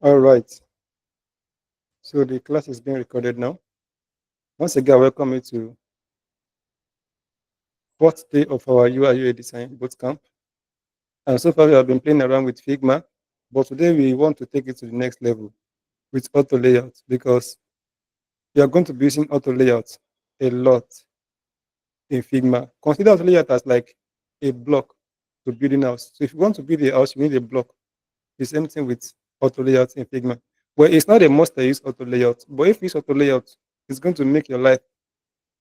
All right. So the class is being recorded now. Once again, I welcome you to fourth day of our UI UA design bootcamp. And so far, we have been playing around with Figma, but today we want to take it to the next level with auto layout because we are going to be using auto layout a lot in Figma. Consider auto layout as like a block to building house. So if you want to build a house, you need a block. The same thing with auto layout in Figma. Well, it's not a must to use auto layout, but if you use auto layout, it's going to make your life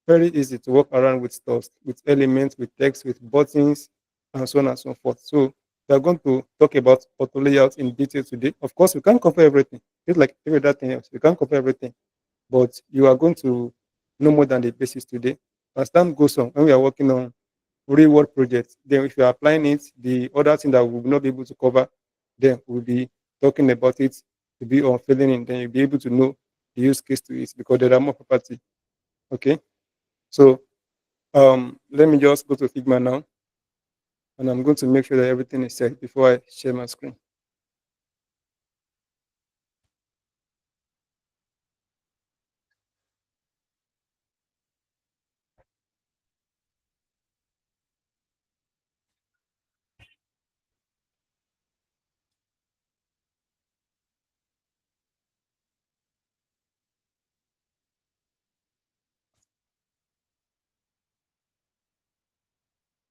very easy to work around with stuff, with elements, with text, with buttons, and so on and so forth. So we are going to talk about auto layout in detail today. Of course, we can't cover everything. It's like every other thing else. We can't cover everything, but you are going to know more than the basics today. As time goes on, when we are working on real world projects, then if you are applying it, the other thing that we will not be able to cover, then we'll be talking about it to be on filling in. Then you'll be able to know the use case to it because there are more property. Okay. So let me just go to Figma now, and I'm going to make sure that everything is set before I share my screen.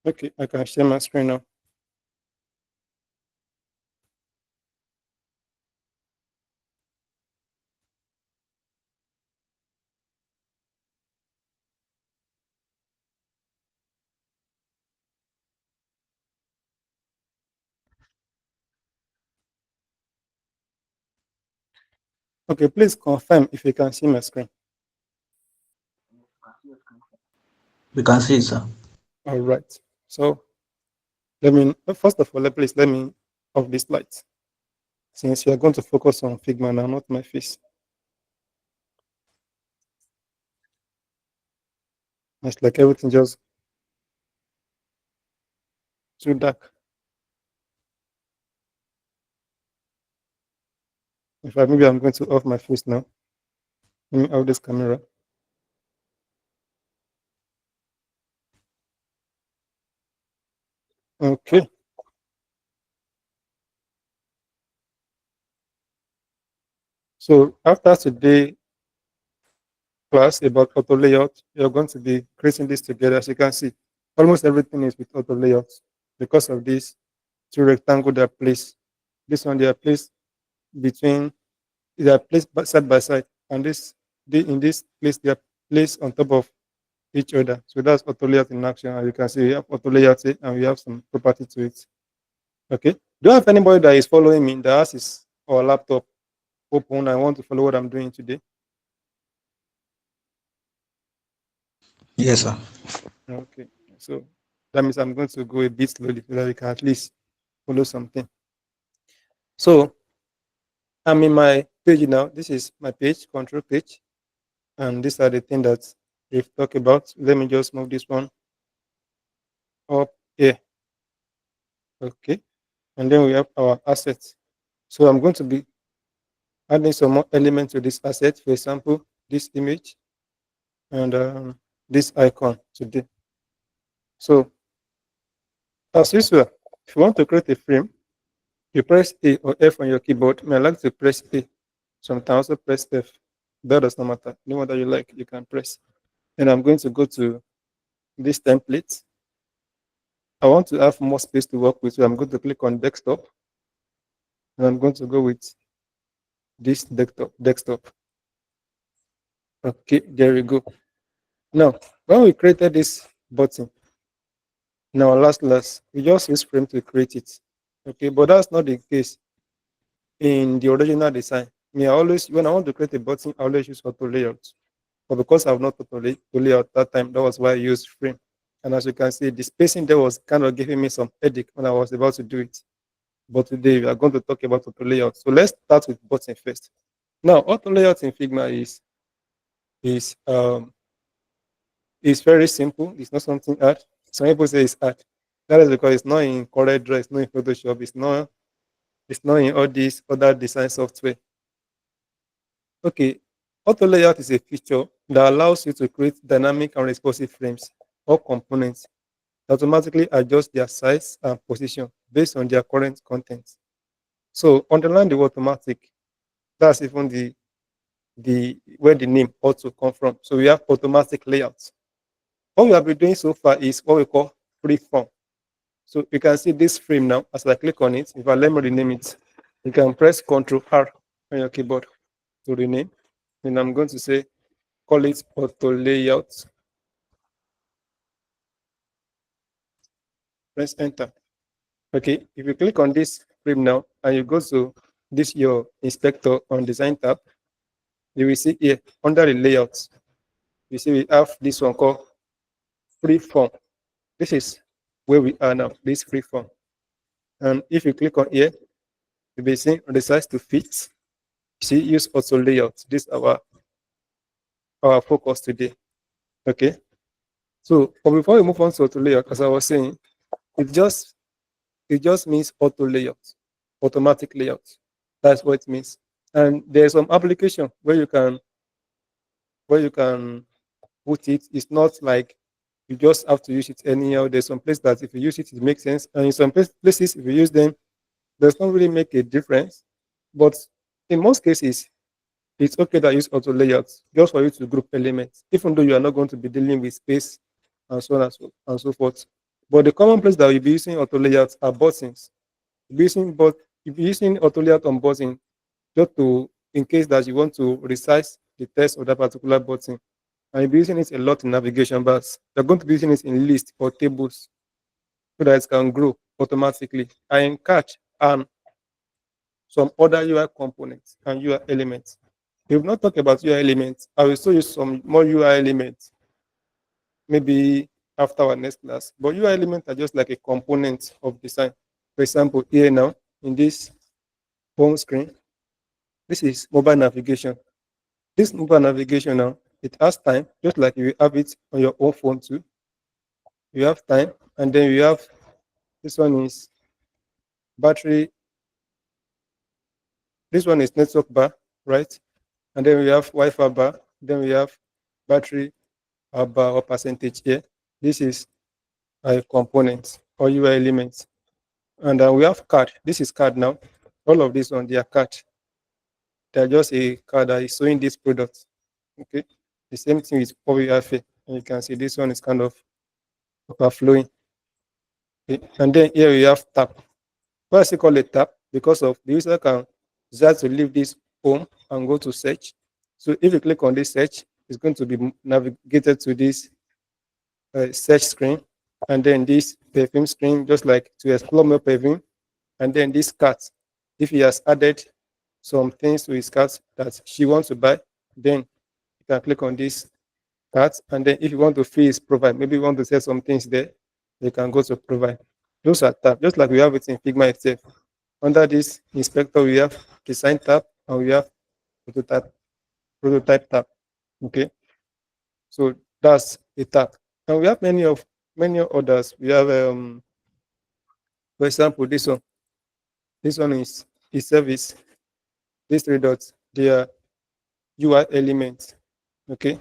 Okay, I can share my screen now. Okay, please confirm if you can see my screen. We can see it, sir. All right. So let me first of all, please let me off this light since you are going to focus on Figma now, not my face. It's like everything just too dark. In fact, maybe I'm going to off my face now. Let me off this camera. Okay. So after today class about auto layout, you're going to be creating this together. As you can see, almost everything is with auto layout because of this two rectangle that are placed. This one they are placed between they are placed side by side, and in this place they are placed on top of each other. So that's auto layout in action. And you can see we have auto layout here, and we have some property to it. Okay. Do I have anybody that is following me that has his or laptop open? I want to follow what I'm doing today. Yes, sir. Okay. So that means I'm going to go a bit slowly so that we can at least follow something. So I'm in my page now. This is my page, control page. And these are the things that we've talked about. Let me just move this one up here. Okay. And then we have our assets. So I'm going to be adding some more elements to this asset. For example, this image and this icon today. So as usual, if you want to create a frame, you press A or F on your keyboard. I like to press A. Sometimes also press F. That does not matter. No matter you like, you can press. And I'm going to go to this template. I want to have more space to work with, so I'm going to click on desktop. And I'm going to go with this desktop. Okay, there we go. Now, when we created this button, now last, we just use frame to create it. Okay, but that's not the case in the original design. Me, I always, when I want to create a button, I always use auto layout. But because I've not auto layout that time, that was why I used frame. And as you can see, the spacing there was kind of giving me some headache when I was about to do it. But today we are going to talk about auto layout. So let's start with button first. Now, auto layout in Figma is um is very simple. It's not something hard. Some people say it's hard. That is because it's not in CorelDRAW, it's not in Photoshop, it's not in all these other design software. Okay, auto layout is a feature that allows you to create dynamic and responsive frames or components that automatically adjust their size and position based on their current content. So underline the word automatic. That's even the where the name auto come from. So we have automatic layouts. What we have been doing so far is what we call free form. So you can see this frame now. As I click on it, if I let me rename it, you can press Ctrl R on your keyboard to rename. And I'm going to say call it auto layout. Press enter. Okay, if you click on this frame now and you go to this your inspector on design tab, you will see here under the layouts, you see we have this one called free form. This is where we are now, this free form. And if you click on here, you'll be seeing resize to fit. See, use auto layout. This is our focus today. Okay. So, but before we move on to auto layout, as I was saying, it just it just means auto layout, automatic layout. That's what it means. And there's some application where you can put it. It's not like you just have to use it anyhow. There's some place that if you use it, it makes sense. And in some places, if you use them, does not really make a difference. But in most cases, it's okay that I use auto layouts just for you to group elements, even though you are not going to be dealing with space and so on and so forth. But the common place that you'll be using auto layouts are buttons. You'll be using auto layout on button just to in case that you want to resize the text of that particular button. And you'll be using it a lot in navigation bars. You're going to be using it in lists or tables so that it can grow automatically. And catch and some other UI components and UI elements. We've not talked about UI elements. I will show you some more UI elements maybe after our next class. But UI elements are just like a component of design. For example, here now in this home screen, this is mobile navigation. This mobile navigation now, it has time, just like you have it on your own phone too. You have time, and then you have this one is battery. This one is network bar, right? And then we have Wi-Fi bar. Then we have battery bar or percentage here. This is a component or UI elements. And we have card. This is card now. All of this on their card. They're just a card that is showing this product. Okay. The same thing with Power and you can see this one is kind of overflowing. Okay. And then here we have tap. Why is it called a tap? Because of the user can decide to leave this home and go to search. So if you click on this search, it's going to be navigated to this search screen and then this perfume screen, just like to explore more perfume. And then this cart, if he has added some things to his cart that she wants to buy, then you can click on this cart. And then if you want to fill his profile, maybe you want to sell some things there, you can go to provide. Those are tabs, just like we have it in Figma itself. Under this inspector, we have design tab and we have prototype, prototype tab. Okay, so that's a tab. And we have many others. We have for example, this one. This one is service. These three dots, they are UI elements. Okay.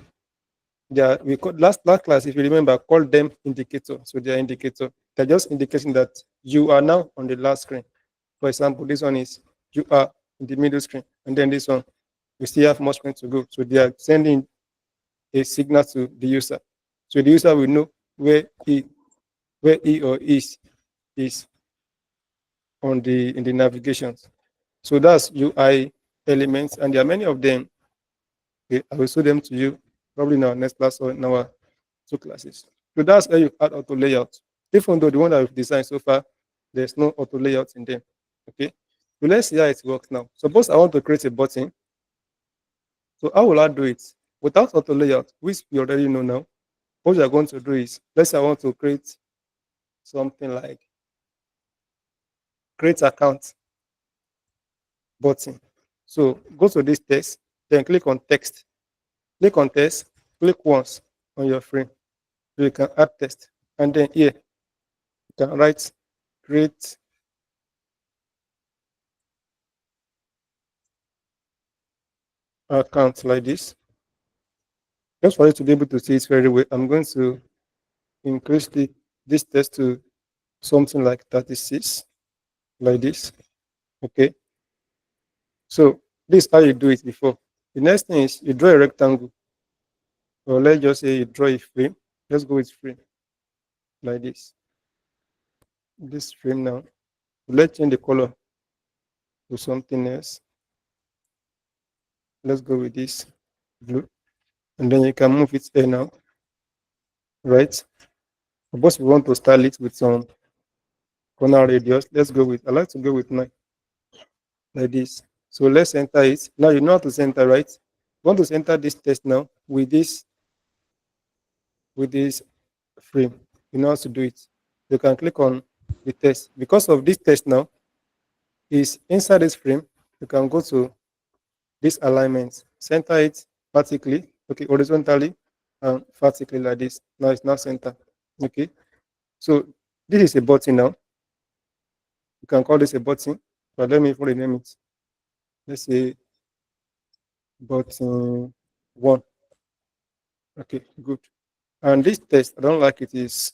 They are we call last class, if you remember, call them indicator. So they are indicator. They're just indicating that you are now on the last screen. For example, this one is you are in the middle screen, and then this one we still have more screen to go. So they are sending a signal to the user. So the user will know where he or is on the in the navigations. So that's UI elements, and there are many of them. Okay, I will show them to you probably in our next class or in our two classes. So that's how you add auto layout. Even though the one that we've designed so far, there's no auto layout in them. Okay. So let's see how it works now. Suppose I want to create a button. So how will I do it? Without auto layout, which we already know now, what we are going to do is, let's say I want to create something like create account button. So go to this text, then click on text. Click on text, click once on your frame. So you can add text. And then here, you can write create account like this. Just for you to be able to see it very well, I'm going to increase this text to something like 36, like this. Okay. So this is how you do it before. The next thing is you draw a rectangle, or let's just say you draw a frame. Let's go with frame like this. This frame now. Let's change the color to something else. Let's go with this blue. And then you can move it here now, right? Suppose we want to style it with some corner radius. Let's go with, I like to go with 9, like this. So let's center it. Now you know how to center, right? You want to center this text now with this frame. You know how to do it. You can click on the text. Because of this text now is inside this frame, you can go to this alignment, center it vertically, okay, horizontally and vertically like this. Now it's now center. Okay. So this is a button now. You can call this a button, but let me rename it. Let's say button 1. Okay, good. And this text, I don't like it is,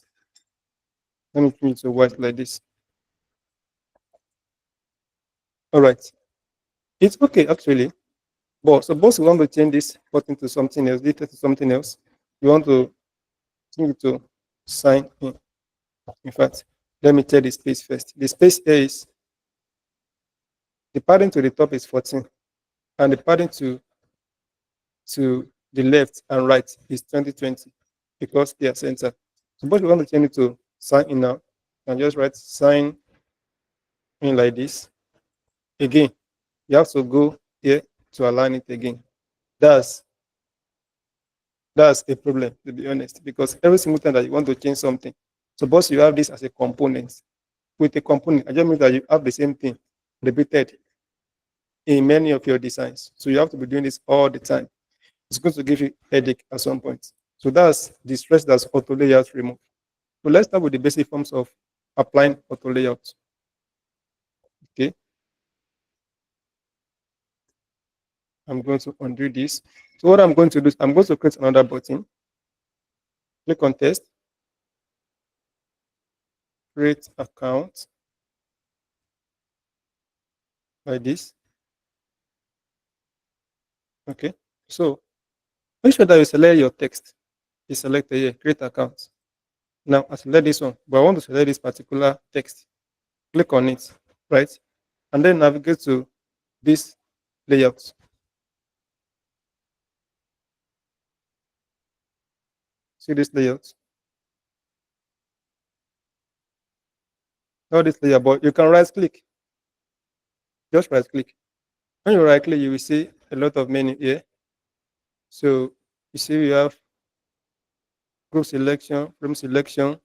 let me change it to white like this. All right. It's okay actually. But suppose you want to change this button to something else, this text to something else, you want to change it to sign in. In fact, let me tell the space first. The space here is the padding to the top is 14, and the padding to the left and right is 2020 because they are center. Suppose you want to change it to sign in now, and just write sign in like this. Again, you have to go here to align it again. That's that's a problem, to be honest, because every single time that you want to change something, suppose you have this as a component. With a component, I just mean that you have the same thing repeated in many of your designs. So you have to be doing this all the time. It's going to give you headache at some point. So that's the stress that's auto layout remove. So let's start with the basic forms of applying auto layout. Okay, I'm going to undo this. So what I'm going to do is I'm going to create another button. Click on test, create account like this. Okay, so make sure that you select your text. You select here, create account. Now I select this one, but I want to select this particular text. Click on it, right? And then navigate to this layout. See this layout. Not this layout, but you can right click. Just right click. When you right click, you will see a lot of menu here. So you see we have group selection, room selection,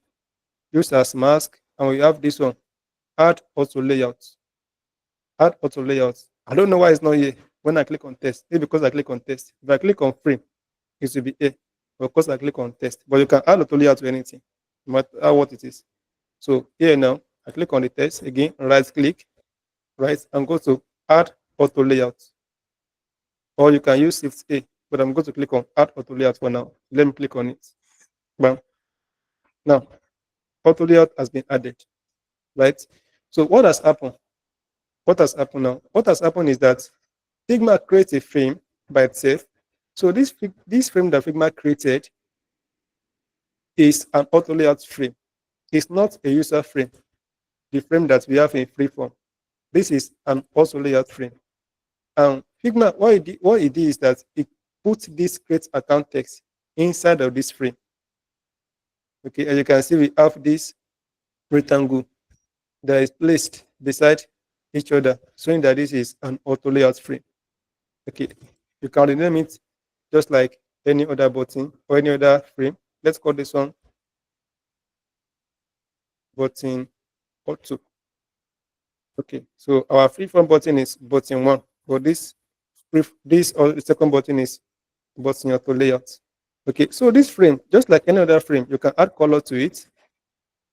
use as mask, and we have this one, add auto layout. Add auto layout. I don't know why it's not here. When I click on test, maybe because I click on test. If I click on frame, it will be here. Of course, I click on test, but you can add auto layout to anything, no matter what it is. So here now, I click on the test again, right click, right, and go to add auto layout. Or you can use Shift A, but I'm going to click on add auto layout for now. Let me click on it. Bam. Now, auto layout has been added, right? So what has happened? What has happened now? What has happened is that Figma creates a frame by itself. So this frame that Figma created is an auto layout frame. It's not a user frame. The frame that we have in freeform. This is an auto layout frame. Figma, what it did is that it put this create account text inside of this frame. Okay, as you can see, we have this rectangle that is placed beside each other, showing that this is an auto layout frame. Okay, you can rename it just like any other button or any other frame. Let's call this one button auto. Okay, so our freeform button is button 1, but this or the second button is button auto layout. Okay, so this frame, just like any other frame, you can add color to it.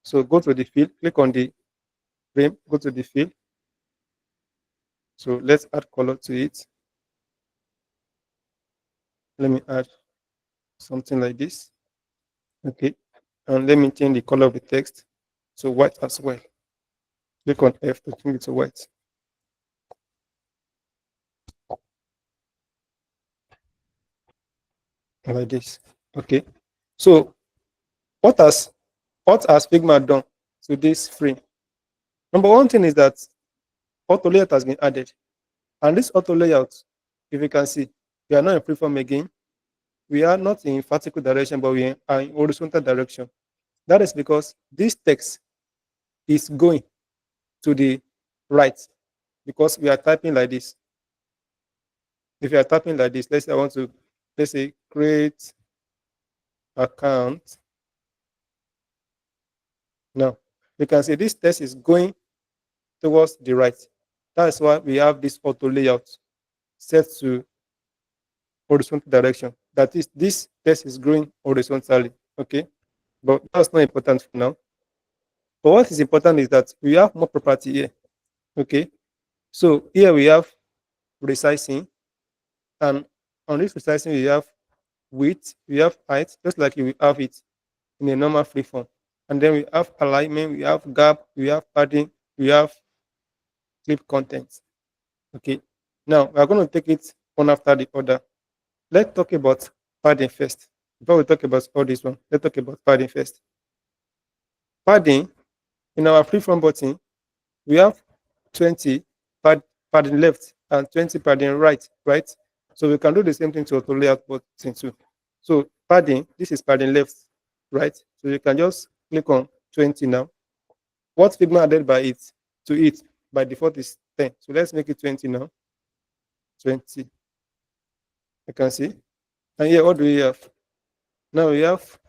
So go to the field, click on the frame, go to the field. So let's add color to it. Let me add something like this. Okay. And let me change the color of the text to white as well. Click on F to change it to white. Like this. Okay. So what has Figma done to this frame? Number one thing is that auto layout has been added. And this auto layout, if you can see, we are not in freeform again. We are not in vertical direction, but we are in horizontal direction. That is because this text is going to the right because we are typing like this. If you are typing like this, let's say I want to, let's say, create account. Now, you can see this text is going towards the right. That's why we have this auto layout set to horizontal direction. That is, this text is growing horizontally. Okay, but that's not important for now. But what is important is that we have more property here. Okay, so here we have resizing, and on this resizing we have width, we have height, just like you will have it in a normal free form. And then we have alignment, we have gap, we have padding, we have clip content. Okay. Now we are going to take it one after the other. Let's talk about padding first. Before we talk about all this one, let's talk about padding first. Padding in our freeform button, we have 20 padding left and 20 padding right, right? So we can do the same thing to auto layout button too. So padding, this is padding left, right? So you can just click on 20 now. What Figma added by it to it by default is 10. So let's make it 20 now. 20. You can see. And here, what do we have? Now we have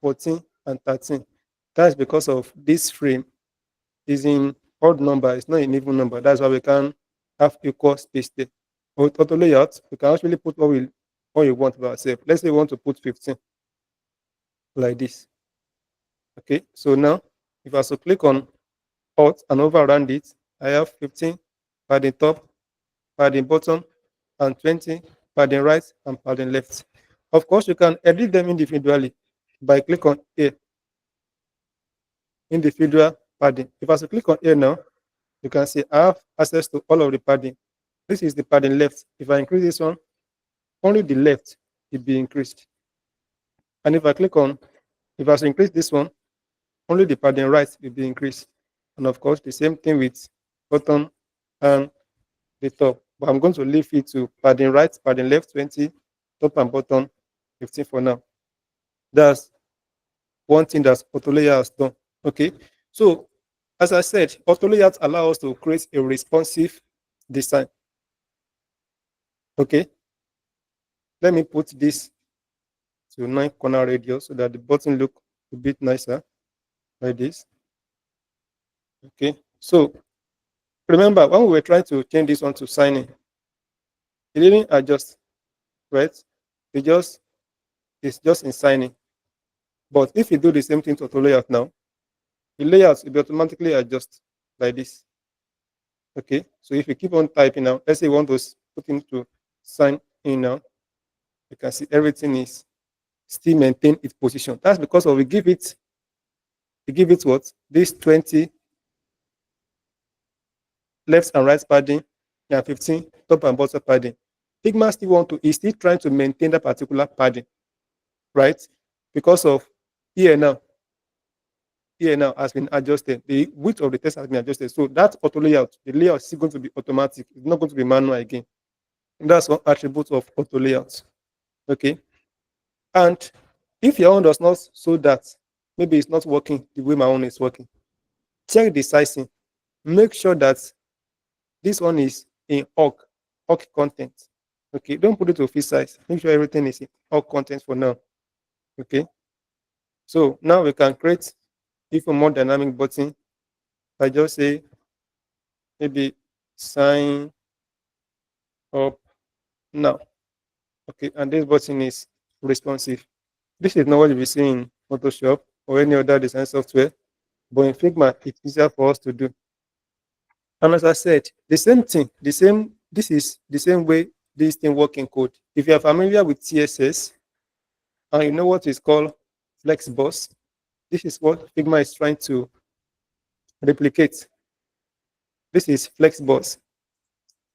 14 and 13. That's because of this frame is in odd number, it's not in even number. That's why we can have equal space there. With auto layout, we can actually put what we want by ourselves. Let's say we want to put 15 like this. Okay, so now if I so click on Alt and overrun it, I have 15 padding top, padding bottom, and 20 padding right and padding left. Of course, you can edit them individually by click on A, individual padding. If I so click on A now, you can see I have access to all of the padding. This is the padding left. If I increase this one, only the left will be increased. And if I click on, if I increase this one, only the padding right will be increased. And of course, the same thing with bottom and the top. But I'm going to leave it to padding right, padding left 20, top and bottom 15 for now. That's one thing that auto layout has done. Okay. So as I said, auto layout allows us to create a responsive design. Okay. Let me put this to 9 corner radius so that the button look a bit nicer like this. Okay. So remember when we were trying to change this one to sign in, it didn't adjust, right? It's just in signing. But if you do the same thing to auto layout now, the layouts will be automatically adjust like this. Okay. So if you keep on typing now, let's say you want to put into sign in now, you can see everything is still maintain its position. That's because of we give it what? This 20 left and right padding and 15 top and bottom padding. Figma still is still trying to maintain that particular padding, right? Because of here now has been adjusted. The width of the text has been adjusted. So that auto layout, the layout is still going to be automatic. It's not going to be manual again. And that's one attribute of auto layout. Okay. And if your own does not show that, maybe it's not working the way my own is working, check the sizing. Make sure that this one is in org content. Okay, don't put it to fit size. Make sure everything is in org content for now. Okay, so now we can create even more dynamic button. I just say maybe sign up now. Okay, and this button is responsive. This is not what you'll be seeing in Photoshop or any other design software, but in Figma, it's easier for us to do. And as I said, the same thing, this is the same way this thing work in code. If you are familiar with CSS and you know what is called Flexbox, this is what Figma is trying to replicate. This is Flexbox.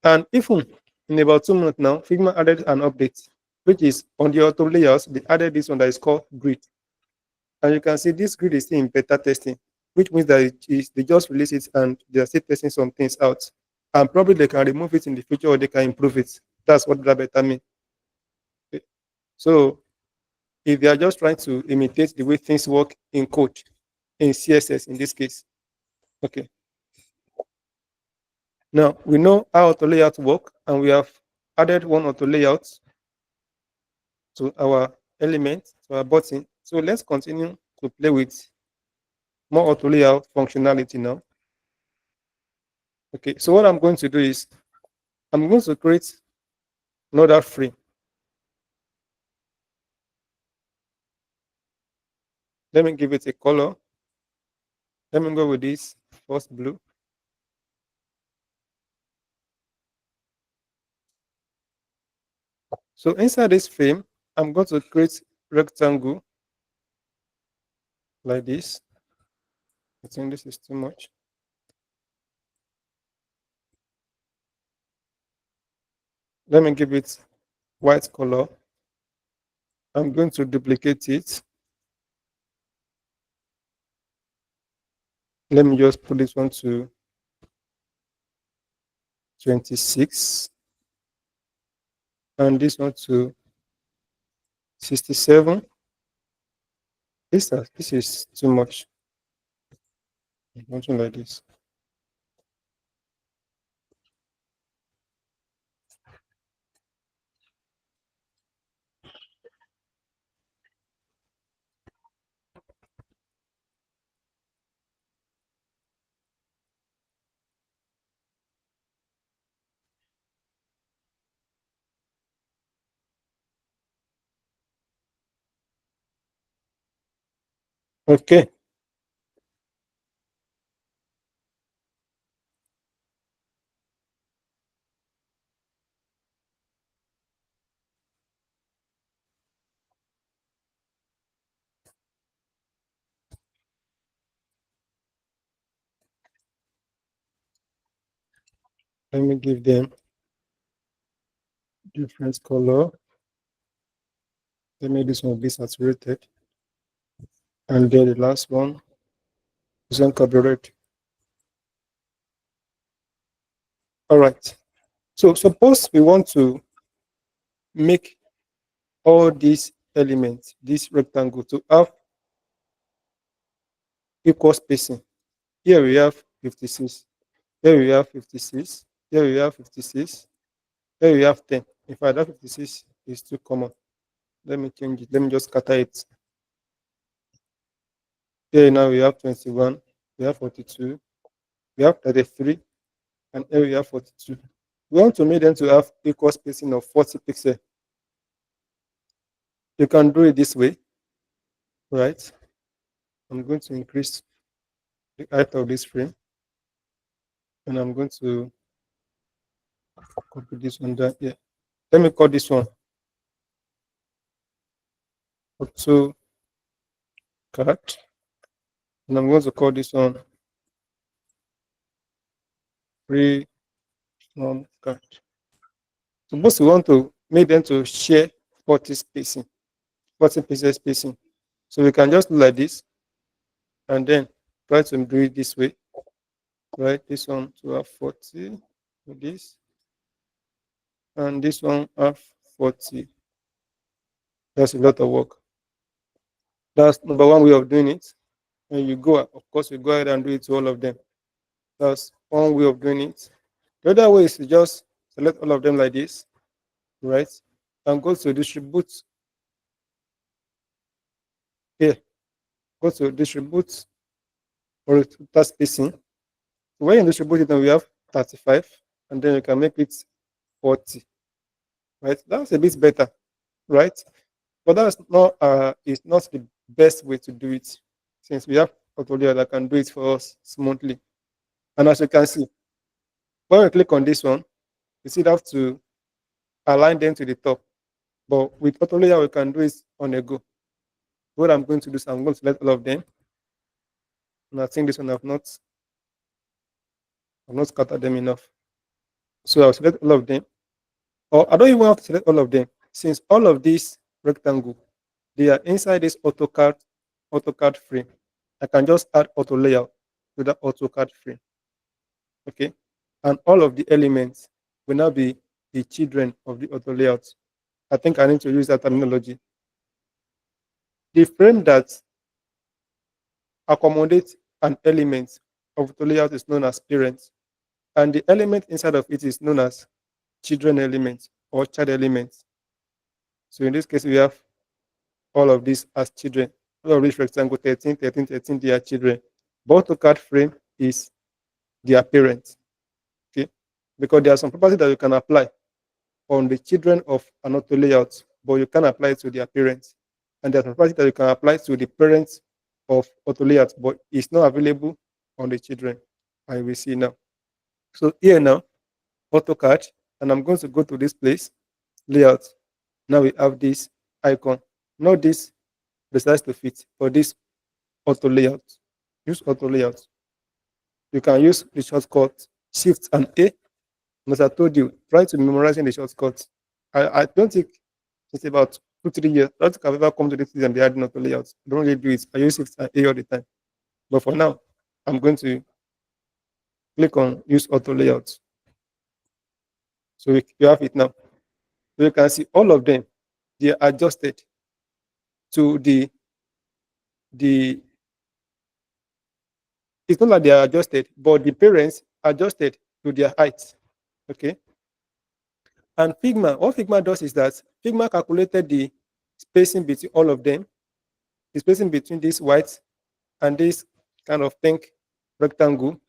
And even in about 2 months now, Figma added an update, which is on the auto layouts, they added this one that is called grid. And you can see this grid is still in beta testing, which means that they just release it and they are still testing some things out. And probably they can remove it in the future or they can improve it. That's what that beta means. So if they are just trying to imitate the way things work in code, in CSS in this case. Okay. Now we know how auto layout work, and we have added one auto layout to our element, to our button. So let's continue to play with more auto layout functionality now. Okay, so what I'm going to do is I'm going to create another frame. Let me give it a color. Let me go with this first blue. So inside this frame, I'm going to create rectangle like this. I think this is too much. Let me give it white color. I'm going to duplicate it. Let me just put this one to 26 and this one to 67. This is too much. Something like this. Okay. Let me give them different color. Let me this one be saturated. And then the last one is uncarburated. All right. So suppose we want to make all these elements, this rectangle, to have equal spacing. Here we have 56. Here we have 56. Here we have 56. Here we have 10. In fact, that 56 is too common. Let me change it. Let me just scatter it. Here now we have 21. We have 42. We have 33. And here we have 42. We want to make them to have equal spacing of 40 pixels. You can do it this way, right? I'm going to increase the height of this frame. And I'm going to copy this one down here. Let me call this one auto cut. And I'm going to call this one free from cut. Suppose we want to make them to share 40 spacing, 40 pixel spacing. So we can just do like this and then try to do it this way. Right, this one to have 40 with this, and this one have 40. That's a lot of work. That's number one way of doing it. And you go, of course, you go ahead and do it to all of them. That's one way of doing it. The other way is to just select all of them like this, right? And go to distribute here. Go to distribute horizontal spacing. When you distribute it, then we have 35, and then you can make it 40. Right? That's a bit better, right? But that's not it's not the best way to do it, since we have portfolio that can do it for us smoothly. And as you can see, when we click on this one, you see have to align them to the top. But with auto layout, we can do it on a go. What I'm going to do is I'm going to select all of them. And I think this one I've not scattered them enough. So I'll select all of them. Or I don't even have to select all of them. Since all of these rectangle, they are inside this AutoCAD frame. I can just add auto layout to that AutoCAD frame. Okay. And all of the elements will now be the children of the auto layout. I think I need to use that terminology. The frame that accommodates an element of auto layout is known as parent, and the element inside of it is known as children element or child element. So in this case, we have all of these as children. All of this rectangle 13, 13, 13, they are children. But AutoCAD frame is their parent. Okay. Because there are some properties that you can apply on the children of an auto layout, but you can apply it to their parents. And there's a property that you can apply to the parents of auto layout, but it's not available on the children. And we see now. So here now, AutoCAD, and I'm going to go to this place, layout. Now we have this icon, not this resize to fit, but this auto layout. Use auto layout. You can use the shortcut Shift and A. And as I told you, try to memorizing the shortcuts. I don't think it's about 2, 3 years. I don't think I've ever come to this and be adding auto layouts. I don't really do it. I use Shift and A all the time. But for now, I'm going to click on use auto layouts. So you have it now. So you can see all of them, they are adjusted to the it's not like they are adjusted, but the parents adjusted to their height. Okay. And Figma, what Figma does is that Figma calculated the spacing between all of them, the spacing between this white and this kind of pink rectangle,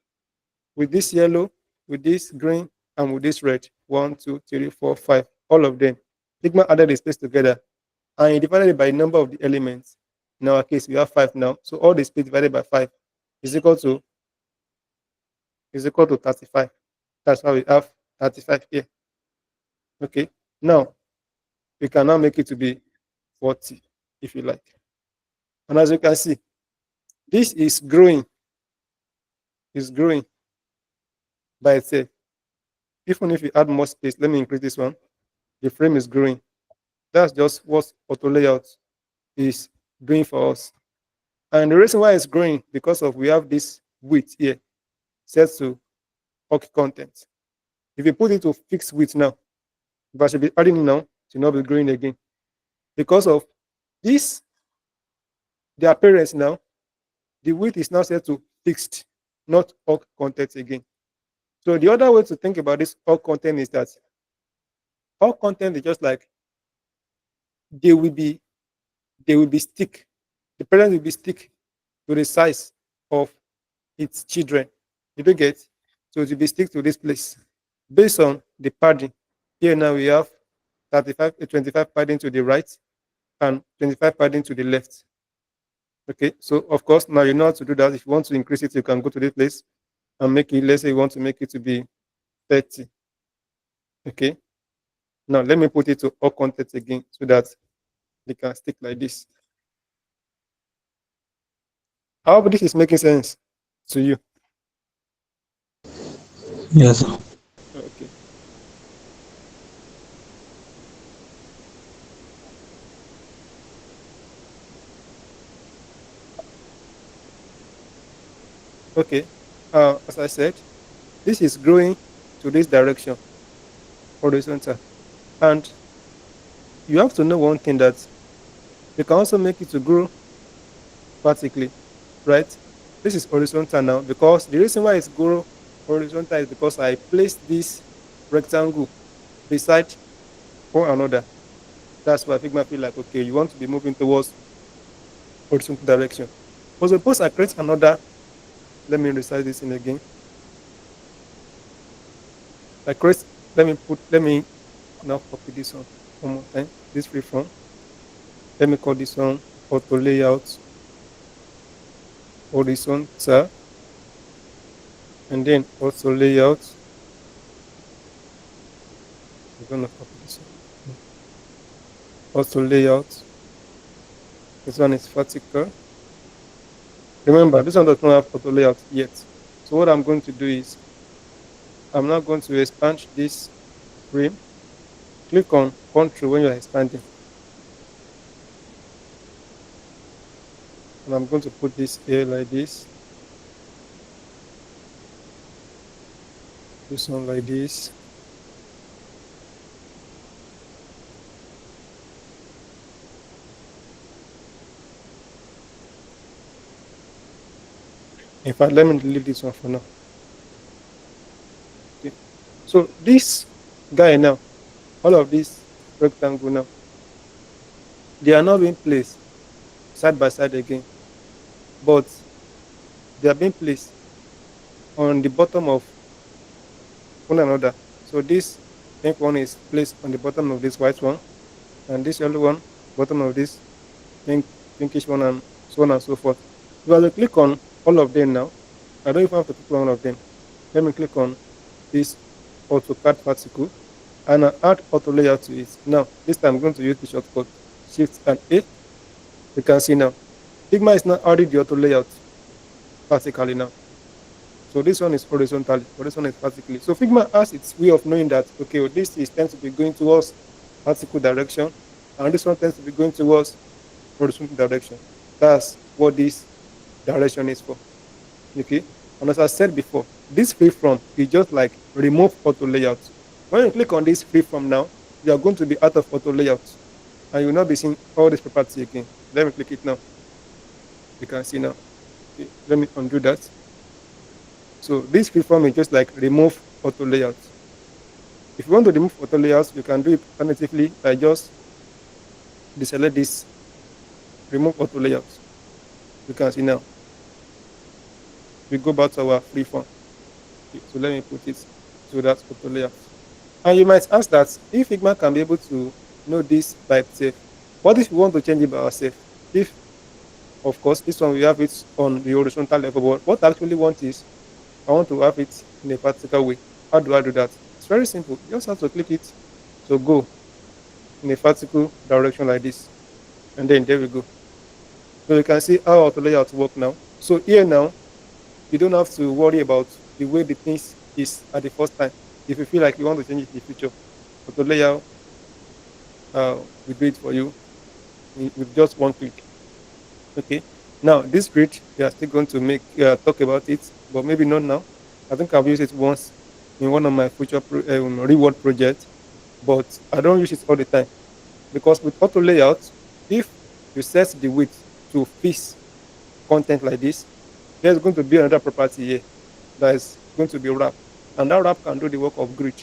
with this yellow, with this green, and with this red. 1, 2, 3, 4, 5, all of them. Figma added the space together and he divided it by the number of the elements. In our case, we have 5 now. So all the space divided by 5 is equal to 35. That's why we have 35 here. Okay. Now we can now make it to be 40 if you like. And as you can see, this is growing. It's growing by itself. Even if you add more space, let me increase this one. The frame is growing. That's just what auto layout is doing for us. And the reason why it's growing because of we have this width here set to OK content. If you put it to fixed width now, if I should be adding it now, it will not be growing again. Because of this, the appearance now, the width is now set to fixed, not OK content again. So the other way to think about this OK content is that all content is just like they will be stick. The parent will be stick to the size of its children. You don't get, so it will be stick to this place based on the padding. Here now we have 25 padding to the right and 25 padding to the left. Okay, so of course now you know how to do that. If you want to increase it, you can go to this place and make it. Let's say you want to make it to be 30. Okay, now let me put it to all content again so that they can stick like this. I hope this is making sense to you. Yes, sir. Okay. Okay. As I said, this is growing to this direction, horizontal. And you have to know one thing that you can also make it to grow vertically, right? This is horizontal now because the reason why it's grow horizontal is because I placed this rectangle beside one another. That's why Figma feel like, okay, you want to be moving towards horizontal direction. But suppose I create another, let me resize this in again. I create, let me now copy this one more time, this freeform. Let me call this one auto layout horizontal, and then also layout We're going to copy this one. Also layout. This one is vertical. Remember, this one does not have auto layout yet. So what I'm going to do is I'm now going to expand this frame. Click on Control when you're expanding. And I'm going to put this here like this. This one like this. In fact, let me delete this one for now. Okay. So this guy now, all of this rectangle now, they are not being placed side by side again, but they are being placed on the bottom of one another. So this pink one is placed on the bottom of this white one, and this yellow one bottom of this pinkish one, and so on and so forth. If I will click on all of them now, I don't even have to click on all of them. Let me click on this AutoCAD particle and I add auto layout to it. Now, this time I'm going to use the shortcut Shift and A. You can see now, Figma is now adding the auto layout vertically now. So this one is horizontally, but this one is vertically. So Figma has its way of knowing that, okay, well, this is tends to be going towards vertical direction, and this one tends to be going towards horizontal direction. That's what this direction is for. Okay. And as I said before, this freeform is just like remove auto layout. When you click on this freeform now, you are going to be out of auto layout and you will not be seeing all this property again. Let me click it now. You can see now. Okay. Let me undo that. So this freeform is just like remove auto layout. If you want to remove auto layouts, you can do it alternatively by just deselect this remove auto layout. You can see now. We go back to our freeform. Okay, so let me put it so that's auto layout. And you might ask that if Figma can be able to know this by itself, what if we want to change it by ourselves? If, of course, this one we have it on the horizontal level, but what I actually want is I want to have it in a vertical way. How do I do that? It's very simple. You just have to click it to go in a vertical direction like this. And then there we go. So you can see how auto layout work now. So here now, you don't have to worry about the way the things is at the first time. If you feel like you want to change it in the future, auto layout will do it for you with just one click. Okay. Now this grid, we are still going to make talk about it, but maybe not now. I think I've used it once in one of my future reward projects, but I don't use it all the time because with auto layout, if you set the width to fit content like this, there's going to be another property here that is going to be wrap, and that wrap can do the work of grid.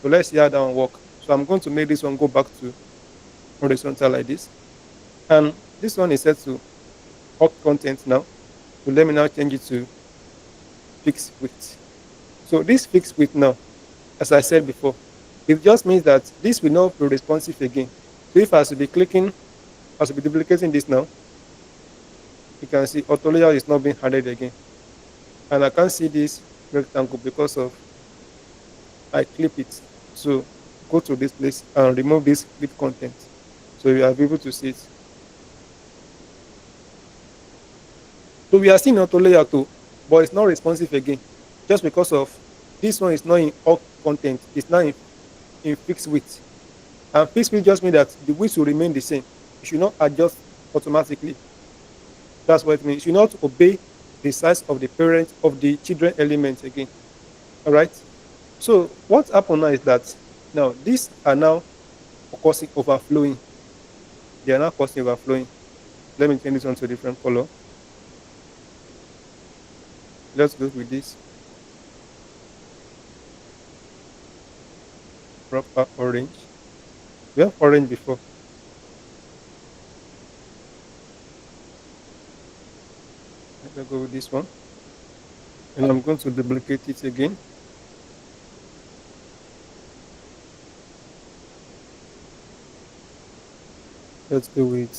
So let's see how that one work. So I'm going to make this one go back to horizontal like this, and this one is set to hot content now. So let me now change it to fixed width. So this fixed width now, as I said before, it just means that this will not be responsive again. So if I should be clicking, I should be duplicating this now, you can see auto layout is not being added again. And I can't see this rectangle because of I clip it. So go to this place and remove this clip content. So you are able to see it. So we are seeing auto layout too, but it's not responsive again. Just because of this one is not in all content, it's now in fixed width. And fixed width just means that the width will remain the same. It should not adjust automatically. That's what it means. You should not obey the size of the parent of the children element again. All right. So what happened now is that now these are now causing overflowing. They are now causing overflowing. Let me change this one to a different color. Let's go with this proper orange. We have orange before. Let's go with this one. And I'm going to duplicate it again. Let's go with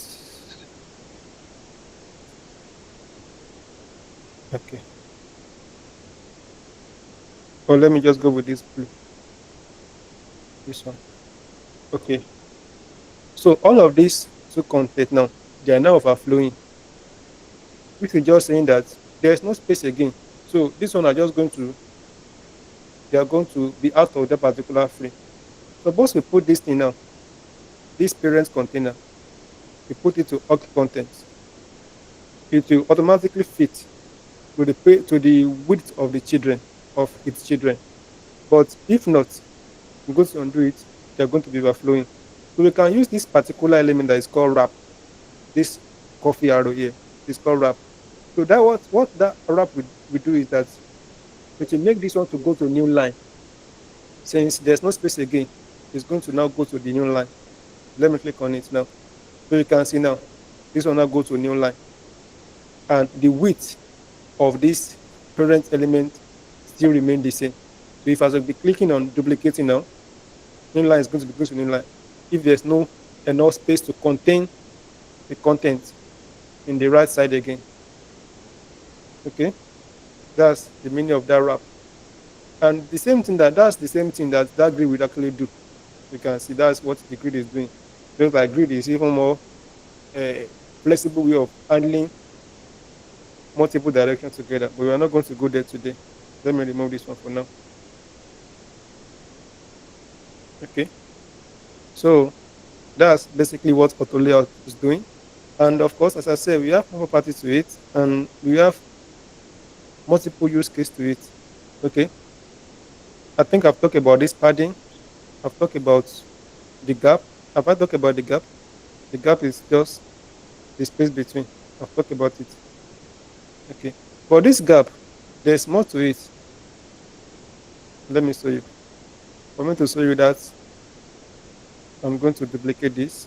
okay. Or let me just go with this blue. This one. Okay. So all of these two content now, they are now overflowing, which is just saying that there is no space again. So this one are just going to they are going to be out of that particular frame. Suppose we put this thing now, this parent container, we put it to org content, it will automatically fit to to the width of the children of its children. But if not, we go to undo it, they are going to be overflowing. So we can use this particular element that is called wrap. This coffee arrow here is called wrap. So that what that wrap will do is that it will make this one to go to a new line. Since there's no space again, it's going to now go to the new line. Let me click on it now. So you can see now, this one now go to a new line. And the width of this parent element still remain the same. So if I was be clicking on duplicating now, new line is going to be going to new line. If there's no enough space to contain the content in the right side again. Okay, that's the meaning of that wrap. And that's the same thing that that grid will actually do. You can see that's what the grid is doing. Just like grid is even more uh, flexible way of handling multiple directions together. But we are not going to go there today. Let me remove this one for now. Okay. So that's basically what auto layout is doing. And of course, as I said, we have more properties to it and we have multiple use case to it. Okay. I think I've talked about this padding. I've talked about the gap. Have I talked about the gap? The gap is just the space between. I've talked about it. Okay. But this gap, there's more to it. Let me show you. For me to show you that, I'm going to duplicate this.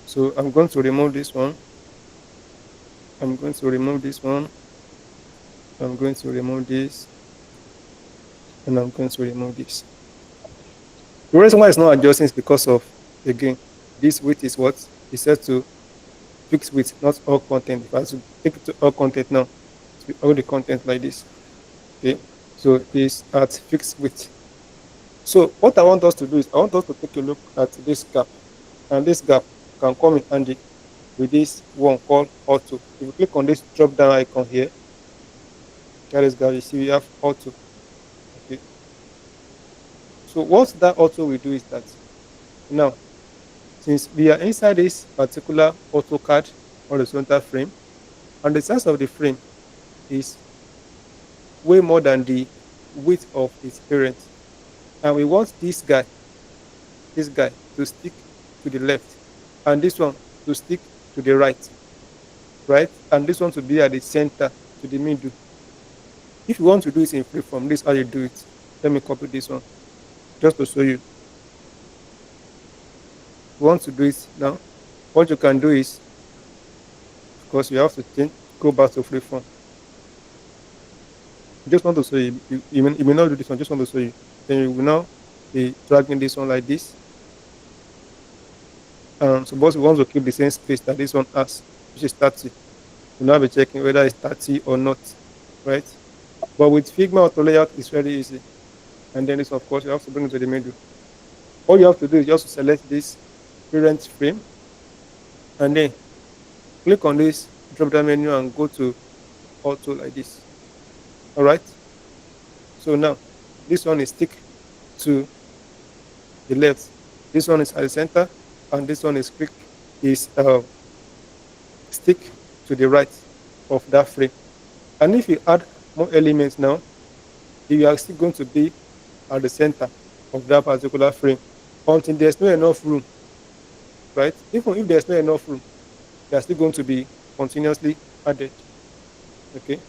So I'm going to remove this one. I'm going to remove this one. I'm going to remove this. And I'm going to remove this. The reason why it's not adjusting is because of, again, this width is what is set to fixed width, not all content. If I should take it to all content now, to be all the content like this. Okay. So this at fixed width. So what I want us to do is I want us to take a look at this gap. And this gap can come in handy with this one called auto. If you click on this drop down icon here, that is guys, you see we have auto. Okay. So what that auto will do is that now, since we are inside this particular AutoCAD horizontal frame, and the size of the frame is way more than the width of its parent, and we want this guy to stick to the left, and this one to stick to the right, right, and this one to be at the center to the middle. If you want to do it in freeform, this is how you do it. Let me copy this one just to show you. If you want to do it now, what you can do is, of course, you have to go back to freeform. Just want to show you. You may not do this one. Just want to show you. Then you will now be dragging this one like this. Suppose we want to keep the same space that this one has, which is 30. We'll now be checking whether it's 30 or not, right? But with Figma auto layout, it's very easy. And then this, of course, you have to bring it to the middle. All you have to do is just select this parent frame and then click on this drop down menu and go to auto like this. All right. So now this one is stick to the left. This one is at the center, and this one is stick to the right of that frame. And if you add more elements now, you are still going to be at the center of that particular frame until there's not enough room, right? Even if there's not enough room, they are still going to be continuously added. Okay.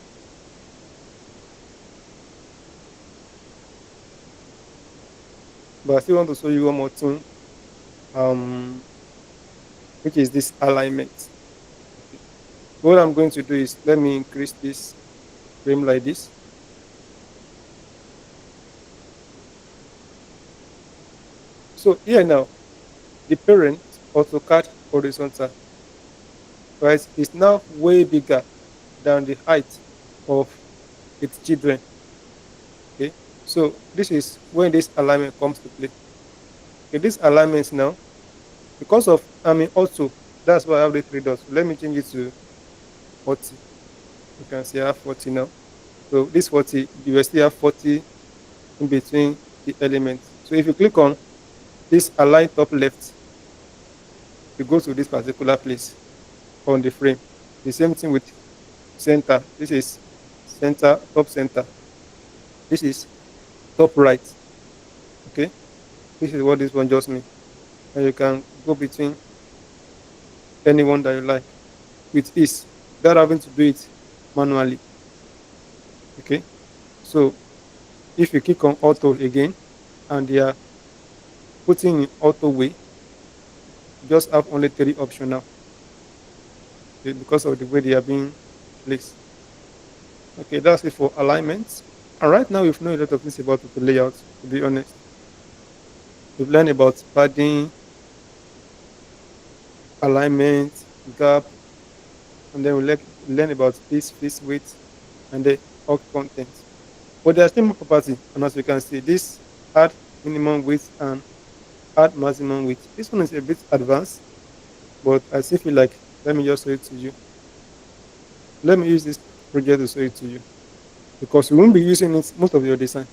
But I still want to show you one more thing, um, which is this alignment. Okay. What I'm going to do is let me increase this frame like this. So here now, the parent AutoCAD horizontal, right, is now way bigger than the height of its children. Okay, so this is when this alignment comes to play. Okay, this alignment now, because of I'm in auto, that's why I have the three dots. So let me change it to 40. You can see I have 40 now. So this 40, you will still have 40 in between the elements. So if you click on this align top left, you go to this particular place on the frame. The same thing with center. This is center, top center. This is top right. Okay. This is what this one just means. And you can go between anyone that you like with ease without having to do it manually. Okay. So if you click on auto again and they are putting in auto way, you just have only three options now, okay, because of the way they are being placed. Okay, that's it for alignment. And right now we've known a lot of things about the layout, to be honest. We've learned about padding, alignment, gap, and then learn about this face weight and the alt content. But there's still more property, and as you can see, this add minimum weight and add maximum weight. This one is a bit advanced, but I still feel like let me just show it to you. Let me use this project to show it to you because we won't be using it most of your design.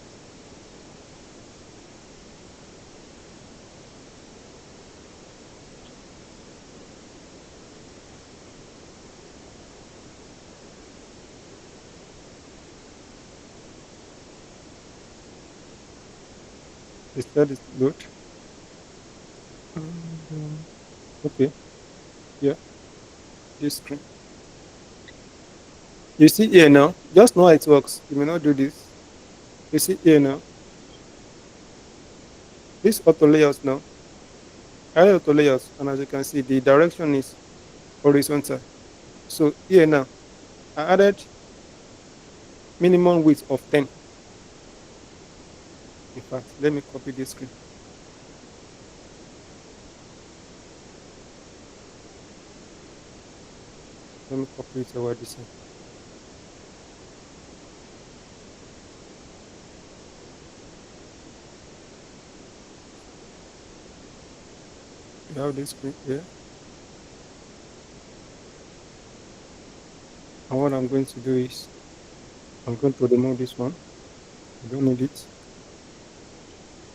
The slide is load. And, okay, yeah, this screen. You see here now, just know how it works. You may not do this. You see here now, this auto layouts now, I added auto layouts, and as you can see, the direction is horizontal. So here now, I added minimum width of 10. In fact, let me copy this screen. Let me copy it over this side. You have this screen here. And what I'm going to do is I'm going to remove this one. I don't need it.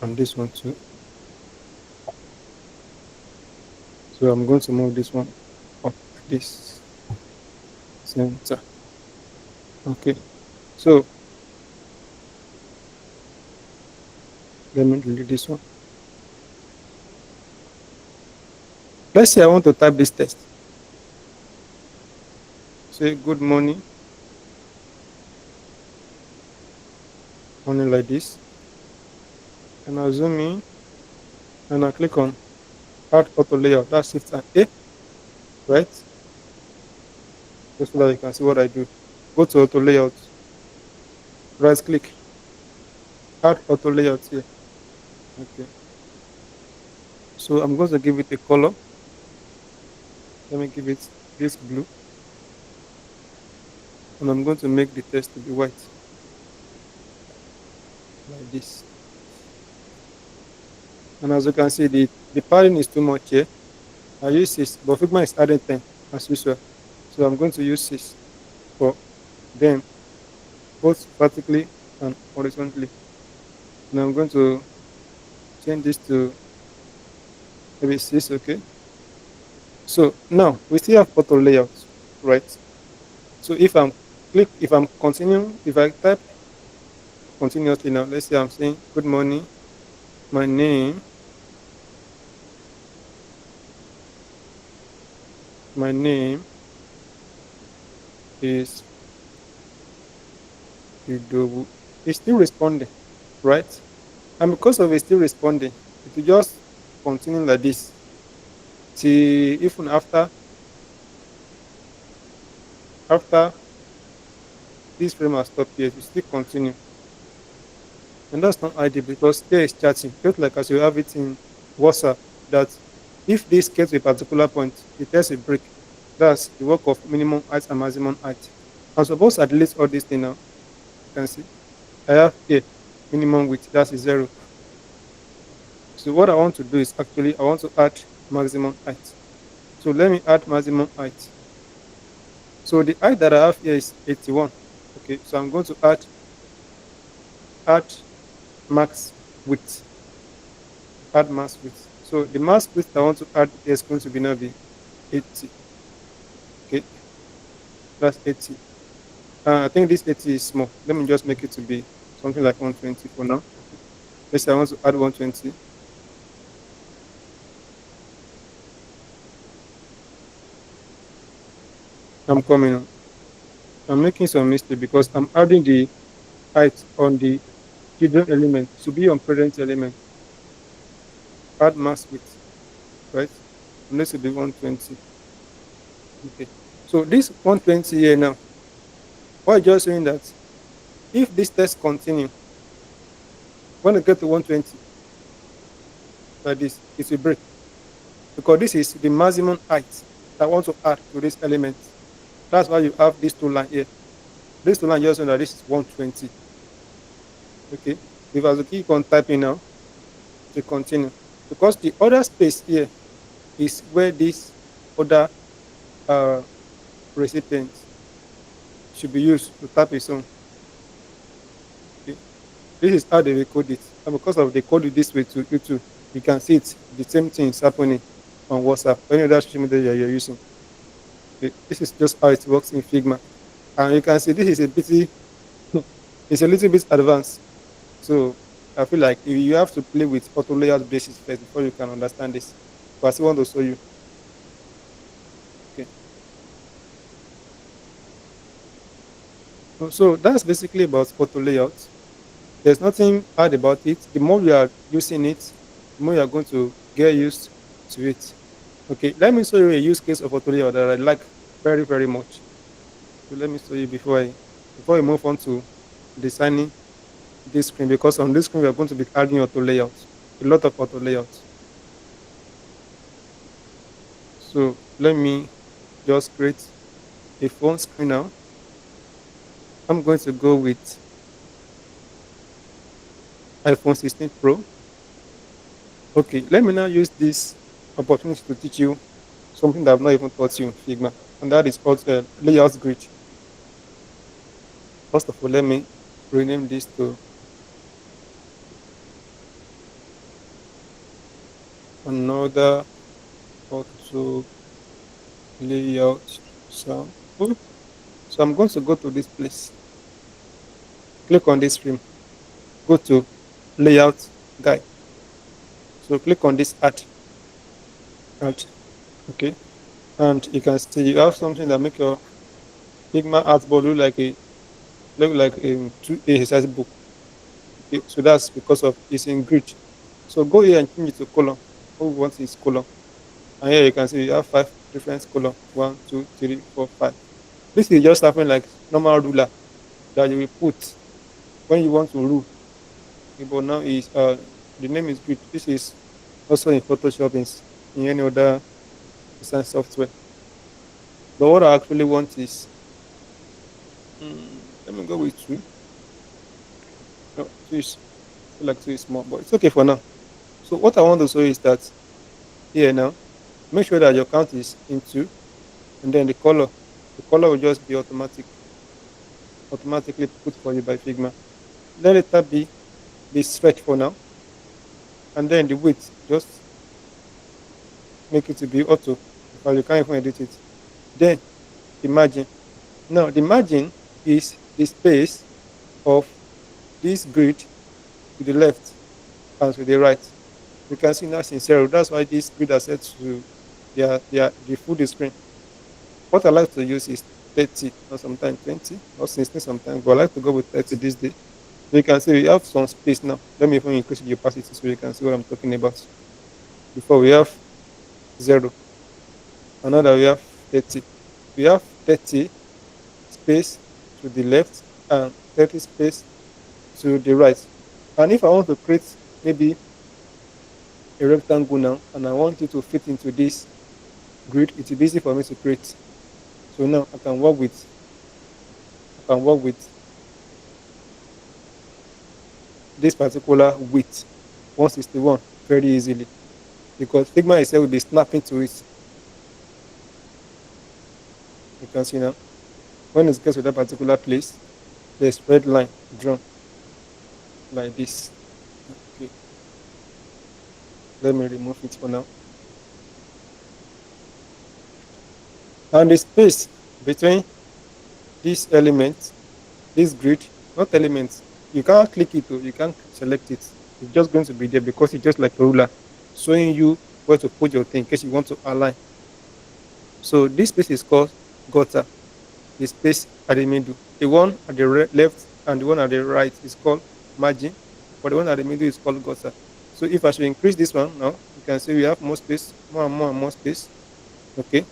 And this one too. So I'm going to move this one up like this center. Okay. So let me delete this one. Let's say I want to type this text. Say good morning. Morning like this. And I zoom in and I click on add auto layout. That's shift and A, right? Just so that you can see what I do. Go to auto layout, right click, add auto layout here. Okay. So I'm going to give it a color. Let me give it this blue. And I'm going to make the text to be white. Like this. And as you can see, the padding is too much here. I use 6, but Figma is adding 10 as usual. So I'm going to use 6 for them, both vertically and horizontally. And I'm going to change this to maybe 6, okay? So now we still have auto layout, right? So if I'm continuing, if I type continuously now, let's say I'm saying good morning, my name is Idowu. It's still responding, right? And because of it still responding, it will just continue like this till even after this frame has stopped here, it will still continue. And that's not ideal because there is chatting, just like as you have it in WhatsApp, that if this gets to a particular point, it has a break. That's the work of minimum height and maximum height. I'm supposed to delete all these things now. You can see I have here minimum width, that's a 0. So what I want to do is actually I want to add maximum height. So let me add maximum height. So the height that I have here is 81. Okay, so I'm going to add max width. Add max width. So the max width I want to add here is going to be now be 80. Okay, that's 80. I think this 80 is small. Let me just make it to be something like 120 for now. Let's say I want to add 120. I'm coming on. I'm making some mistake because I'm adding the height on the children element to be on parent element. Add max width, right? And this will be 120. Okay. So this 120 here now, why just saying that if this test continue, when I get to 120 like this, it will break because this is the maximum height that I want to add to this element. That's why you have these two lines here. This two lines just saying that this is 120. Okay. If I was to keep on typing now to continue, because the other space here is where this other uh, recipient should be used to tap its own. Okay. This is how they will code it. And because of they code it this way to YouTube, you can see it. The same thing is happening on WhatsApp, any other social media you're using. Okay. This is just how it works in Figma. And you can see this is a bit, it's a little bit advanced. So I feel like you have to play with auto layout basis first before you can understand this. But I still want to show you. Okay. So that's basically about auto layout. There's nothing hard about it. The more you are using it, the more you are going to get used to it. Okay, let me show you a use case of auto layout that I like very, very much. So let me show you before we move on to designing this screen, because on this screen we are going to be adding auto layout, a lot of auto layouts. So let me just create a phone screen now. I'm going to go with iPhone 16 Pro. Okay, let me now use this opportunity to teach you something that I've not even taught you in Figma, and that is called layout grid. First of all, let me rename this to another auto layout sample. So I'm going to go to this place, click on this stream, go to layout guide. So click on this add, okay, and you can see you have something that make your Figma artboard look like a exercise book. Okay, so that's because of it's in grid. So go here and change it to column. What we want is column. And here you can see you have five different column. One, two, three, four, five. This is just something like normal ruler that you will put when you want to rule. Okay, but now is the name is grid. This is also in Photoshop in any other design software. But what I actually want is let me go with two. No, two is I feel like two is small, but it's okay for now. So what I want to show is that here now, make sure that your count is in two, and then the color will just be automatically put for you by Figma. Let it tab be stretch for now, and then the width just make it to be auto because you can't even edit it. Then the margin. Now the margin is the space of this grid to the left and to the right. You can see now in zero. That's why this grid are set to the full screen. What I like to use is 30 or sometimes 20 or 16 sometimes, but I like to go with 30 this day. So you can see we have some space now. Let me even increase the opacity so you can see what I'm talking about. Before we have 0, another we have 30. We have 30 space to the left and 30 space to the right. And if I want to create maybe a rectangle now and I want it to fit into this grid, it will be easy for me to create. So now I can work with this particular width, 161. very easily because Figma itself will be snapping to it. You can see now when it gets to that particular place, there's red line drawn like this. Okay, let me remove it for now. And the space between this element, this grid, not elements, you can't click it or you can't select it. It's just going to be there because it's just like a ruler showing you where to put your thing in case you want to align. So this space is called gutter, the space at the middle. The one at the left and the one at the right is called margin, but the one at the middle is called gutter. So if I should increase this one now, you can see we have more space, more and more and more space. Okay,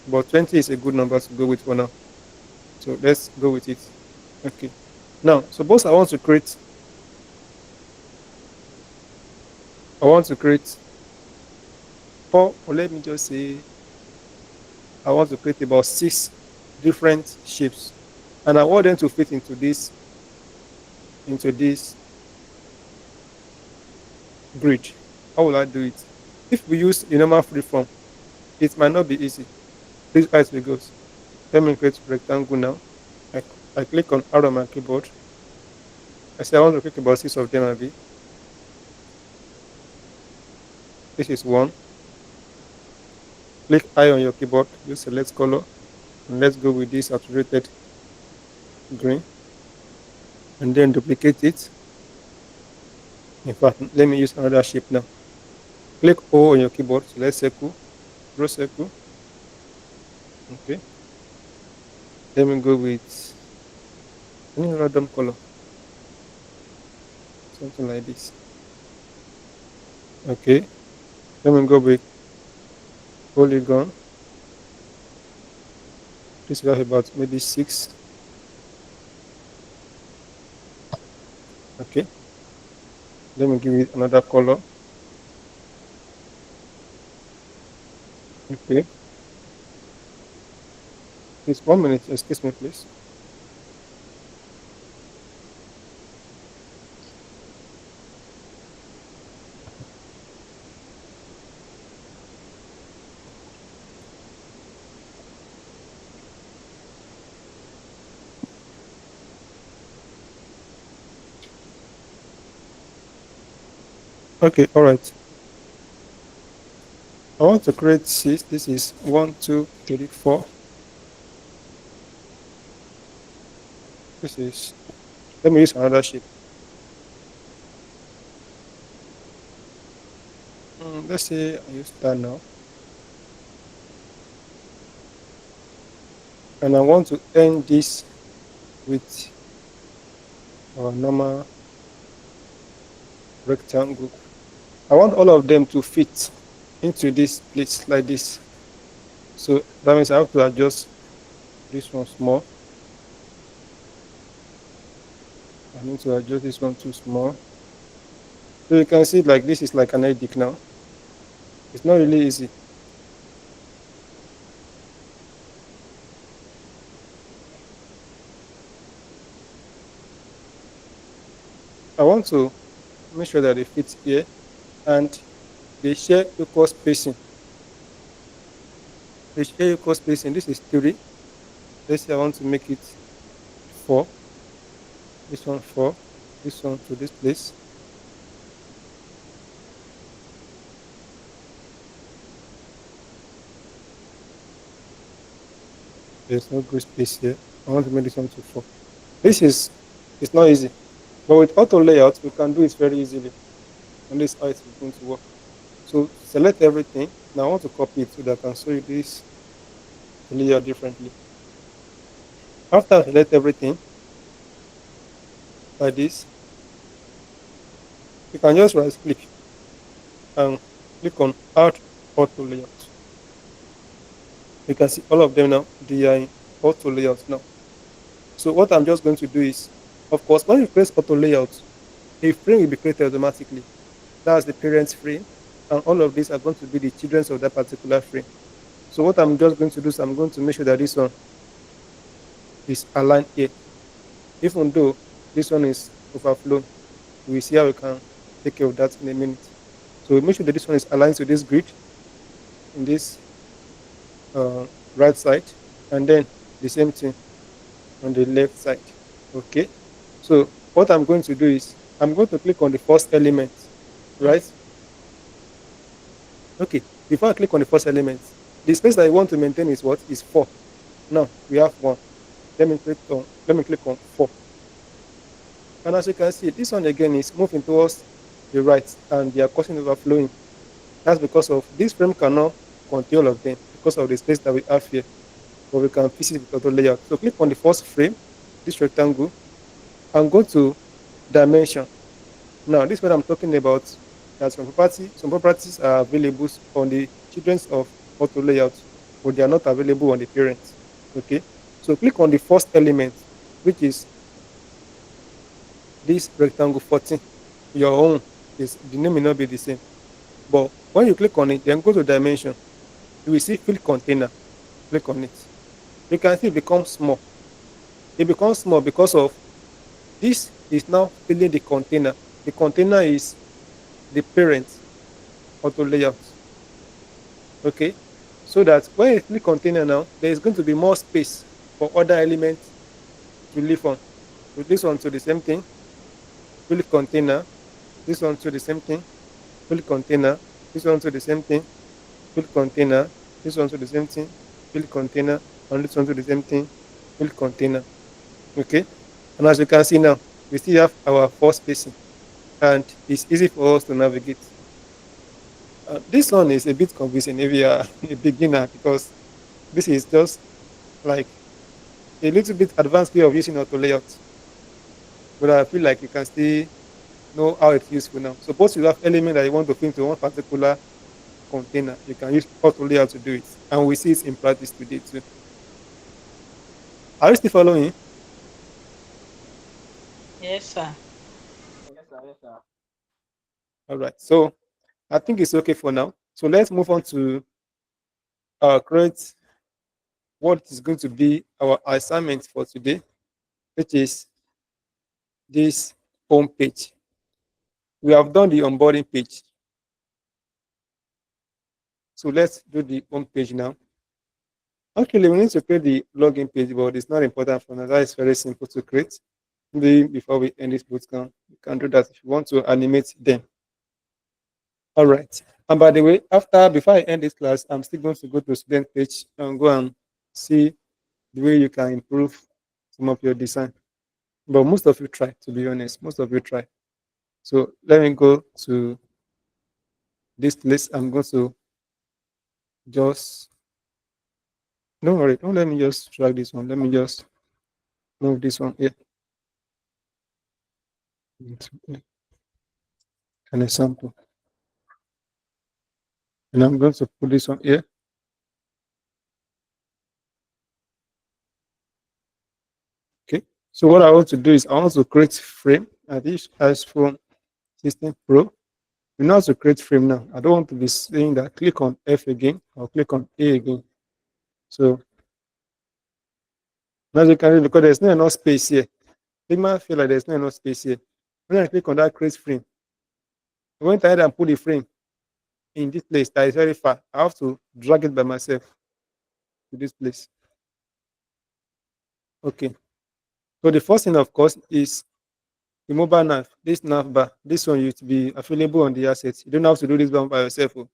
but 20 is a good number to go with for now. So let's go with it. Okay. Now, suppose I want to create four, or let me just say, I want to create about six different shapes, and I want them to fit into this grid. How will I do it? If we use a normal free form, it might not be easy. This as we goes. Let me create rectangle now. I click on arrow on my keyboard. I say I want to click about six of them. Maybe this is one. Click I on your keyboard. You select color, and let's go with this saturated green, and then duplicate it. In fact, let me use another shape now. Click O on your keyboard. Select circle, draw circle. Okay. Let me go with any random color, something like this. Okay. Let me go with polygon. This will have about maybe six. Okay. Let me give it another color. Okay. Just 1 minute. Excuse me, please. Okay. All right. I want to create six. This is one, two, three, four. This is. Let me use another shape. Let's say I use that now, and I want to end this with our normal rectangle. I want all of them to fit into this place like this. So that means I have to adjust this one small. I need to adjust this one too small. So you can see like this is like an edit now. It's not really easy. I want to make sure that it fits here and they share equal spacing. They share equal spacing. This is 3. Let's say I want to make it 4. This one 4. This one to this place. There's no good space here. I want to make this one to 4. This is it's not easy. But with auto layout, we can do it very easily. And this is how it's going to work. So select everything. Now I want to copy it so that I can show you this layer differently. After I select everything like this, you can just right click and click on Add Auto Layout. You can see all of them now. They are in auto layout now. So what I'm just going to do is, of course, when you press auto layout, a frame will be created automatically. That's the parent's frame, and all of these are going to be the children of that particular frame. So what I'm just going to do is I'm going to make sure that this one is aligned here. Even though this one is overflown, we will see how we can take care of that in a minute. So make sure that this one is aligned to this grid in this uh, right side, and then the same thing on the left side. Okay. So what I'm going to do is I'm going to click on the first element, right? Okay. Before I click on the first element, the space that I want to maintain is what? Is 4. Now we have 1. Let me click on 4. And as you can see, this one again is moving towards the right and they are causing overflowing. That's because of this frame cannot contain all of them because of the space that we have here. But we can fix it with auto layout. So click on the first frame, this rectangle, and go to dimension. Now, this is what I'm talking about. That some properties are available on the children's of auto layout, but they are not available on the parents. Okay. So click on the first element, which is this rectangle 14. Your own is the name may not be the same. But when you click on it, then go to dimension, you will see fill container. Click on it. You can see it becomes small. It becomes small because of this is now filling the container. The container is the parent auto layout. Okay. So that when you click container now, there is going to be more space for other elements to live on. So this one to the same thing, fill container, this one to the same thing, fill container, this one to the same thing, fill container, this one to the same thing, fill container, and this one to the same thing, fill container. Okay. And as you can see now, we still have our four spacing and it's easy for us to navigate. This one is a bit confusing if you are a beginner because this is just like a little bit advanced way of using auto layout. But I feel like you can still know how it's useful now. Suppose you have element that you want to fit into one particular container, you can use auto layout to do it. And we see it in practice today too. Are you still following? Yes, sir. All right. So I think it's okay for now. So let's move on to create what is going to be our assignment for today, which is this home page. We have done the onboarding page. So let's do the home page now. Actually, we need to create the login page, but it's not important for now. That is very simple to create. Maybe before we end this bootcamp, you can do that if you want to animate them. All right. And by the way, before I end this class, I'm still going to go to the student page and go and see the way you can improve some of your design. But most of you try, to be honest. Most of you try. So let me go to this list. I'm going to just don't worry, don't let me just drag this one. Let me just move this one here. An example. And I'm going to put this one here. Okay. So what I want to do is I want to create frame at this as from System Pro. We know how to create frame now. I don't want to be saying that click on F again or click on A again. So as you can see, because there's not enough space here. Figma feel like there's not enough space here. When I click on that create frame, I went ahead and put the frame in this place that is very far. I have to drag it by myself to this place. Okay. So the first thing, of course, is the mobile nav. This nav bar, this one used to be available on the assets. You don't have to do this one by yourself. Oh.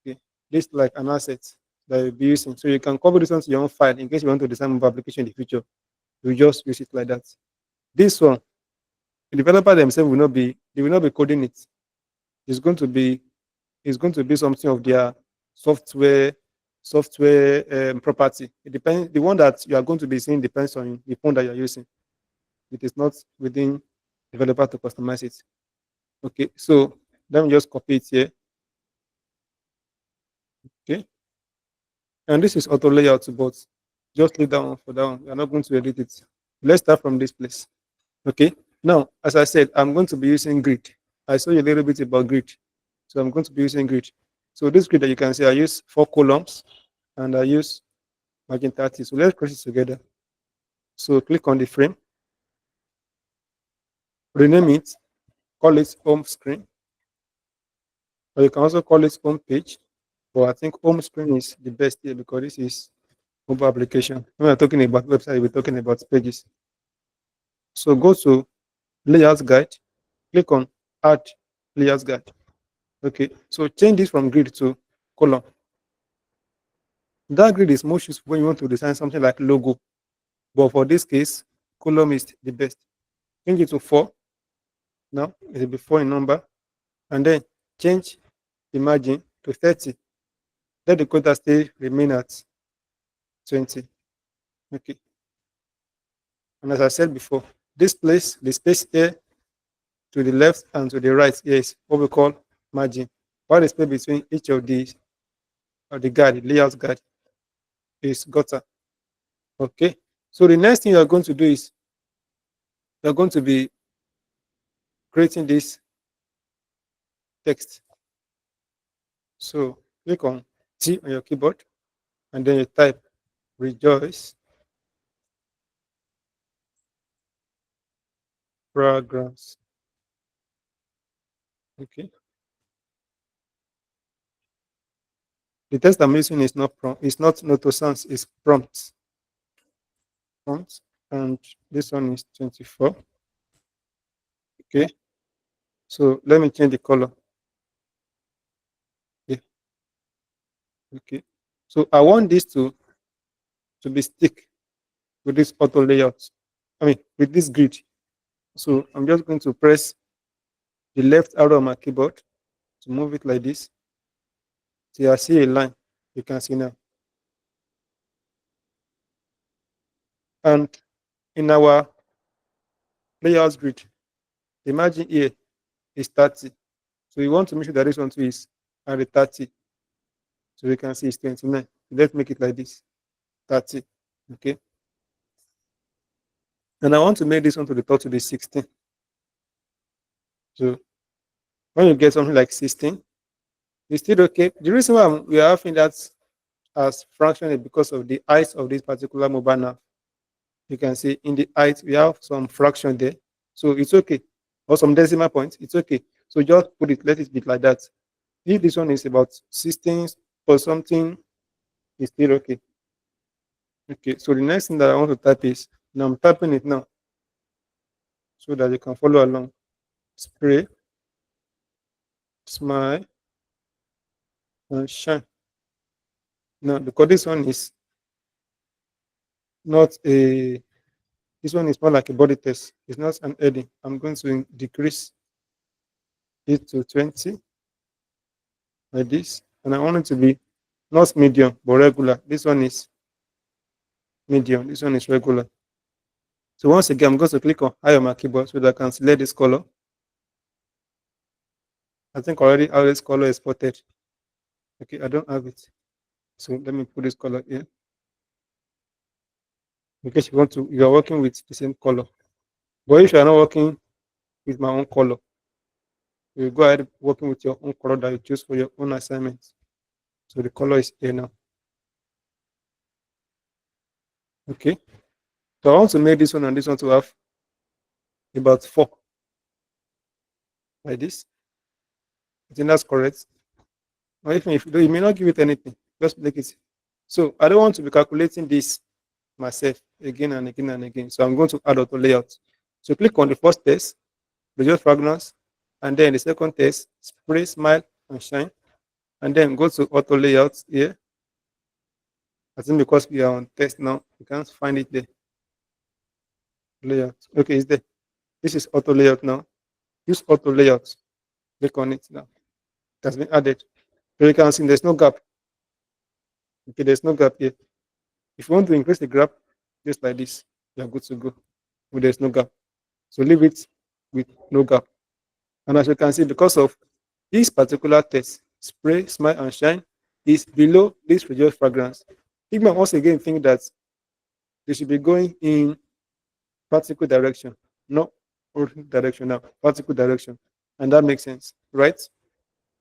Okay. This is like an asset that you'll be using. So you can copy this one to your own file in case you want to design mobile application in the future. You just use it like that. This one, the developer themselves will not be coding it. It's going to be something of their software property. It depends. The one that you are going to be seeing depends on the phone that you're using. It is not within developer to customize it. Okay, so let me just copy it here. Okay, and this is auto layout, but just leave that one for that one. We are not going to edit it. Let's start from this place. Okay, now as I said, I'm going to be using grid. I saw you a little bit about grid, so I'm going to be using grid. So this grid that you can see, I use 4 columns and I use margin 30. So let's cross it together. So click on the frame, rename it, call it home screen. or you can also call it home page. But I think home screen is the best here because this is mobile application. When we're talking about website, we're talking about pages. So go to layers guide, click on add layers guide. Okay, so change this from grid to column. That grid is most useful when you want to design something like logo, but for this case, column is the best. Change it to 4. Now it will be 4 in number, and then change the margin to 30. Let the quota stay remain at 20. Okay, and as I said before, this place, the space here to the left and to the right here is what we call margin. What is space between each of these or the guide, the layout guide, is gutter. Okay, so the next thing you are going to do is you're going to be creating this text. So click on T on your keyboard and then you type rejoice fragrance. Okay. The text I'm using is not prompt, it's not Noto Sans, it's prompt. Prompt. And this one is 24. Okay. So let me change the color. Yeah. Okay. So I want this to be stick with this auto layout. I mean with this grid. So I'm just going to press the left arrow on my keyboard to move it like this. So I see a line. You can see now. And in our layout grid, the margin here is 30. So we want to make sure that this one too is at the 30. So we can see it's 29. Let's make it like this. 30. Okay. And I want to make this one to the top to be 16. So when you get something like 16, it's still okay. The reason why we are having that as fraction is because of the height of this particular mobile nav. You can see in the height, we have some fraction there. So it's okay. Or some decimal points, it's okay. So just put it, let it be like that. If this one is about 16 or something, it's still okay. Okay, so the next thing that I want to type is, now I'm typing it now so that you can follow along. Spray, smile, and shine. Now, because this one is not a, this one is more like a body test. It's not an heading. I'm going to decrease it to 20 like this. And I want it to be not medium, but regular. This one is medium. This one is regular. So once again, I'm going to click on high on my keyboard so that I can select this color. I think already how this color is spotted. Okay, I don't have it. So let me put this color here. In case you want to, you are working with the same color. But if you are not working with my own color, you go ahead working with your own color that you choose for your own assignment. So the color is here now. Okay. So I want to make this one and this one to have about 4 like this. I think that's correct. Or even if you do, you may not give it anything, just make it. So I don't want to be calculating this myself again and again and again. So I'm going to add auto layout. So click on the first test, reduce fragrance, and then the second test, spray, smile, and shine. And then go to auto layout here. I think because we are on test now, you can't find it there. Layout. Okay, it's there. This is auto layout now. Use auto layout. Click on it now. It has been added. So you can see there's no gap. Okay, there's no gap here. If you want to increase the gap, just like this, you're good to go. But there's no gap. So leave it with no gap. And as you can see, because of this particular test, spray, smile, and shine is below this reduce fragrance. Figma once again think that they should be going in particle direction, not oriental direction now, particle direction. And that makes sense, right?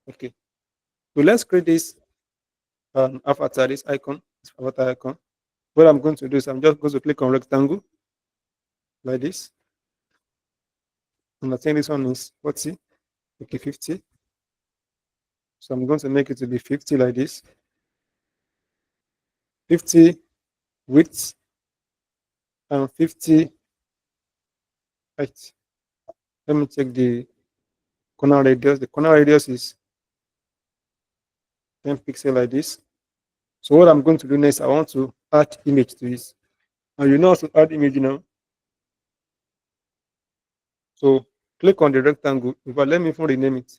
Okay. So let's create this avatar, this icon, this avatar icon. What I'm going to do is I'm just going to click on rectangle like this. And I think this one is 40, okay, 50. So I'm going to make it to be 50 like this. 50 width and 50 height. Let me check the corner radius. The corner radius is 10 pixels like this. So what I'm going to do next, I want to add image to this. And you know how to add image now. So click on the rectangle. Let me even rename it.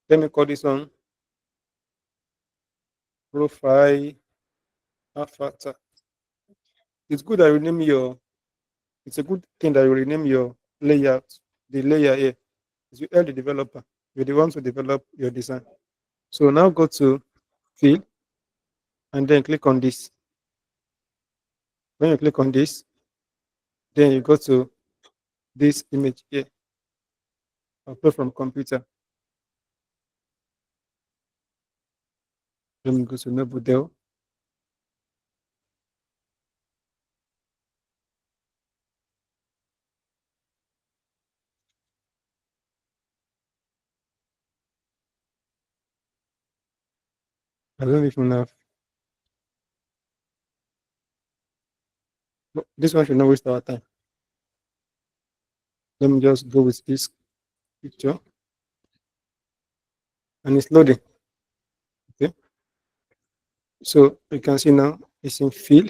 Let me call this one profile avatar. It's good that you rename your. It's a good thing that you rename your layout. The layer here is you are the developer. You're the ones who develop your design. So now go to fill and then click on this. When you click on this, then you go to this image here. Upload from computer. Let me go to no model. I don't even have. This one should not waste our time. Let me just go with this picture and it's loading. Okay. So you can see now it's in fill.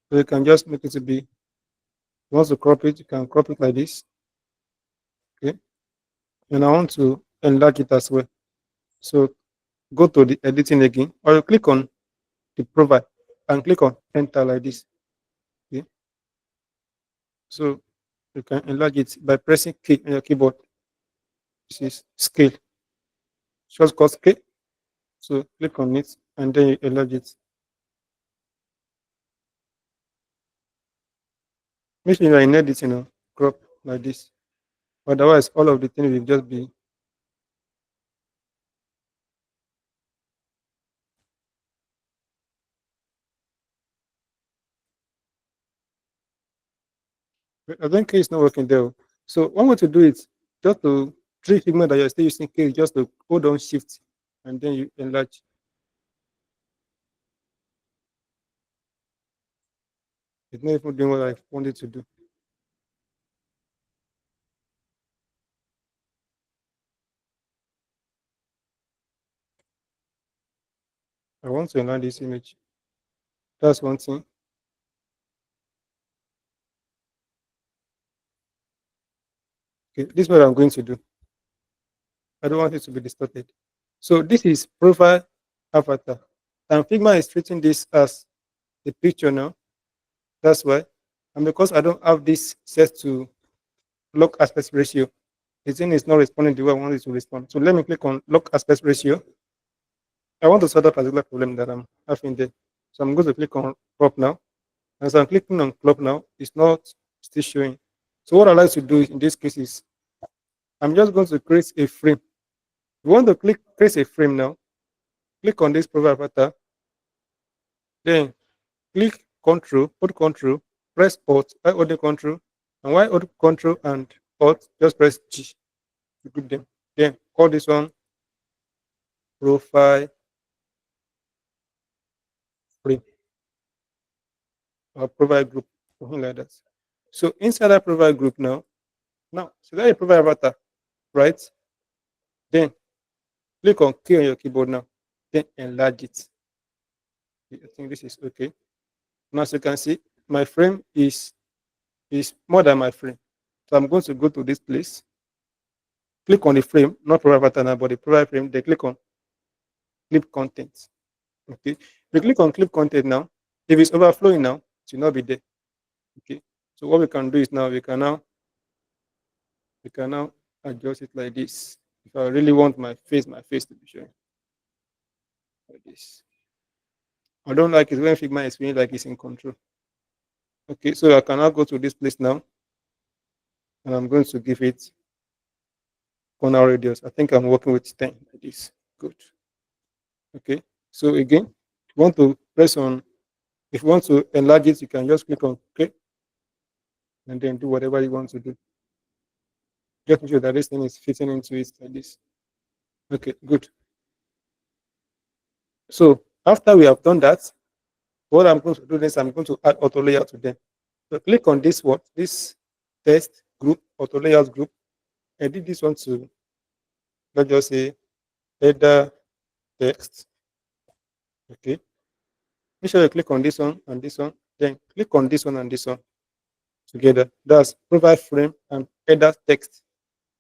So you can just make it to be, once you crop it, you can crop it like this. Okay. And I want to enlarge it as well. So go to the editing again, or you click on the profile and click on enter like this. Okay. So you can enlarge it by pressing K on your keyboard. This is scale. Shortcut scale. So click on it and then you enlarge it. Make sure you are in editing, crop like this. Otherwise, all of the things will just be. I think K is not working there. So one way to do it, just to three Figma that you're still using K, just to hold on shift and then you enlarge. It's not even doing what I wanted to do. I want to enlarge this image. That's one thing. Okay, this is what I'm going to do. I don't want it to be distorted. So this is profile avatar. And Figma is treating this as a picture now. That's why. And because I don't have this set to lock aspect ratio, the thing is not responding the way I want it to respond. So let me click on lock aspect ratio. I want to solve that particular problem that I'm having there. So I'm going to click on crop now. As I'm clicking on crop now, it's not still showing. So what I like to do in this case is I'm just going to create a frame. You want to create a frame now, click on this profile avatar, then click Control, hold Control, press Alt, while holding Control, and while holding Control and Alt, just press G to group them. Then call this one profile frame or profile group, something like that. So inside that profile group now, so that a profile avatar, right? Then click on K on your keyboard now, then enlarge it. I think this is okay. Now, as you can see, my frame is more than my frame. So I'm going to go to this place, click on the frame, not profile avatar now, but the profile frame, then click on clip content. Okay. We click on clip content now. If it's overflowing now, it will not be there. Okay. So what we can do is now we can now adjust it like this. If I really want my face to be showing like this. I don't like it when Figma is feeling like it's in control. Okay, so I can now go to this place now and I'm going to give it corner radius. I think I'm working with 10 like this. Good. Okay. So again, if you want to press on, if you want to enlarge it, you can just click on OK and then do whatever you want to do. Just make sure that this thing is fitting into it like this. Okay, good. So after we have done that, what I'm going to do is I'm going to add auto layout to them. So click on this one, this test group, auto layout group, edit this one to, let's just say, header text. Okay. Make sure you click on this one and this one, then click on this one and this one together. That's provide frame and header text.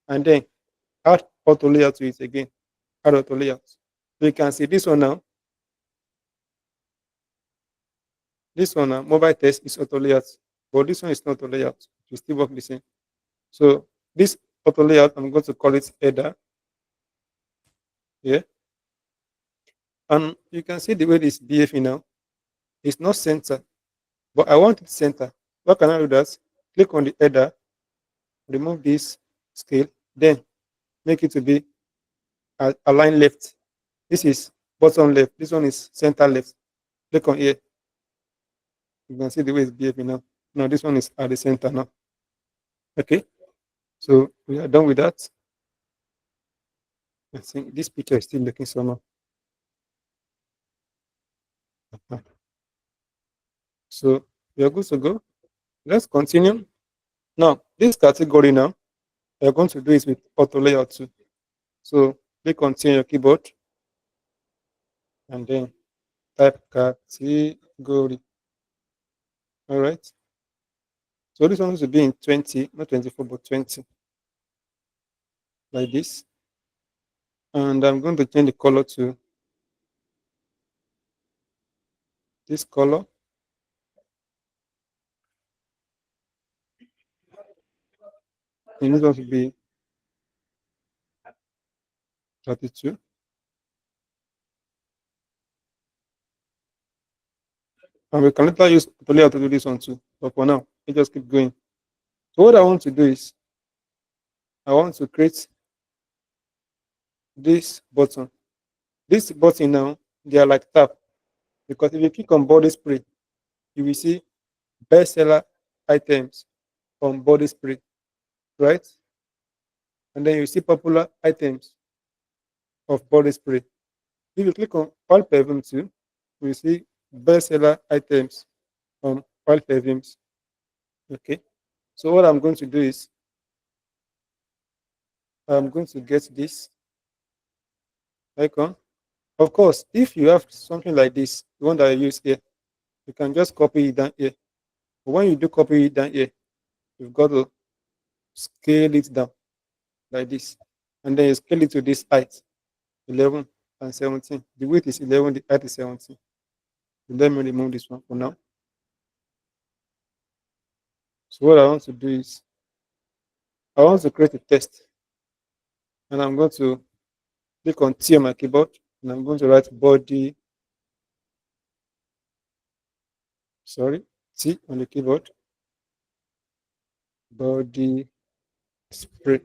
And then add auto layout to it again. Add auto layout. So you can see this one now. This one now, mobile test is auto layout, but this one is not auto layout. It will still work the same. So this auto layout, I'm going to call it header. Yeah. And you can see the way this behaving now. It's not center, but I want it center. What can I do that? Click on the header, remove this scale, then make it to be align left. This is bottom left. This one is center left. Click on here. You can see the way it's behaving now. Now this one is at the center now. Okay. So we are done with that. I think this picture is still looking somehow. So we are good to go. Let's continue. Now, this category now, we are going to do it with auto layout too. So click on your keyboard and then type category. All right. So this one has to be in 20, not 24, but 20, like this. And I'm going to change the color to this color. And this one to be 32. And we can later use auto layout to do this one too. But for now, we just keep going. So what I want to do is I want to create this button. This button now, they are like tab. Because if you click on body spray, you will see bestseller items on body spray, right? And then you see popular items of body spray. If you click on oil perfume too, you will see bestseller items on oil perfumes. Okay. So what I'm going to do is I'm going to get this icon. Of course, if you have something like this, the one that I use here, you can just copy it down here. But when you do copy it down here, you've got to scale it down like this. And then you scale it to this height, 11 and 17. The width is 11, the height is 17. So let me remove this one for now. So what I want to do is I want to create a text. And I'm going to click on T on my keyboard. And I'm going to write body, sorry, T on the keyboard. Body spray.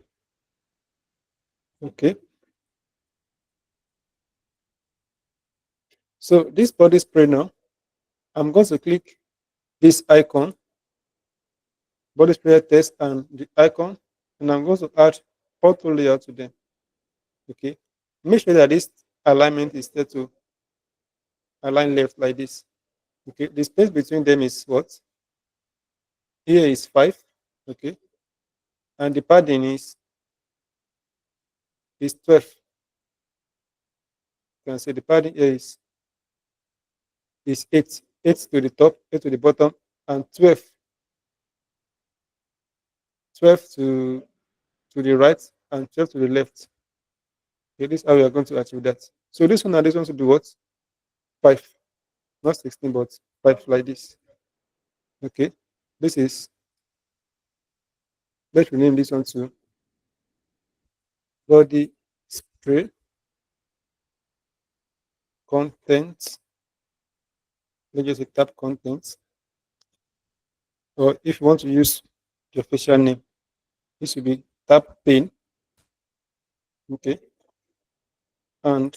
Okay. So this body spray now, I'm going to click this icon, body spray text and the icon, and I'm going to add auto layer to them. Okay. Make sure that this alignment is set to align left like this. Okay. The space between them is what? Here is 5. Okay. And the padding is 12. You can see the padding here is 8. 8 to the top, 8 to the bottom, and 12. 12 to the right and 12 to the left. Okay, this is how we are going to achieve that. So this one and this one should be what? 5. Not 16, but 5 like this. Okay. This is, let's rename this one to body spray content. Let's just say tab content. Or if you want to use the official name, this will be tab pane. Okay. And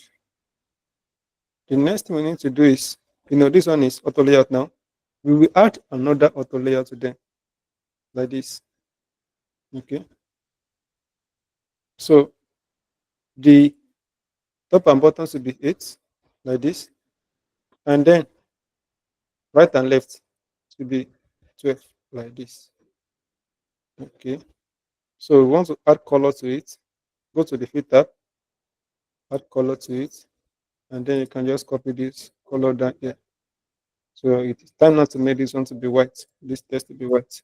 the next thing we need to do is, this one is auto layout now. We will add another auto layout to them like this. Okay. So the top and bottom should be 8 like this. And then right and left should be 12 like this. Okay. So we want to add color to it. Go to the filter, add color to it, and then you can just copy this color down here. So it's time now to make this one to be white, this text to be white.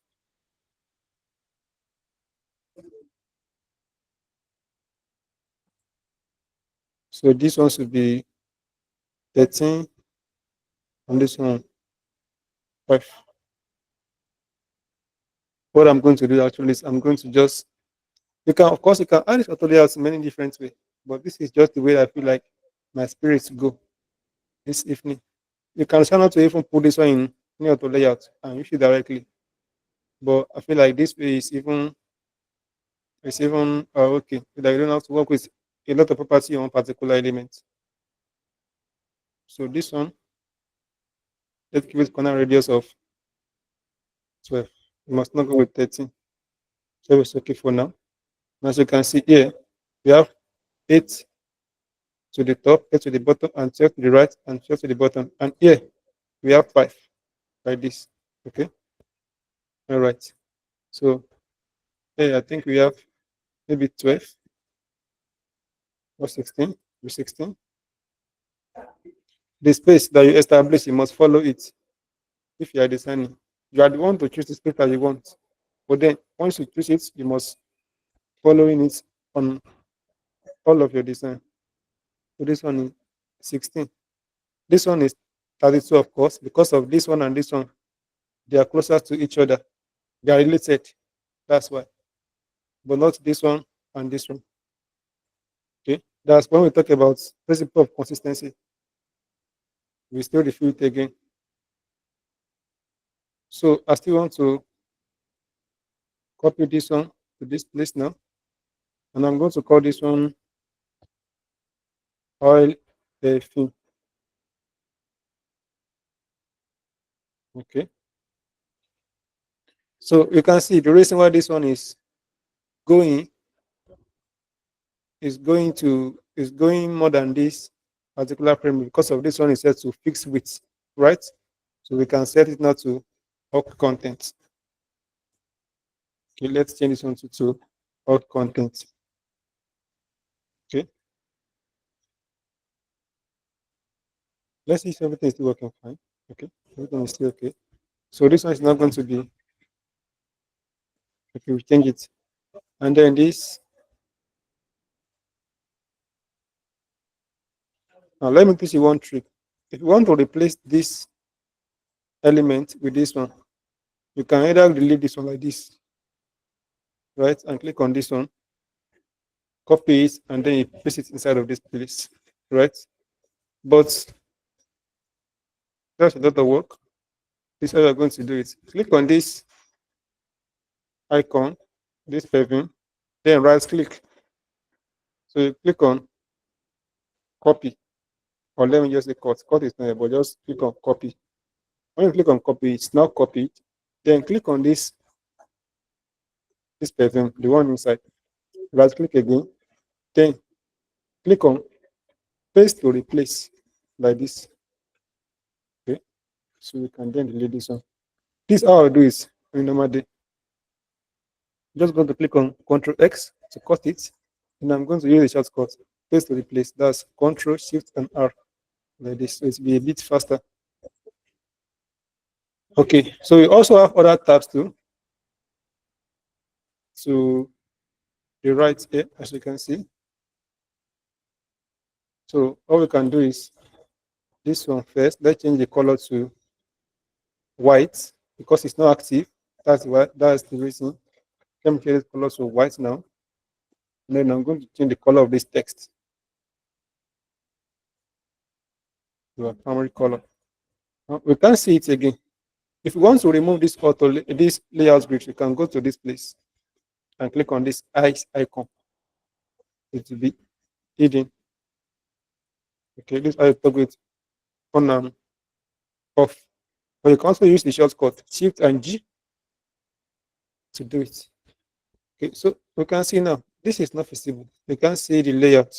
So this one should be 13, and this one 5. What I'm going to do actually is I'm going to just, you can, of course, you can add this auto layout in many different ways, but this is just the way I feel like my spirit to go this evening. You can try not to even put this one in any auto layout and use it directly, but I feel like this way is even, okay. That you don't have to work with a lot of property on one particular element. So this one, let's give it corner radius of 12. You must not go with 13. So it's okay for now. As you can see here, we have 8 to the top, 8 to the bottom, and 12 to the right, and 12 to the bottom. And here we have 5 like this. Okay. All right. So here I think we have maybe 12 or 16. 16. The space that you establish, you must follow it if you are designing. You are the one to choose the space that you want. But then once you choose it, you must following it on all of your design. So this one is 16. This one is 32, of course, because of this one and this one. They are closer to each other. They are related. That's why. But not this one and this one. Okay. That's when we talk about principle of consistency. We still refill it again. So I still want to copy this one to this place now. And I'm going to call this one oil film. Okay. So you can see the reason why this one is going is going more than this particular frame because of this one is set to fixed width, right? So we can set it now to bulk content. Okay, let's change this one to bulk content. Okay, let's see if everything is still working fine. Okay, everything is still okay. So this one is not going to be okay. We change it, and then this. Now let me teach you one trick. If you want to replace this element with this one, you can either delete this one like this, right, and click on this one, copy it, and then you paste it inside of this place, right? But that's a lot of work. This is how you're going to do it. Click on this icon, this perfume, then right click. So you click on copy, or let me just say cut. Cut is not here, but just click on copy. When you click on copy, it's now copied. Then click on this perfume, the one inside. Right click again. Then click on paste to replace like this. Okay. So you can then delete this one. This how I do is in normal day. Just going to click on Control X to cut it. And I'm going to use the shortcut paste to replace. That's Control Shift and R like this. So it'll be a bit faster. Okay, so we also have other tabs too. To the right here, as you can see. So all we can do is this one first. Let's change the color to white because it's not active. That's why that's the reason. Let me change the color to white now. And then I'm going to change the color of this text to a primary color. Now, we can't see it again. If you want to remove this layout grid, you can go to this place and click on this eyes icon. It will be hidden. Okay, this I toggle it on and off. But you can also use the shortcut Shift and G to do it. Okay, so we can see now this is not visible. We can see the layout.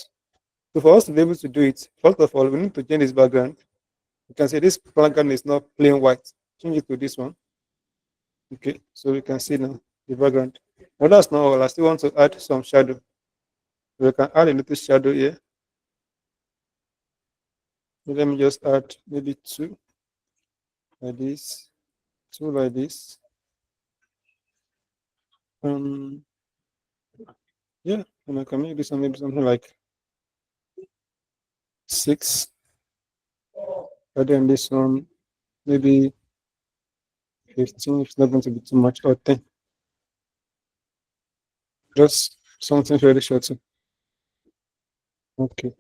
So for us to be able to do it, first of all, we need to change this background. You can see this background is not plain white. Change it to this one. Okay, so we can see now the background. But that's not all. I still want to add some shadow. We can add a little shadow here. So let me just add maybe two like this, two like this. Um, yeah, and I can make this one maybe something like 6. And then this one maybe 15. It's not going to be too much, or 10. Just something very short. Okay,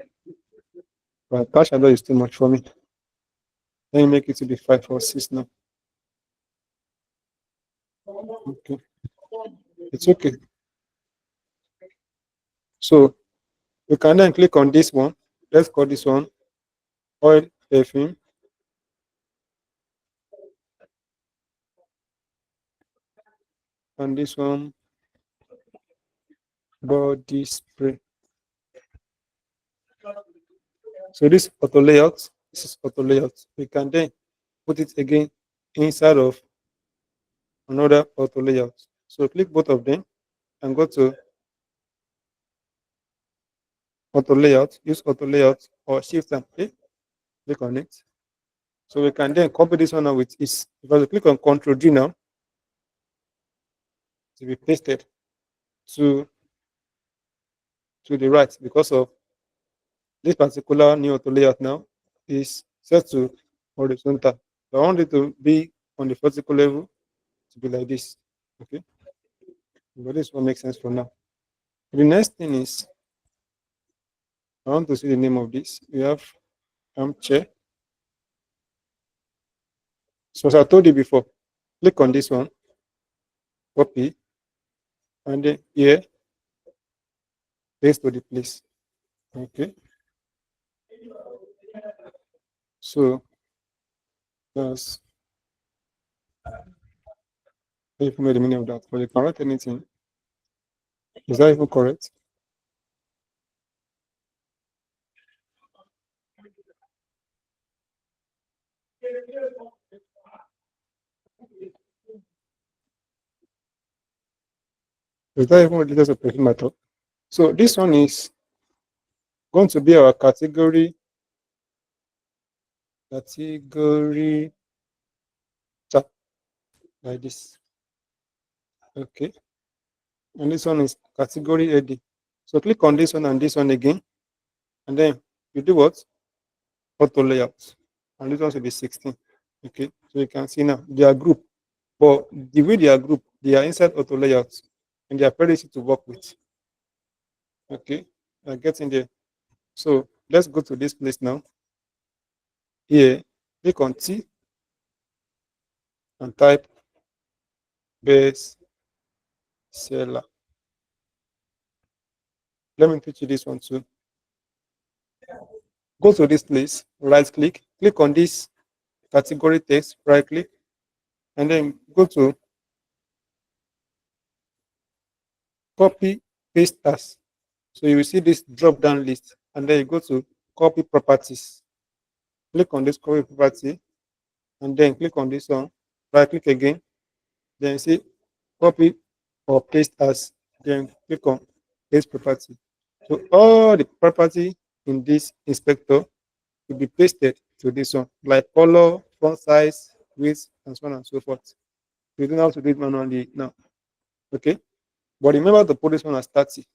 but that shadow is too much for me. Let me make it to be 5 or 6 now. Okay, it's okay. So you can then click on this one. Let's call this one oil perfume. And this one body spray. So this auto layout, this is auto layout. We can then put it again inside of another auto layout. So click both of them and go to auto layout, use auto layout or shift and A, click on it. So we can then copy this one now with ease. Because we click on Ctrl D now to be pasted to the right because of this particular new auto layout now is set to horizontal. So I want it to be on the vertical level to be like this. Okay, but this one makes sense for now. The next thing is I want to see the name of this. We have armchair. So as I told you before, click on this one, copy, and then here paste to the place. Okay, so that's if you made the meaning of that. But you can write anything. Is that even correct? Is that even what of perfume matter? So this one is going to be our category chart like this. Okay, and this one is category AD. So click on this one and this one again, and then you do what? Auto layout, and this one should be 16. Okay, so you can see now they are grouped, but the way they are grouped, they are inside auto layouts, and they are very easy to work with. Okay, I get in there. So let's go to this place now. Here, click on T and type base seller. Let me teach you this one too. Go to this place, right click on this category text, right click, and then go to copy paste as. So you will see this drop down list, and then you go to copy properties. Click on this copy property, and then click on this one, right click again, then see copy or paste as, then click on paste property. So all the property in this inspector will be pasted to this one, like color, font size, width, and so on and so forth. You don't have to do it manually now. Okay. But remember to put this one as 30.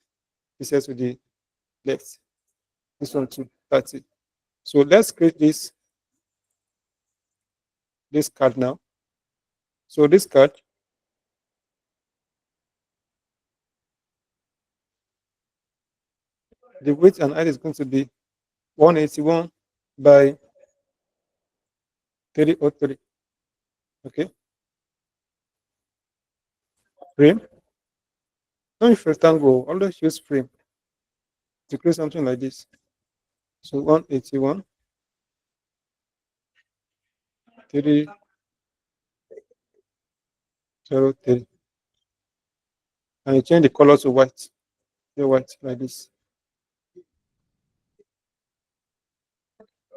This is to the left. This one to 30. So let's create this card now. So this card, the width and height is going to be 181 by 303. Okay. Frame. Don't use rectangle. Always use frame to create something like this. So 181, 303. And you change the color to white. White like this.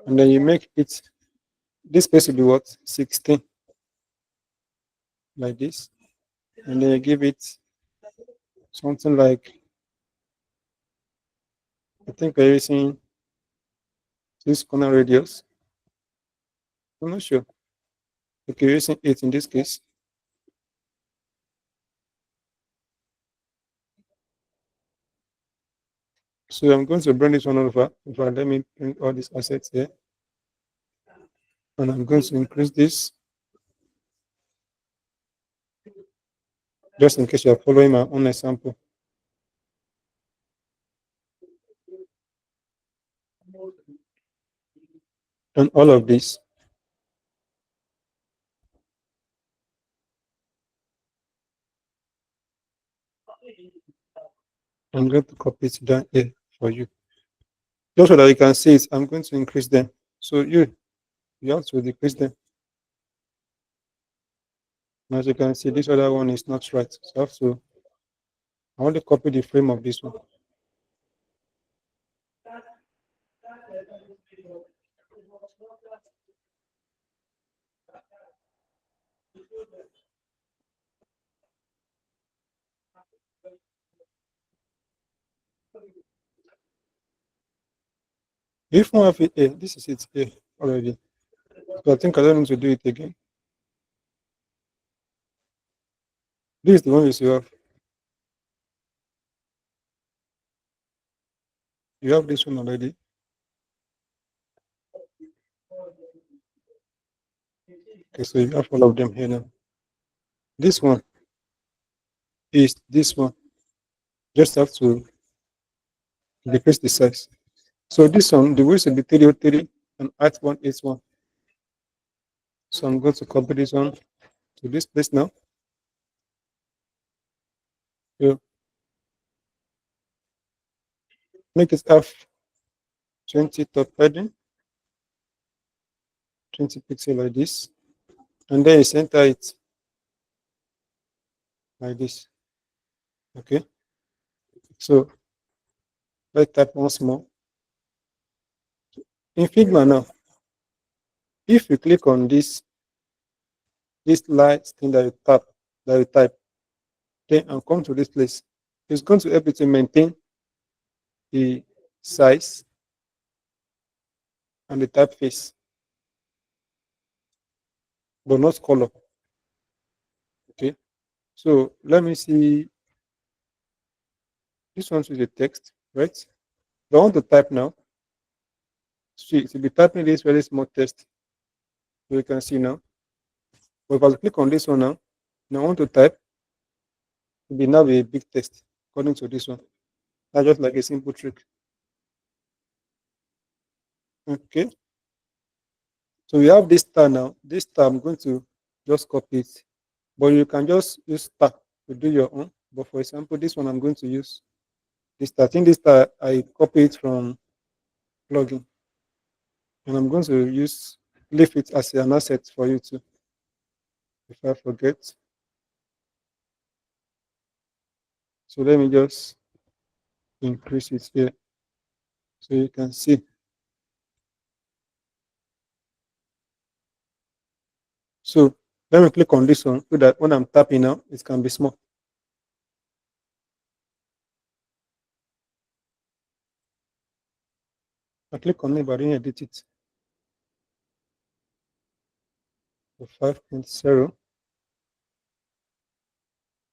And then you make it This space will be what? 16, like this. And then you give it something like, I think we're using this corner radius. I'm not sure. Okay, we're using 8 in this case. So I'm going to bring this one over. Let me bring all these assets here. And I'm going to increase this just in case you're following my own example. And all of this, I'm going to copy it down here for you. Just so that you can see it, I'm going to increase them. So you have to decrease them. And as you can see, this other one is not right. So I want to copy the frame of this one. If one have it here, this is it here already. So I think I don't need to do it again. This is the one you still have. You have this one already. Okay, so you have all of them here now. This one is this one. Just have to decrease the size. So this one, the width will be 303 and height 181. So I'm going to copy this one to this place now. So make it have 20 top padding, 20 pixel like this. And then you center it like this. Okay. So let's type once more. In Figma now, if you click on this light thing that you type, then and come to this place, it's going to help you to maintain the size and the typeface, but not color. Okay. So let me see. This one is the text, right? So I want to type now. See, it will be typing this very small text. So you can see now. But if I click on this one now, I want to type, it will be now a big text according to this one. That's just like a simple trick. Okay. So we have this star now. This star, I'm going to just copy it. But you can just use star to do your own. But for example, this one I'm going to use this star. I think this star I copy it from plugin. And I'm going to leave it as an asset for you too. If I forget. So let me just increase it here so you can see. So let me click on this one so that when I'm tapping now, it can be small. I click on it, but I didn't edit it. So 5.0.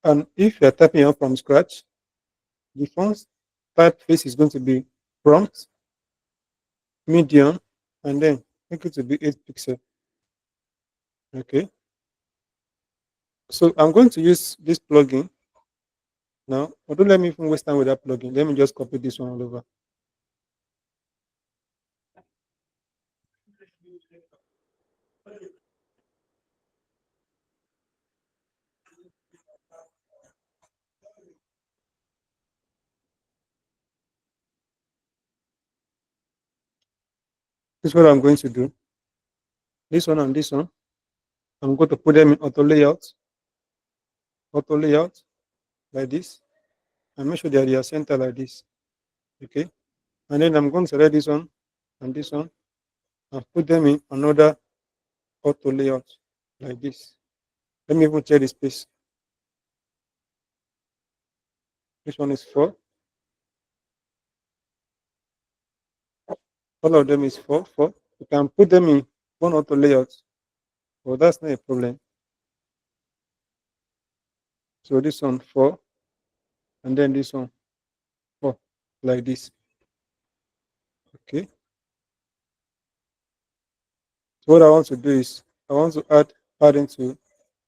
And if you're typing out from scratch, the font typeface is going to be prompt, medium, and then make it to be 8 pixel. Okay. So I'm going to use this plugin now. But don't let me even waste time with that plugin. Let me just copy this one all over. This is what I'm going to do. This one and this one. I'm going to put them in auto layout like this, and make sure they are center like this. Okay. And then I'm going to select this one and this one and put them in another auto layout like this. Let me even check the space. This one is 4. All of them is 4, 4. You can put them in one auto layout, but that's not a problem. So this one 4, and then this one 4, like this. Okay. So what I want to do is I want to add padding to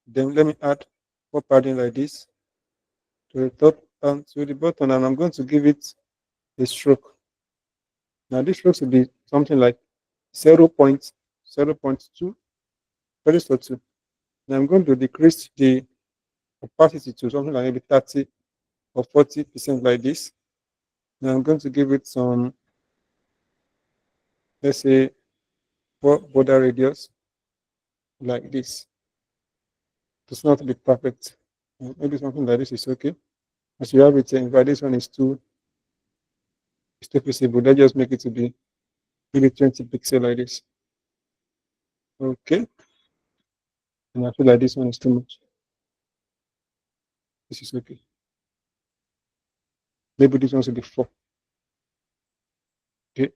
them. Let me add 4 padding like this to the top and to the bottom, and I'm going to give it a stroke. Now this stroke will be something like 0.0.2, very subtle. Now I'm going to decrease the opacity to something like maybe 30 or 40% like this. Now I'm going to give it some, let's say, 4 border radius like this. It's not to be perfect. Maybe something like this is okay. As you have it, but this one is too visible. Let's just make it to be maybe 20 pixel like this. Okay. And I feel like this one is too much. This is okay. Maybe this one should be 4. Okay.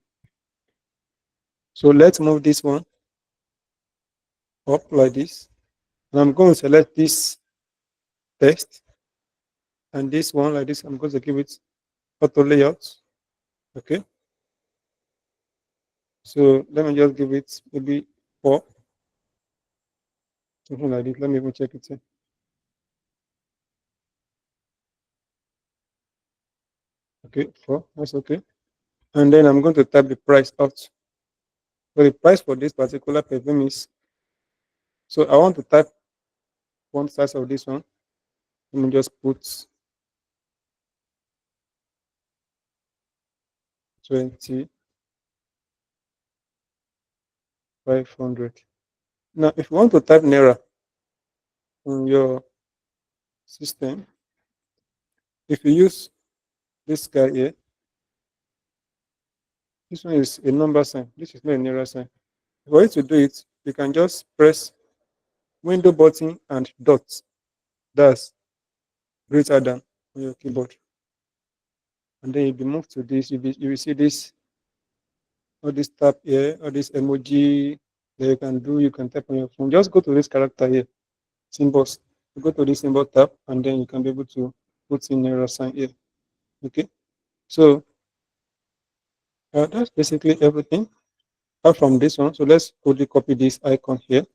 So let's move this one up like this. And I'm going to select this text and this one like this. I'm going to give it auto layout. Okay. So let me just give it maybe 4. Something like this. Let me even check it. Okay, 4. That's okay. And then I'm going to type the price out. So the price for this particular perfume is, so I want to type one size of this one. Let me just put 2,500. Now, if you want to type Naira on your system, if you use this guy here, this one is a number sign. This is not a Naira sign. For you to do it, you can just press window button and dots. That's greater than on your keyboard. And then you'll be moved to this. You will see this, all this tab here, all this emoji that you can do. You can type on your phone. Just go to this character here, symbols. You go to this symbol tab, and then you can be able to put in Naira sign here. Okay. So that's basically everything apart from this one. So let's quickly copy this icon here.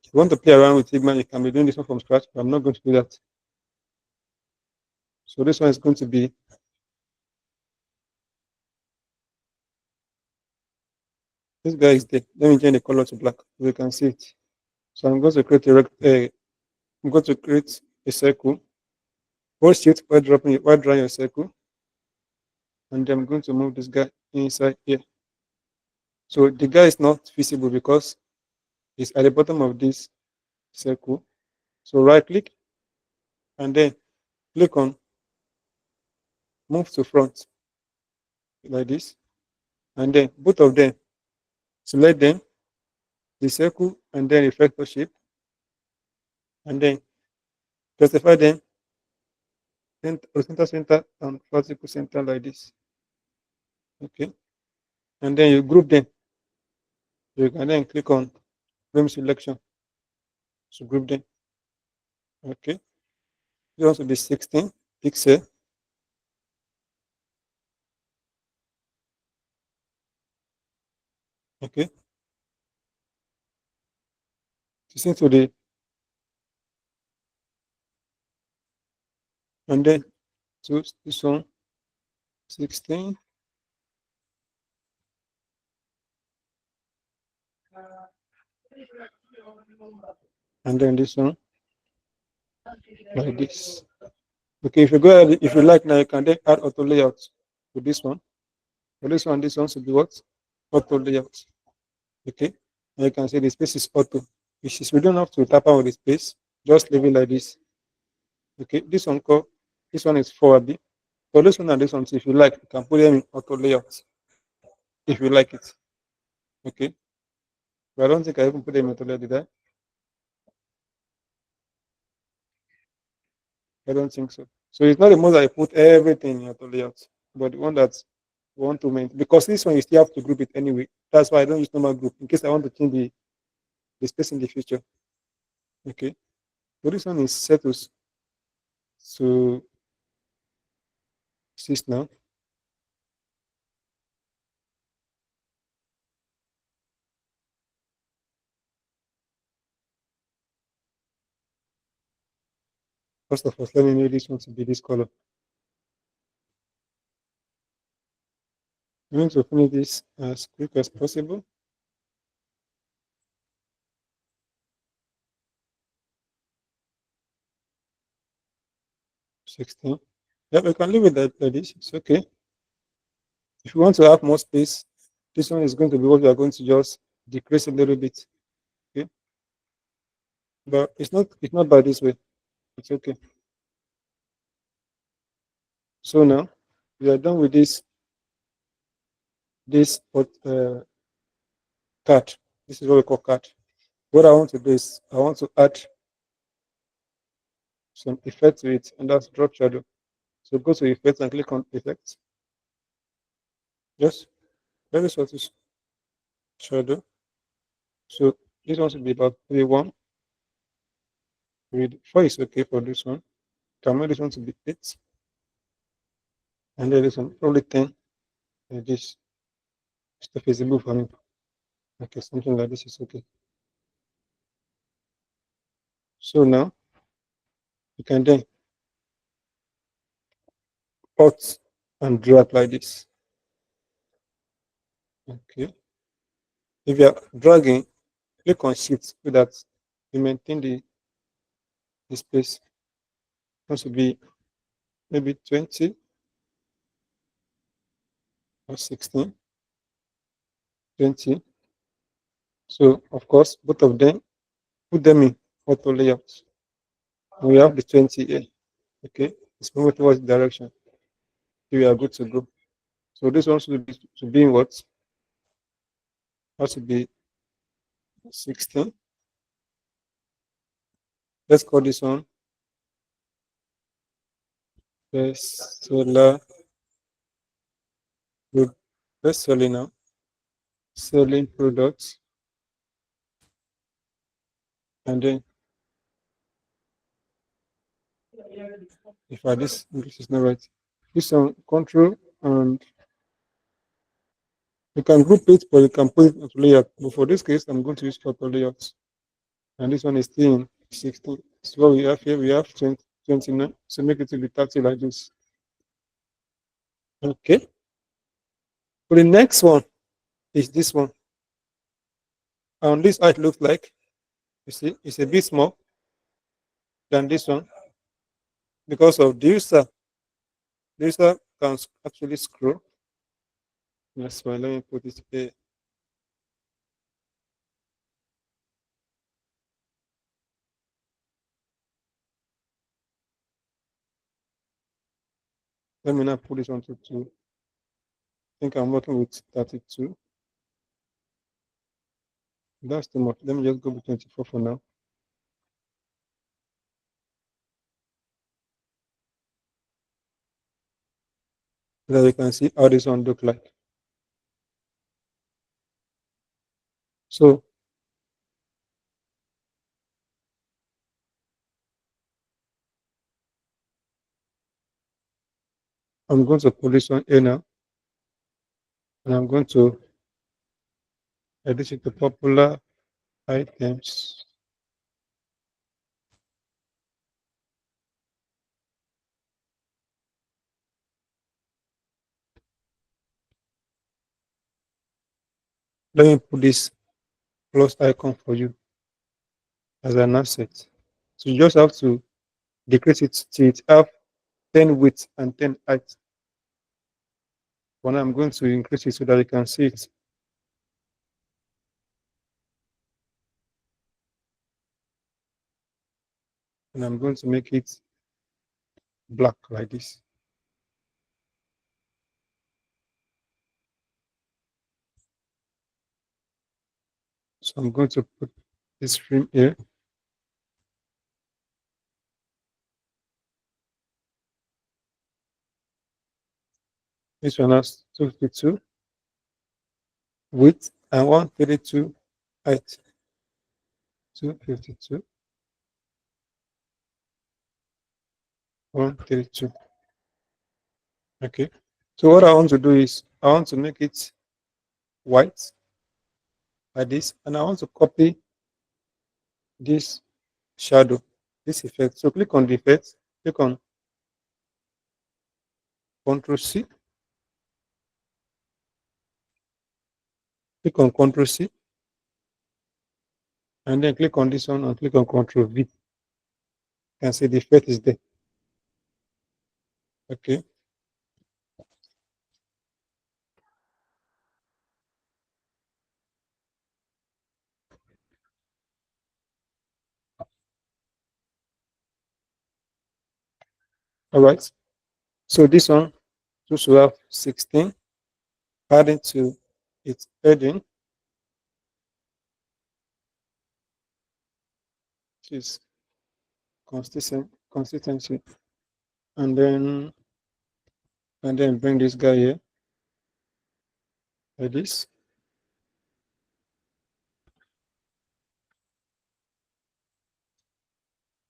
If you want to play around with Figma, you can be doing this one from scratch, but I'm not going to do that. So this one is going to be, this guy is there. Let me change the color to black so you can see it. So I'm going to create I'm going to create a circle. Hold shift while drawing your circle, and then I'm going to move this guy inside here. So the guy is not visible because it's at the bottom of this circle. So right click and then click on move to front like this, and then both of them, select them, the circle and then reflector shape, and then specify them horizontal center and vertical center like this. Okay, and then you group them. You can then click on frame selection to group them. Okay, it also be 16 pixel. Okay, listen to the, and then to this one 16, and then this one like this. Okay, if you go ahead, if you like now, you can then add auto layout to this one. For this one should be what? Auto layout. Okay, and you can see the space is auto. Which is we don't have to tap out with the space, just leave it like this. Okay, this one is 4B. So this one and this one, so if you like, you can put them in auto layout if you like it. Okay, But I don't think I even put them in layout, did I? I don't think so. So it's not the most I put everything in auto layout, but the one that we want to maintain, because this one you still have to group it anyway. That's why I don't use normal group in case I want to change the space in the future. Okay. So this one is set to 6 now. First of all, let me make this one to be this color. I'm going to finish this as quick as possible. Sixteen. Yeah, we can leave it like this. It's okay. If you want to have more space, this one is going to be what we are going to just decrease a little bit. Okay. But it's not by this way. It's okay. So now we are done with this card. This is what we call card. What I want to do is I want to add some effect to it, and that's drop shadow. So go to effects and click on effects. Just very subtle shadow. So this one should be about 3-1. With 4 is okay for this one. Can make this one to be 8. And then this one probably 10. And this stuff is visible for me. Okay, something like this is okay. So now you can then cut and drag like this. Okay. If you are dragging, click on shift so that you maintain the space. It wants to be maybe 20 or 16, 20. So of course, both of them, put them in auto layout. We have the 20 here. Okay. It's moving towards the direction. We are good to go. So this one should be in what? Has to be 16. Let's call this one best seller good best selling now. Selling products. And then if I this English is not right. This one control, and you can group it, but you can put it into layout. But for this case, I'm going to use auto layouts. And this one is still in 16. So what we have here, we have 20, 29. So make it to be 30 like this. Okay. For the next one is this one. And this how it looks like. You see, it's a bit small than this one because of the user. The user can actually scroll. That's why let me put it here. Let me now put this on to 2. I think I'm working with 32. That's too much. Let me just go with 24 for now. So that you can see how this one look like. So I'm going to put this one here now, and I'm going to edit it to popular items. Let me put this plus icon for you as an asset. So you just have to decrease it to it have 10 width and 10 height. For now, I'm going to increase it so that you can see it. And I'm going to make it black like this. So I'm going to put this frame here. This one has 252 width and 132 height. 252, 132. Okay. So what I want to do is I want to make it white like this, and I want to copy this shadow, this effect. So click on the effect, click on Control C, click on Control C, and then click on this one and click on Control V. You can see the effect is there. Okay. All right. So this one just will have 16 adding to its heading, which is consistency, and then bring this guy here like this.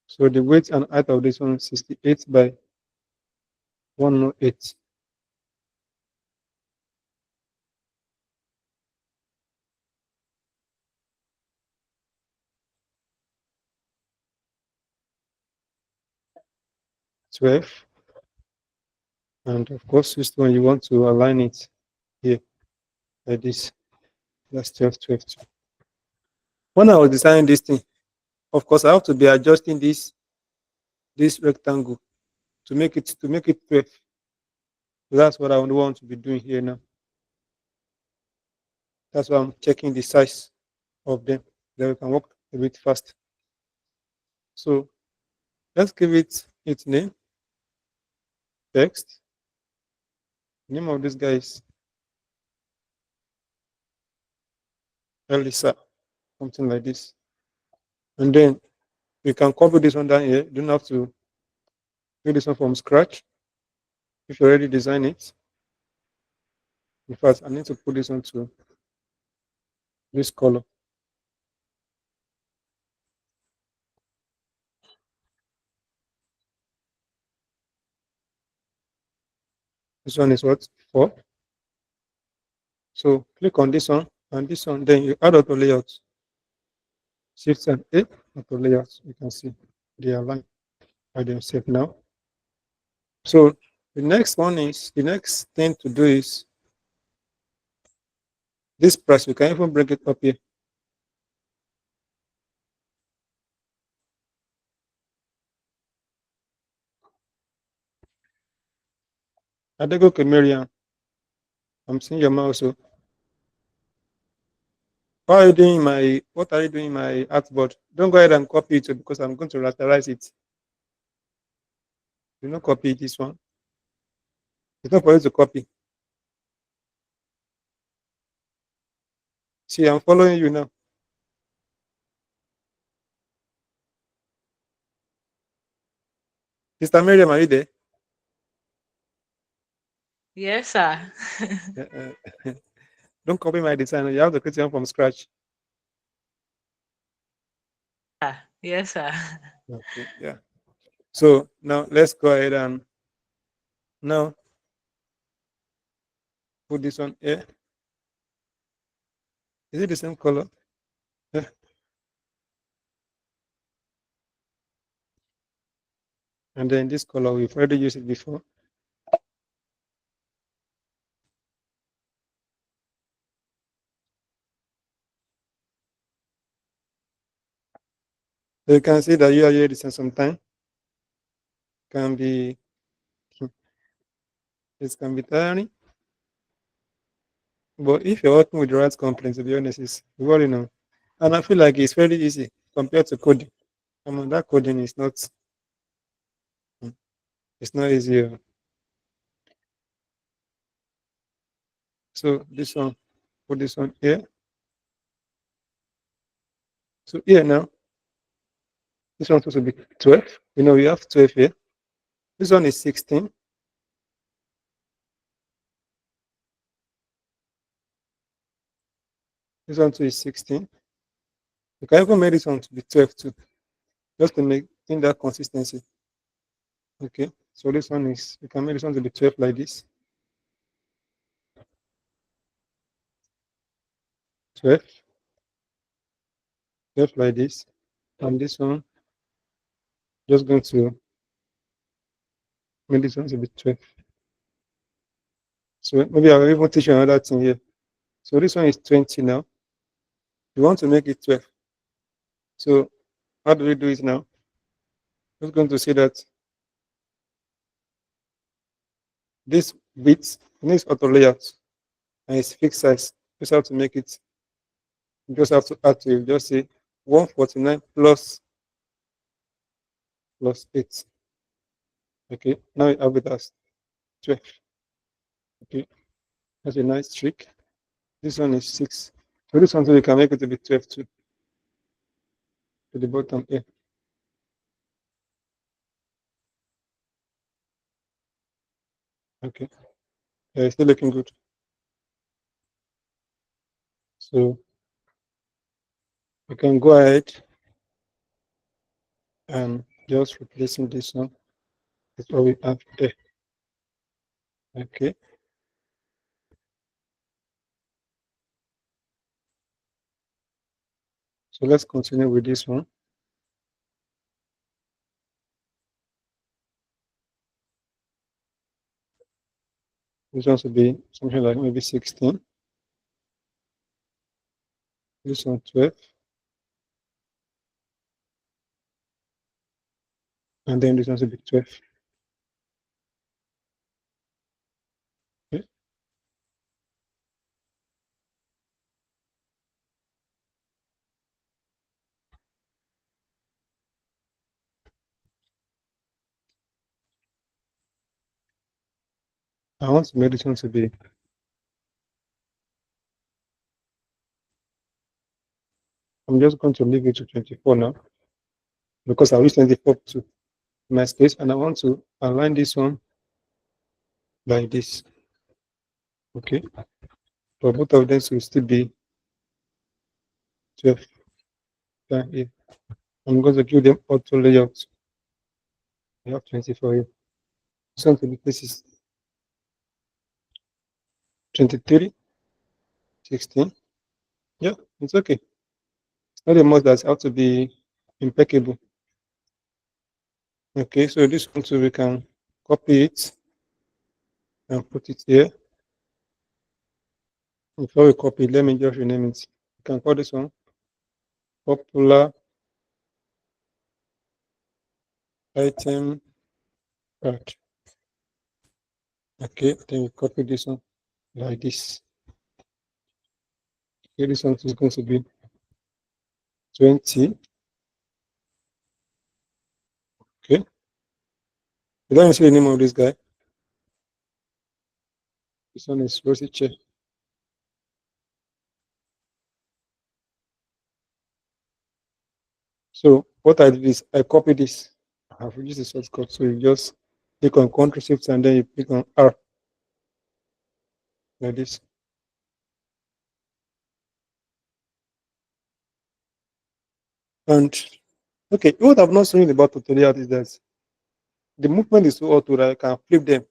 So the weight and height of this one is 68 by 108. 12, and of course this one you want to align it here like this. That's 12, 12. When I was designing this thing, of course I have to be adjusting this rectangle to make it 12. So that's what I want to be doing here now. That's why I'm checking the size of them. Then we can work a bit fast. So let's give it its name, text. Name of this guy is Elisa, something like this. And then we can copy this one down here. You don't have to do this one from scratch. If you already design it. In fact, I need to put this onto this color. This one is what? 4. So click on this one and this one. Then you add auto layout. Shift and A, auto layout. You can see they align by themselves now. So the next thing to do is this price. We can even bring it up here. Adego Kemerian, I'm seeing your mouse. So what are you doing in my artboard? Don't go ahead and copy it because I'm going to rasterize it. Do not copy this one. It's not for you to copy. See, I'm following you now. Mr. Miriam, are you there? Yes, sir. Don't copy my design. You have to create one from scratch. Yes, sir. Okay, yeah. So now let's go ahead and now put this one here. Is it the same color? Yeah. And then this color, we've already used it before. So you can see that you are here design sometime can be it can be tiring. But if you're working with the right company, to be honest, it's rewarding now. And I feel like it's very easy compared to coding. I mean, that coding is not it's not easy. So this one, put this one here. So here now, this one's supposed to be 12. You know, we have 12 here. This one is 16. This one too is 16. You can even make this one to be 12 too, just to maintain that consistency. Okay, so this one is, you can make this one to be 12 like this. 12, 12 like this. And this one, just going to make this one to be 12. So maybe I'll even teach you another thing here. So this one is 20 now. You want to make it 12. So how do we do it now? Just going to say that this bit needs auto layout and it's fixed size. Just have to make it, you just have to add to it. Just say 149 plus 8. Okay, now we have it as 12. Okay, that's a nice trick. This one is 6. So this one, so you can make it to be 12 too, to the bottom here. Okay, it's still looking good. So you can go ahead and just replacing this one with what we have here. Okay. So let's continue with this one. This one should be something like maybe 16. This one 12. And then this one should be 12. Okay. I want to make this one to be, I'm just going to leave it to 24 now because I wish 24 to my space, and I want to align this one like this. Okay. For both of them should still be 12 down here. I'm going to give them auto layout. I have 24 here. This one to be places 23, 16. Yeah, it's okay. It's not a must that have to be impeccable. Okay, so this one too, we can copy it and put it here. Before we copy it, let me just rename it. You can call this one popular item card. Okay, then we copy this one like this. Okay, this one is going to be 20. Okay, let me see the name of this guy. This one is Rosy Chair. So what I did is I copy this. I have used the shortcut. So you just click on Ctrl Shift and then you click on R like this. And okay, what I've not seen about tutorial is that the movement is so auto that you can flip them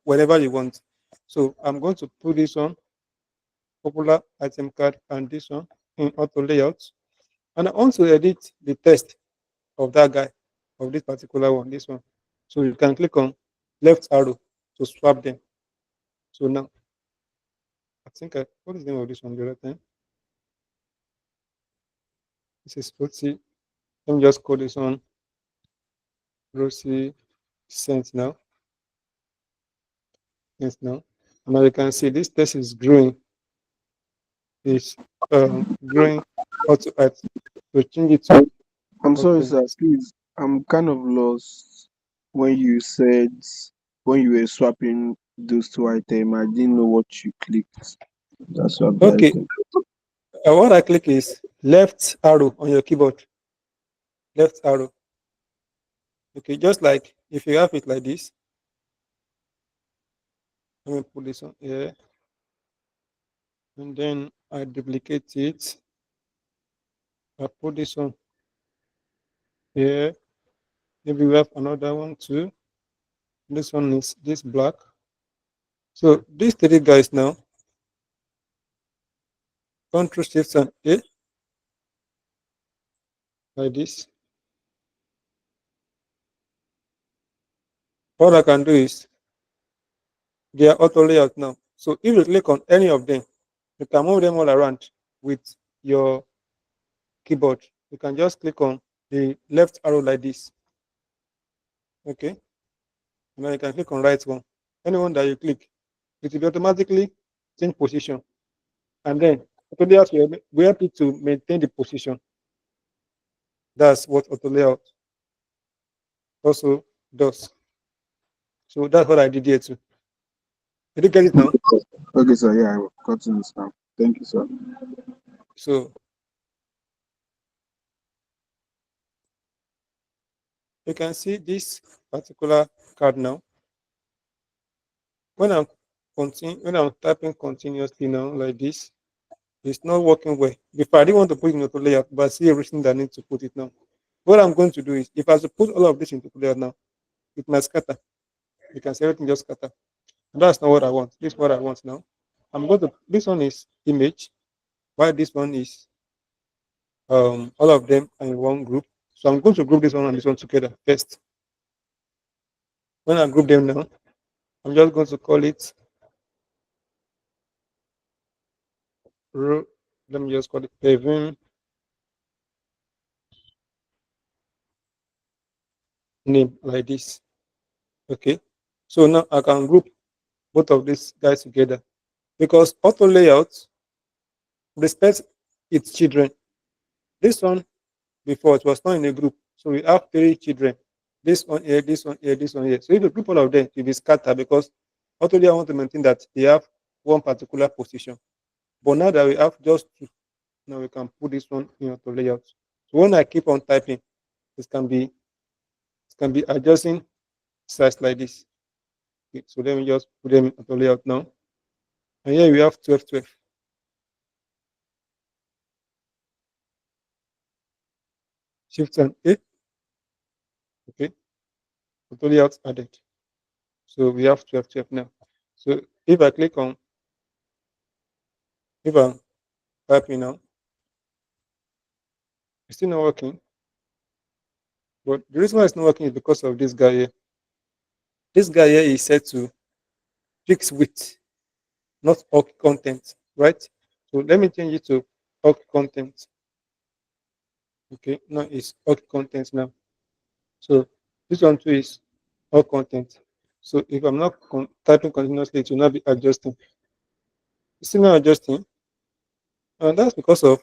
whatever you want. So I'm going to put this on popular item card and this one in auto layout. And I want to edit the text of that guy, of this particular one, this one. So you can click on left arrow to swap them. So now, I think what is the name of this one the other time? This is Rosy. Let me just call this one Rosy Cent now. Yes, now. And now you can see this text is growing. It's growing auto at. So change it to I'm sorry, auto. sir. Please, I'm kind of lost when you said when you were swapping those two items. I didn't know what you clicked. That's what I Okay, think. what I click is left arrow on your keyboard. Left arrow. Okay, just like if you have it like this, let me put this on here, and then I duplicate it. I put this one here. Maybe we have another one too. This one is this black. So these three guys now, Control Shift and A, like this. All I can do is they are auto layout now. So if you click on any of them, you can move them all around with your keyboard. You can just click on the left arrow like this. Okay. And then you can click on right one. Anyone that you click, it will be automatically change position. And then auto layout will help you to maintain the position. That's what auto layout also does. So that's what I did here too. Did you get it now? Okay, sir. Yeah, I've gotten this now. Thank you, sir. So you can see this particular card now. When I'm typing continuously now like this, it's not working well. Before I didn't want to put it in auto layout, but I see everything that I need to put it now. What I'm going to do is if I should put all of this into layout now, it might scatter. You can see everything just scatter. And that's not what I want. This is what I want now. I'm going to this one is image, while this one is all of them are in one group. So I'm going to group this one and this one together first. When I group them now, I'm just going to call it row. Let me just call it paving name like this. Okay. So now I can group both of these guys together because auto layout respects its children. This one before it was not in a group. So we have three children. This one here, this one here, this one here. So if you group all of them, it will be scattered because auto layout want to maintain that they have one particular position. But now that we have just two, now we can put this one in auto layout. So when I keep on typing, it can be adjusting size like this. Okay, so let me just put them in auto layout now. And here we have 12, 12. Shift and A. Okay, auto layout added. So we have 12, 12 now. So if I click on, if I'm typing now, it's still not working. But the reason why it's not working is because of this guy here. This guy here is set to fix width, not bulk content, right? So let me change it to bulk content. Okay, now it's bulk content now. So this one too is all content. So if I'm not typing continuously, it will not be adjusting. It's still not adjusting, and that's because of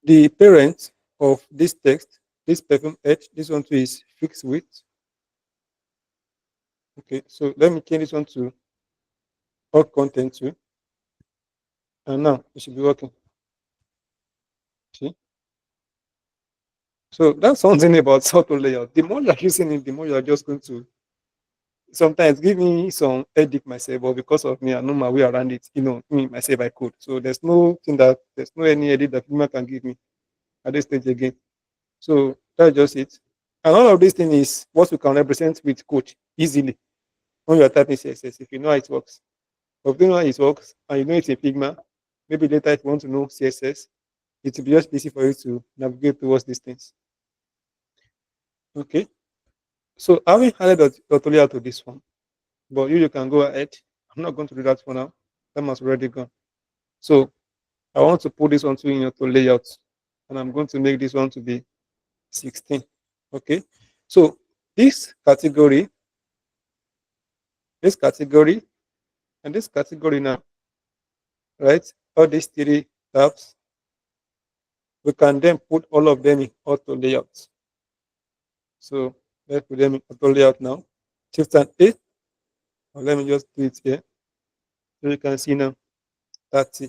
the parent of this text, this perfume edge. This one too is fixed width. Okay, so let me change this one to all content too, and now it should be working. See, so that's something about auto layout. The more you're using it, the more you're just going to sometimes give me some headache myself, but because of me, I know my way around it. Me myself, I could. So there's no any edit that Figma can give me at this stage again. So that's just it. And all of this thing is what we can represent with code easily when you are typing CSS. If you know how it works, but if you know how it works and you know it's a Figma, maybe later if you want to know CSS, it will be just easy for you to navigate towards these things. Okay. So having added auto layout to this one, but you can go ahead. I'm not going to do that for now. That has already gone. So I want to put this onto in auto layout, and I'm going to make this one to be 16. Okay. So this category, and this category now, right? All these three tabs, we can then put all of them in auto layout. So let's put them in auto layout now. Shift and A. Or let me just do it here. So you can see now 30.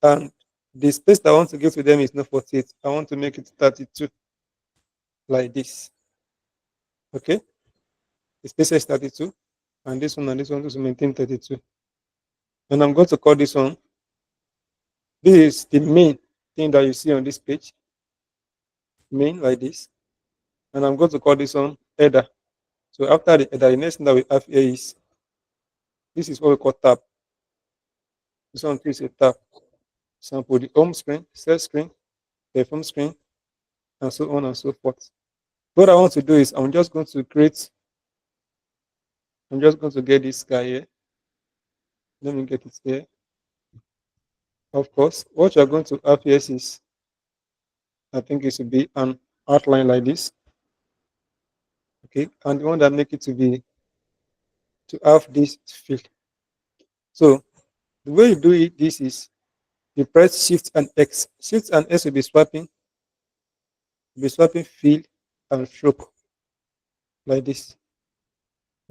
And the space that I want to give to them is not 48. I want to make it 32, like this. Okay, the space is 32, and this one to maintain 32. And I'm going to call this one. This is the main thing that you see on this page, main like this. And I'm going to call this one header. So after the header, the next thing that we have here is this is what we call tab. This one is a tab. Sample the home screen, set screen, perform screen, and so on and so forth. What I want to do is I'm just going to get this guy here. Let me get it here. Of course, what you're going to have here is, I think it should be an outline like this. Okay, and the one that make it to have this field. So the way you do it, this is you press Shift and X. Shift and X will be swapping field and stroke like this.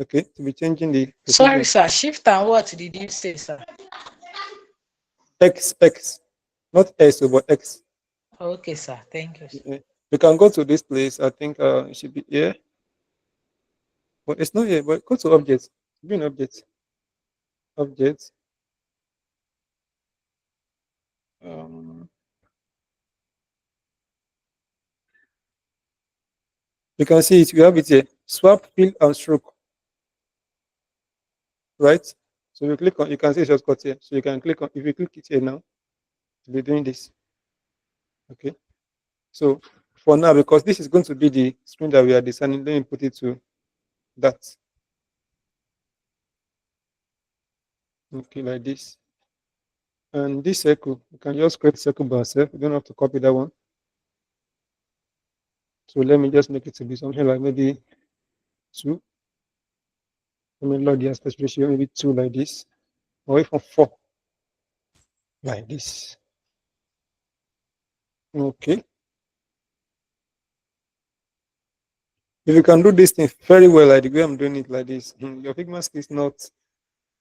Okay, to be changing the Sorry, precision. sir. Shift and what did you say, sir? X, not S, but X. Okay, sir. Thank you. Sir. Yeah. You can go to this place. I think it should be here, but it's not here. But go to objects. Be an object. Objects. Um, you can see it. You have it here. Swap fill and stroke. Right. So you click on. You can see shortcut here. So you can click on. If you click it here now, you'll be doing this. Okay. So for now, because this is going to be the screen that we are designing, let me put it to that. Okay, like this. And this circle, you can just create circle by yourself. You don't have to copy that one. So let me just make it to be something like maybe 2. Let me load the aspect ratio, maybe 2 like this, or even 4 like this. Okay. If you can do this thing very well, like the way I'm doing it like this, your Figma skill is not,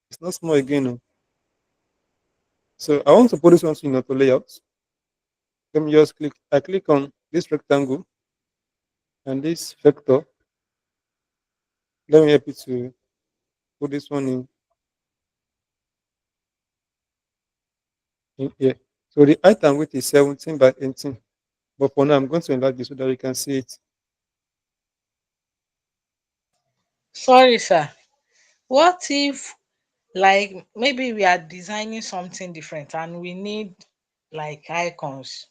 it's not small again. No. So I want to put this one in auto layout. Let me just I click on this rectangle and this vector. Let me help you to put this one in here. So the height and width is 17 by 18. But for now, I'm going to enlarge this so that you can see it. Sorry, sir. What if, like, maybe we are designing something different and we need like icons?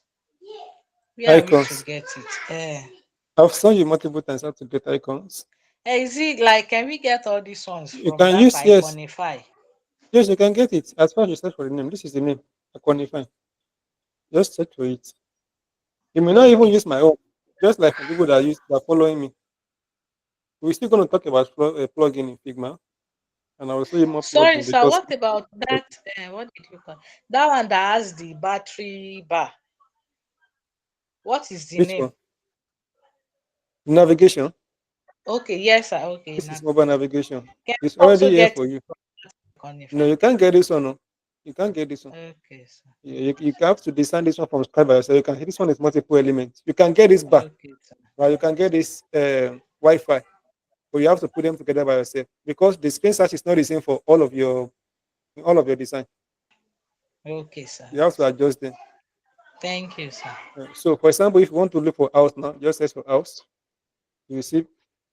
Where are we to Icons. get it? I've shown you multiple times how to get icons. Is it like, can we get all these ones You from can that use, yes, Iconify? yes, you can get it. As far as you search for the name, this is the name. I qualify. Just search for it. You may not even Okay. use my own. Just like for people that are following me. We're still going to talk about plugin in Figma, and I will show you more Sorry, plugin sir. because What about that? What did you call that one that has the battery bar? What is the which one? name? Navigation. Okay, yes, sir. Okay, This now is mobile navigation. can It's we also already here get for you. No, Iconify? you can't get this one. No. You can't get this one. Okay, sir. You have to design this one from scratch by yourself. You can this one is multiple elements. You can get this bar, Okay, sir. right? You can get this Wi-Fi, but you have to put them together by yourself because the screen size is not the same for all of your design. Okay, sir. You have to adjust them. Thank you, sir. So, for example, if you want to look for house now, just search for house. You will see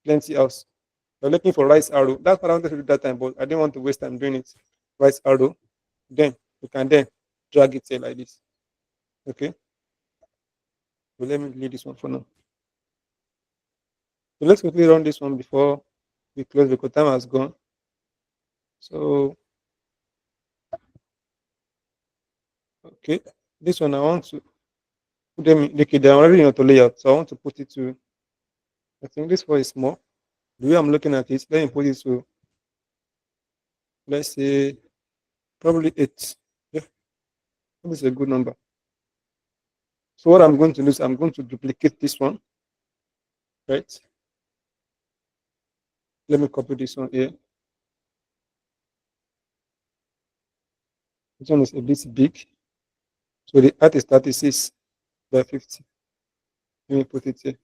plenty house. You're looking for rice arrow. That's what I wanted to do that time, but I didn't want to waste time doing it. Rice arrow. Then you can then drag it here like this. Okay. So let me leave this one for now. So let's quickly run this one before we close because time has gone. So okay, this one I want to put them in, okay, they're already in auto layout, so I want to put it to, I think this one is small. The way I'm looking at it, let me put it to, let's say, probably 8. Yeah, that is a good number. So what I'm going to do is I'm going to duplicate this one, right? Let me copy this one here. This one is a bit big. So the height is 36 by 50. Let me put it here.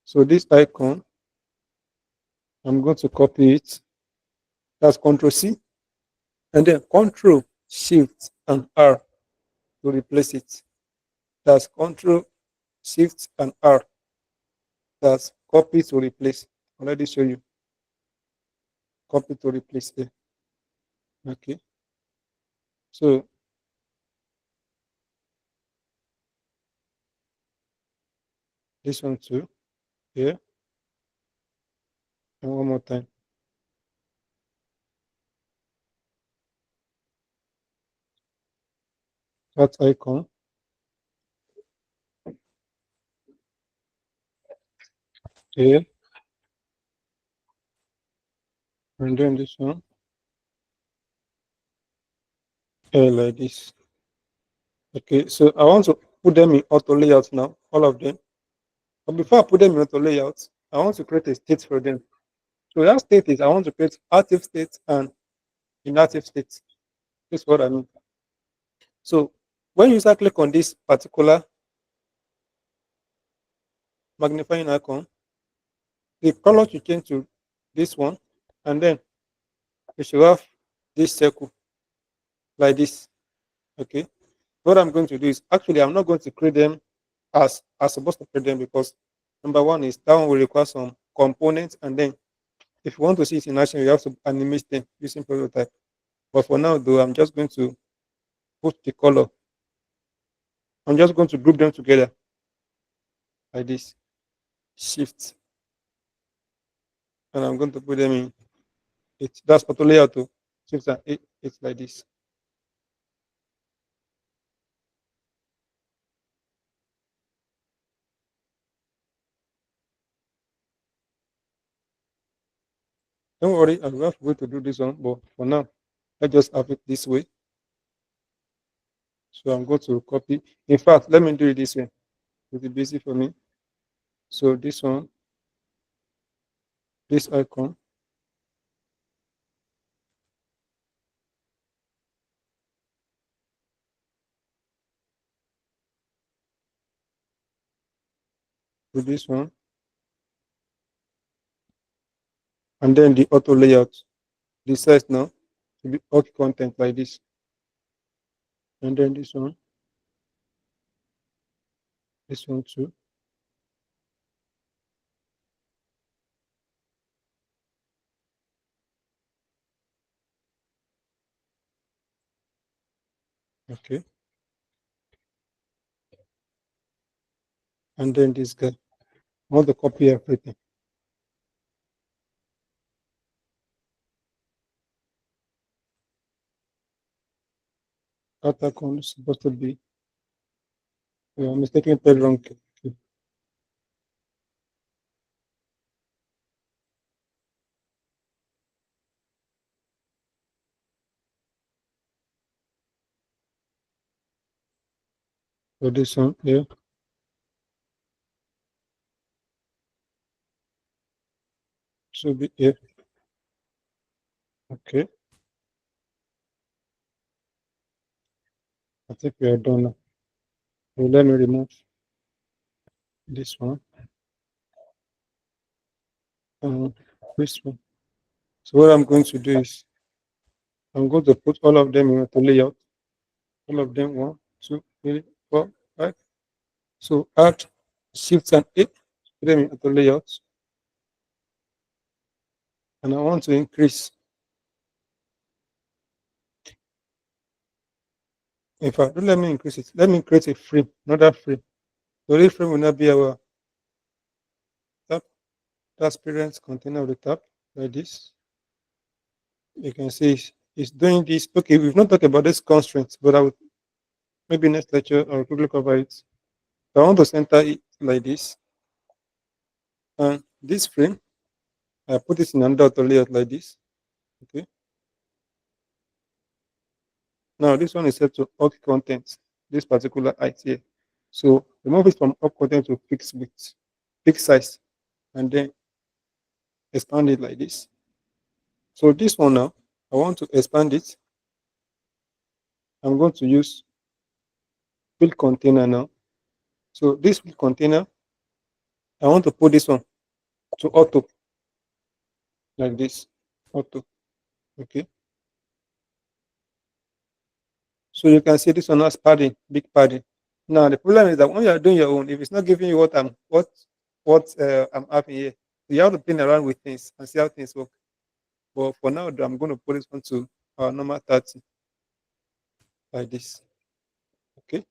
So this icon, I'm going to copy it. That's Control C, and then Control Shift and R to replace it. That's Control Shift and R. That's copy to replace. Already show you. Copy to replace here. Okay. So this one too. Here. And one more time. That icon. Here. And then this one. Here like this. Okay. So I want to put them in auto layout now. All of them. But before I put them in auto layout, I want to create a state for them. So that state is I want to create active state and inactive state. This is what I mean. So when you start click on this particular magnifying icon, the color should change to this one, and then you should have this circle like this. Okay. What I'm going to do is actually I'm not going to create them as I'm supposed to create them because number one is that one will require some components, and then if you want to see it in action, you have to animate them using prototype. But for now, though, I'm just going to put the color. I'm just going to group them together like this. Shift, and I'm going to put them in it. That's auto layout to shift and it's like this. Don't worry, I'm not going to do this one, but for now, let's just have it this way. So I'm going to copy. In fact, let me do it this way. It'll be easy for me. So this one, this icon, with this one, and then the auto layout. The size now to be auto content like this, and then this one too. Okay, and then this guy. I want to copy everything. That icon is supposed to be. Yeah, mistaken page wrong. Okay. So this one here should be here. Okay, I think we are done now. So let me remove this one and this one. So what I'm going to do is I'm going to put all of them in auto layout. All of them, 1, 2, 3, 4, 5. So add shift and 8, put them in auto layout. And I want to increase. In fact, don't let me increase it. Let me create a frame, another frame. So this frame will not be our tab. That's parent container of the tab like this. You can see it's doing this. Okay, we've not talked about this constraints, but I would maybe next lecture I'll quickly cover it. So I want to center it like this. And this frame, I put it in another auto layout like this. Okay. Now this one is set to up content, this particular height here. So remove it from up content to fixed width, fixed size, and then expand it like this. So this one now, I want to expand it. I'm going to use field container now. So this field container, I want to put this one to auto like this. Auto. Okay. So you can see this one has padding, big padding. Now the problem is that when you are doing your own, if it's not giving you what I'm having here, you have to play around with things and see how things work. But for now, I'm going to put this one to our normal 30 like this. Okay.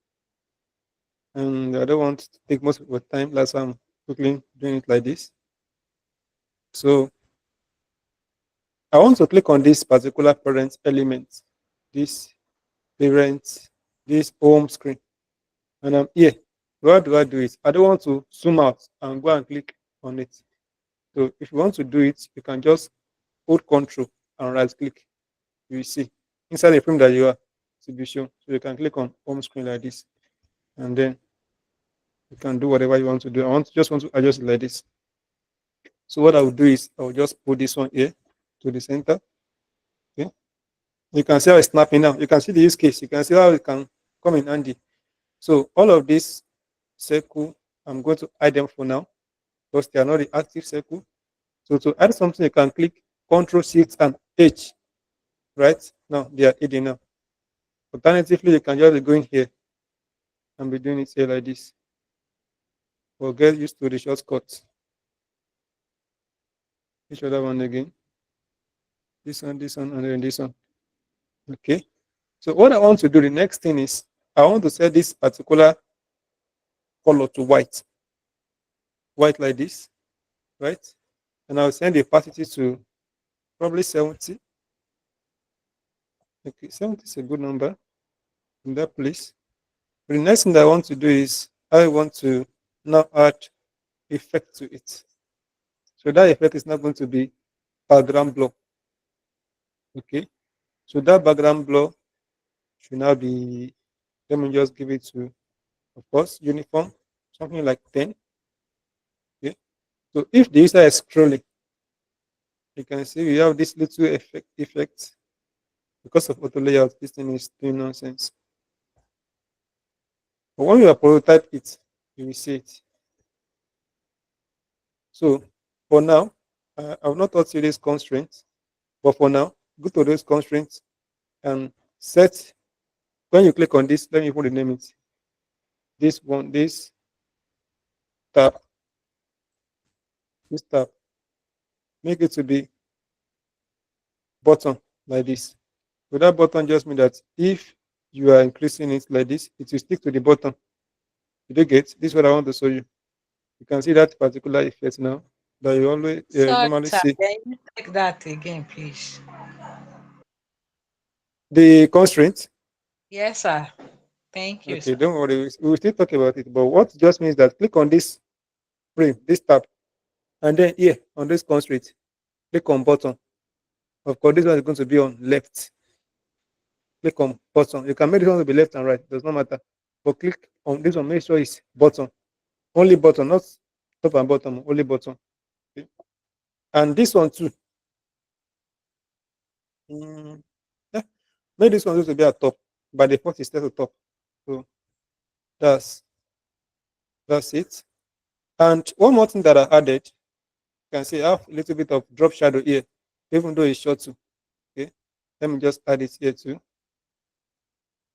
And I don't want to take most of your time. That's why I'm quickly doing it like this. So I want to click on this particular parent element, this parent, this home screen, and I'm here. Where do I do it? I don't want to zoom out and go and click on it. So if you want to do it, you can just hold Control and right click. You will see inside the frame that you are to be shown. So you can click on home screen like this, and then you can do whatever you want to do. Just want to adjust it like this. So what I will do is I will just put this one here to the center. Okay. You can see how it's snapping now. You can see the use case. You can see how it can come in handy. So all of this circle, I'm going to hide them for now because they are not the active circle. So to add something, you can click Control Shift and H. Right now they are hidden now. Alternatively, you can just be going here and be doing it here like this. Or get used to the shortcuts. Each other one again. This one, and then this one. Okay. So what I want to do, the next thing is I want to set this particular color to white. White like this, right? And I'll send the opacity to probably 70. Okay, 70 is a good number in that place. But the next thing that I want to do is I want to now add effect to it. So that effect is not going to be background blur. Okay. So that background blur should now be, let me just give it to, of course, uniform, something like 10. Okay. So if the user is scrolling, you can see we have this little effect because of auto layout. This thing is doing nonsense. But when you prototype it, you will see it. So for now, I will not taught you these constraints, but for now, go to those constraints and set. When you click on this, let me put the name it. This one, tab, this tab, make it to be button like this. So that button just means that if you are increasing it like this, it will stick to the button. You do get this is what I want to show you. You can see that particular effect now that you always Sorry, normally sir. see. Can you take that again, please? The constraint. Yes, sir. Thank you, Okay, sir. don't worry. We will still talk about it. But what just means that click on this frame, this tab, and then here on this constraint, click on button. Of course, this one is going to be on left. Click on button. You can make this one to be left and right. It does not matter. But click on this one. Make sure it's button. Only button, not top and bottom. Only button. Okay. And this one too. Mm, yeah. Make this one just to be at top. By default, it's set to top. So that's that's it. And one more thing that I added, you can see I have a little bit of drop shadow here, even though it's short too. Okay. Let me just add it here too.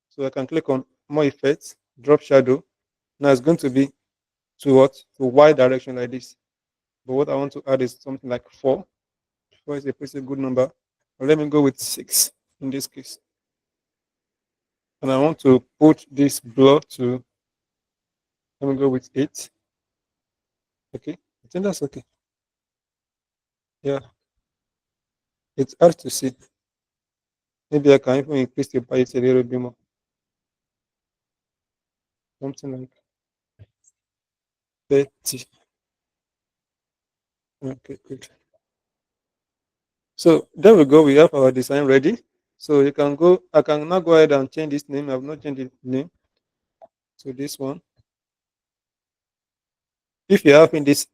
So I can click on more effects, drop shadow. Now it's going to be to what? To Y direction like this. But what I want to add is something like 4. 4 is a pretty good number. But let me go with 6 in this case. And I want to put this blur to, let me go with 8. Okay. I think that's okay. Yeah. It's hard to see. Maybe I can even increase the opacity a little bit more. Something like 30. Okay, good. So there we go. We have our design ready. So you can go, I can now go ahead and change this name. I've not changed the name to this one. If you're having this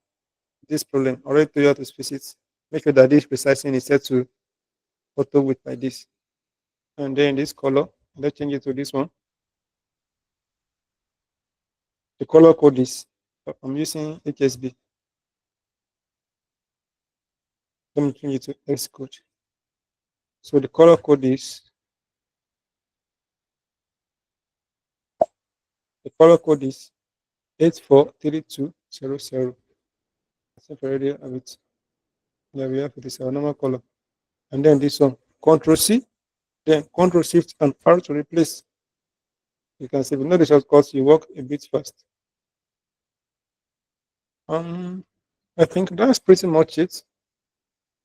problem, already to you how to fix it, make sure that this resizing is set to photo width like this. And then this color, let's change it to this one. The color code is, I'm using HSB. Let me change it to X code. So the color code is, the color code is 843200. I think I already have it. Yeah, we have it. It's our normal color. And then this one, Control C, then Control Shift and R to replace. You can see, if you know the shortcuts, you work a bit fast. I think that's pretty much it.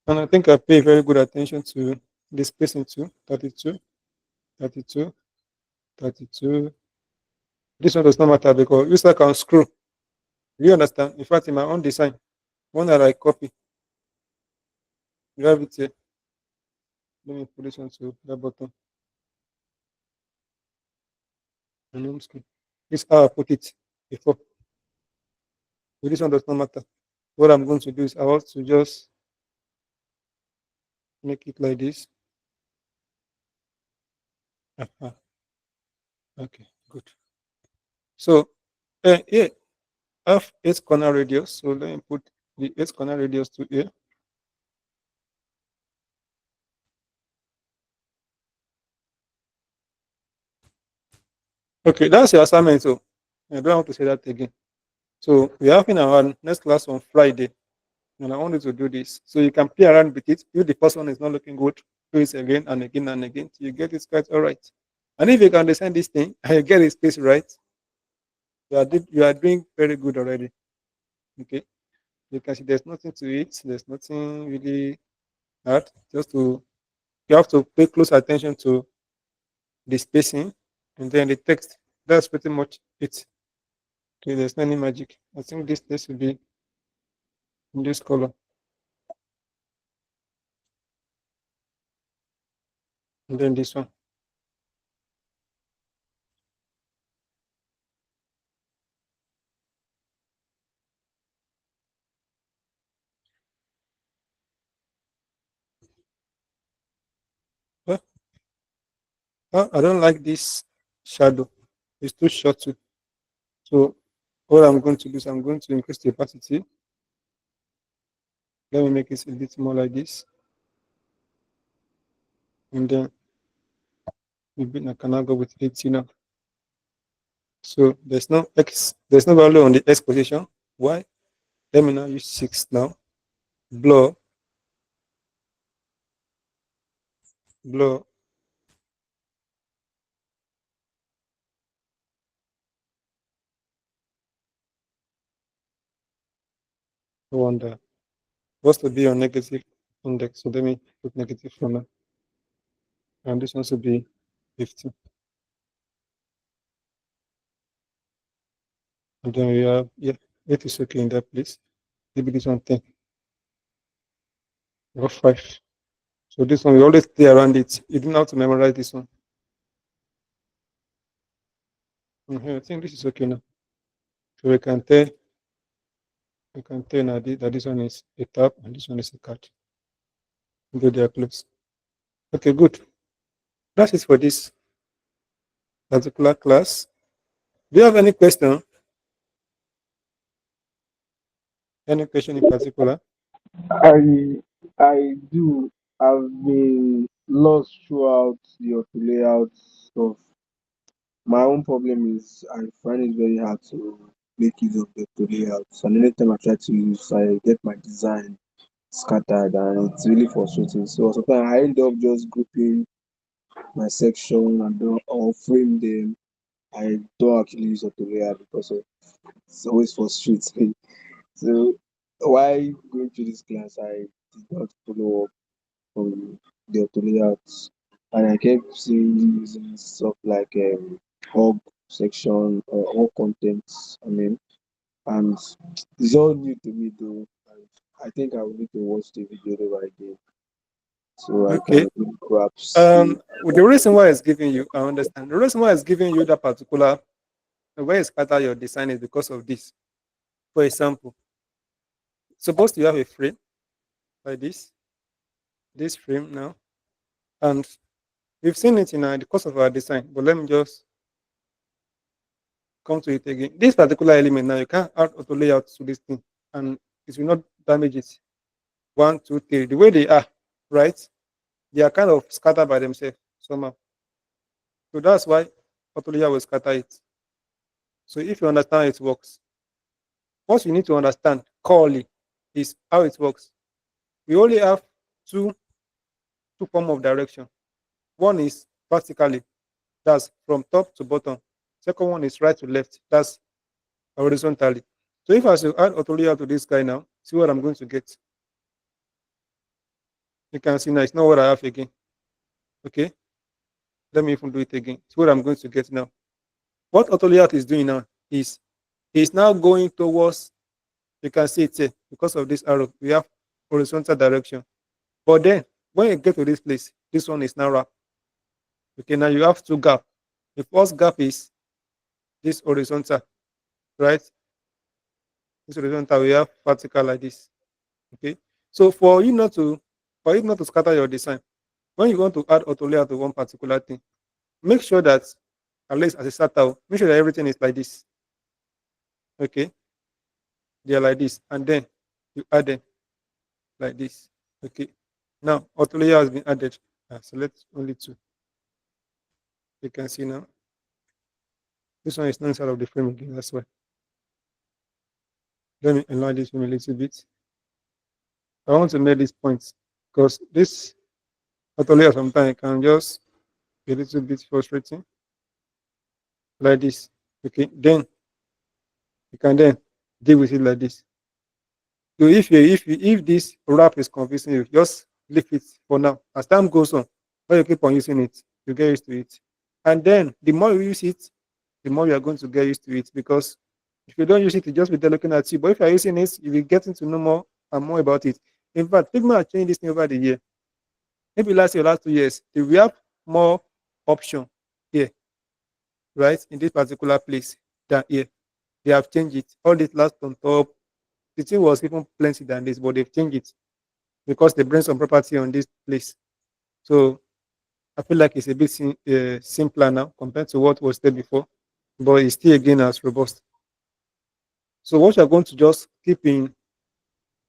And I think I pay very good attention to the spacing too. 32, 32, 32. This one does not matter because user can scroll. Do you understand? In fact, in my own design, one that I copy, you have it here. Let me put this one to that button. And home screen. This is how I put it before. So this one does not matter. What I'm going to do is I want to just make it like this. Uh-huh. Okay, good. So here I have 8 corner radius. So let me put the 8 corner radius to here. Okay, that's your assignment. So I don't want to say that again. So we're having our next class on Friday, and I want you to do this. So you can play around with it. If the first one is not looking good, do it again and again and again till you get it quite all right. And if you can understand this thing and you get it space right, you are doing very good already. Okay. You can see there's nothing to it, there's nothing really hard. Just to you have to pay close attention to the spacing and then the text. That's pretty much it. Okay, there's no any magic. I think this will be in this color. And then this one. Huh? I don't like this shadow. It's too short too. So what I'm going to do is I'm going to increase the opacity. Let me make it a bit more like this. And then maybe I can now go with 80 now. So there's no value on the X position. Why? Let me now use 6 now. Blur, blur. No wonder. What's to be your negative index? So let me put negative for now. And this one should be 50. And then we have, yeah, it is okay in that place. Maybe this one 10 or 5. So this one, we always play around it. You don't have to memorize this one. I think this is okay now. So we can tell now that this one is a tab and this one is a cut. Though they are close. Okay, good. That's it for this particular class. Do you have any question? Any question in particular? I do. I've been lost throughout the auto layout stuff. My own problem is I find it very hard to make use of the auto layouts. And anytime I try to use, I get my design scattered, and it's really frustrating. So sometimes I end up just grouping my section and don't or frame them. I don't actually use auto layout because of it's always frustrates me. So while going through this class, I did not follow up on the auto layouts, and I kept seeing using stuff like hub section or all contents. I mean, and it's all new to me though. And I think I will need to watch the video over again so I Okay. can really grasp the. The reason why it's giving you, I understand. The reason why it's giving you that particular where you scatter your design is because of this. For example, suppose you have a frame like this frame now. And we've seen it in the course of our design, but let me just come to it again. This particular element now, you can't add auto layout to this thing, and it will not damage it. One, two, three. The way they are, right? They are kind of scattered by themselves somehow. So that's why auto layout will scatter it. So if you understand how it works, what you need to understand corely is how it works. We only have two two form of direction. One is vertically, that's from top to bottom. Second one is right to left, that's horizontally. So if I should add auto layout to this guy now, see what I'm going to get. You can see now it's not what I have again. Okay, let me even do it again. See what I'm going to get now. What auto layout is doing now is it's now going towards, you can see it here because of this arrow. We have horizontal direction. But then when you get to this place, this one is now wrap. Okay, now you have two gap. The first gap is this horizontal, right? This horizontal, we have vertical like this. Okay. So for you not to scatter your design, when you want to add auto layout to one particular thing, make sure that at least as a starter, make sure that everything is like this. Okay, they are like this, and then you add them like this. Okay. Now auto layout has been added. Select only two. You can see now. This one is not inside of the frame again. That's why. Let me enlarge this frame a little bit. I want to make this point because this auto layout sometimes can just be a little bit frustrating like this. Okay, then you can then deal with it like this. So if this wrap is confusing you, just leave it for now. As time goes on, when you keep on using it, you get used to it. And then the more you use it, the more you are going to get used to it. Because if you don't use it, you just be there looking at you. But if you are using it, you'll be getting to know more and more about it. In fact, Figma has changed this thing over the year. Maybe last year, last 2 years, we have more option here, right? In this particular place than here. They have changed it. All this last on top, the thing was even plenty than this, but they've changed it because they bring some property on this place. So I feel like it's a bit simpler now compared to what was there before, but it's still again as robust. So what you're going to just keep in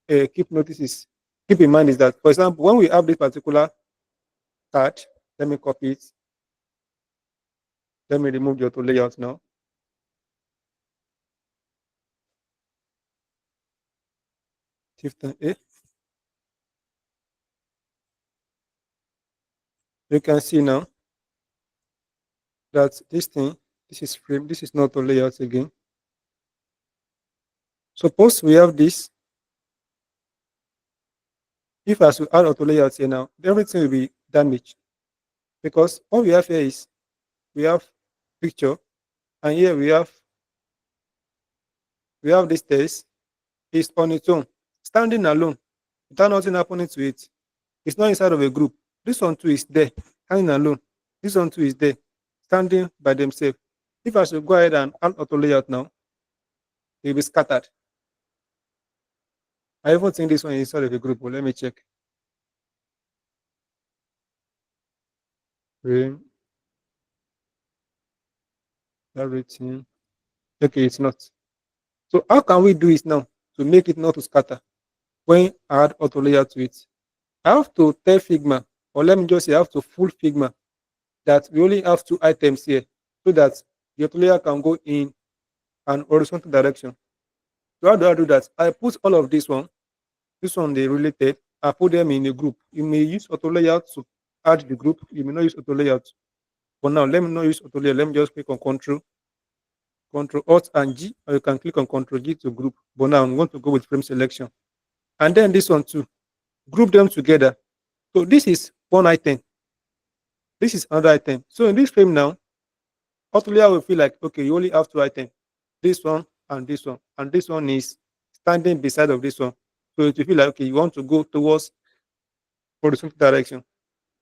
mind is that, for example, when we have this particular card, let me copy it. Let me remove the auto layout now. Shift and A. You can see now that this is frame, this is not auto layout again. Suppose we have this. If I should add auto layout here now, everything will be damaged because what we have here is we have picture, and here we have this text is on its own, standing alone, without nothing happening to it. It's not inside of a group. This one too is there, standing alone. This one too is there, standing by themselves. If I should go ahead and add auto layout now, it will be scattered. I even think this one is inside of a group, but let me check. Frame, everything. Okay, it's not. So how can we do it now to make it not to scatter when I add auto layout to it? I have to tell Figma, or let me just say I have to fool Figma that we only have two items here so that the auto layer can go in an horizontal direction. So how do I do that? I put all of this one they related, I put them in a group. You may use auto layout to add the group, you may not use auto layout. For now, let me not use auto layout. Let me just click on Control Alt and G, or you can click on Control G to group. But now I'm going to go with frame selection. And then this one too. Group them together. So this is one item. This is another item. So in this frame now, auto layout will feel like, okay, you only have two items. This one and this one. And this one is standing beside of this one. So it will feel like, okay, you want to go towards horizontal direction.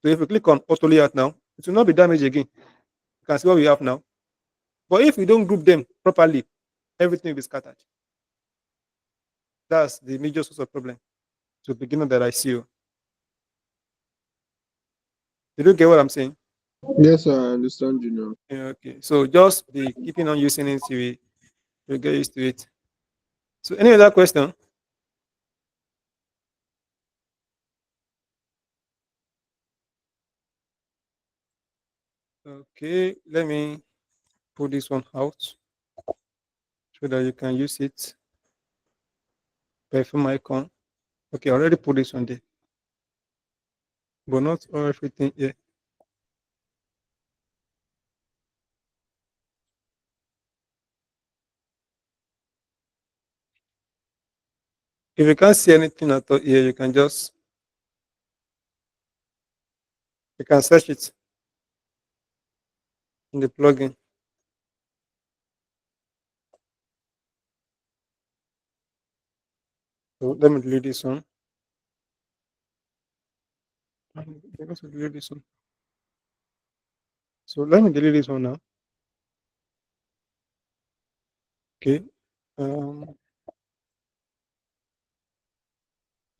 So if you click on auto layout now, it will not be damaged again. You can see what we have now. But if we don't group them properly, everything will be scattered. That's the major source of problem to beginner that I see. You do get what I'm saying? Yes, sir, I understand you now. Yeah, okay. So just be keeping on using it till you get used to it. So any other question? Okay, let me put this one out so that you can use it. Perfume icon. Okay, I already put this one there, but not everything here. If you can't see anything at all here, you can search it in the plugin. So let me delete this one. I'm going to delete this one. So let me delete this one now. Okay. Um,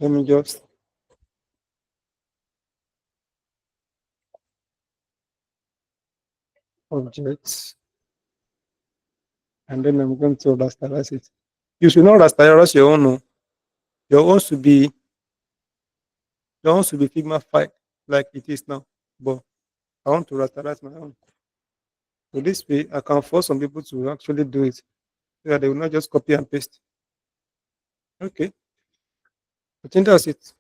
let me just objects, and then I'm going to rasterize it. You should not rasterize your own. No. Your own should be Figma 5 like it is now. But I want to rasterize my own. So this way I can force some people to actually do it. So that they will not just copy and paste. Okay. I think that's it.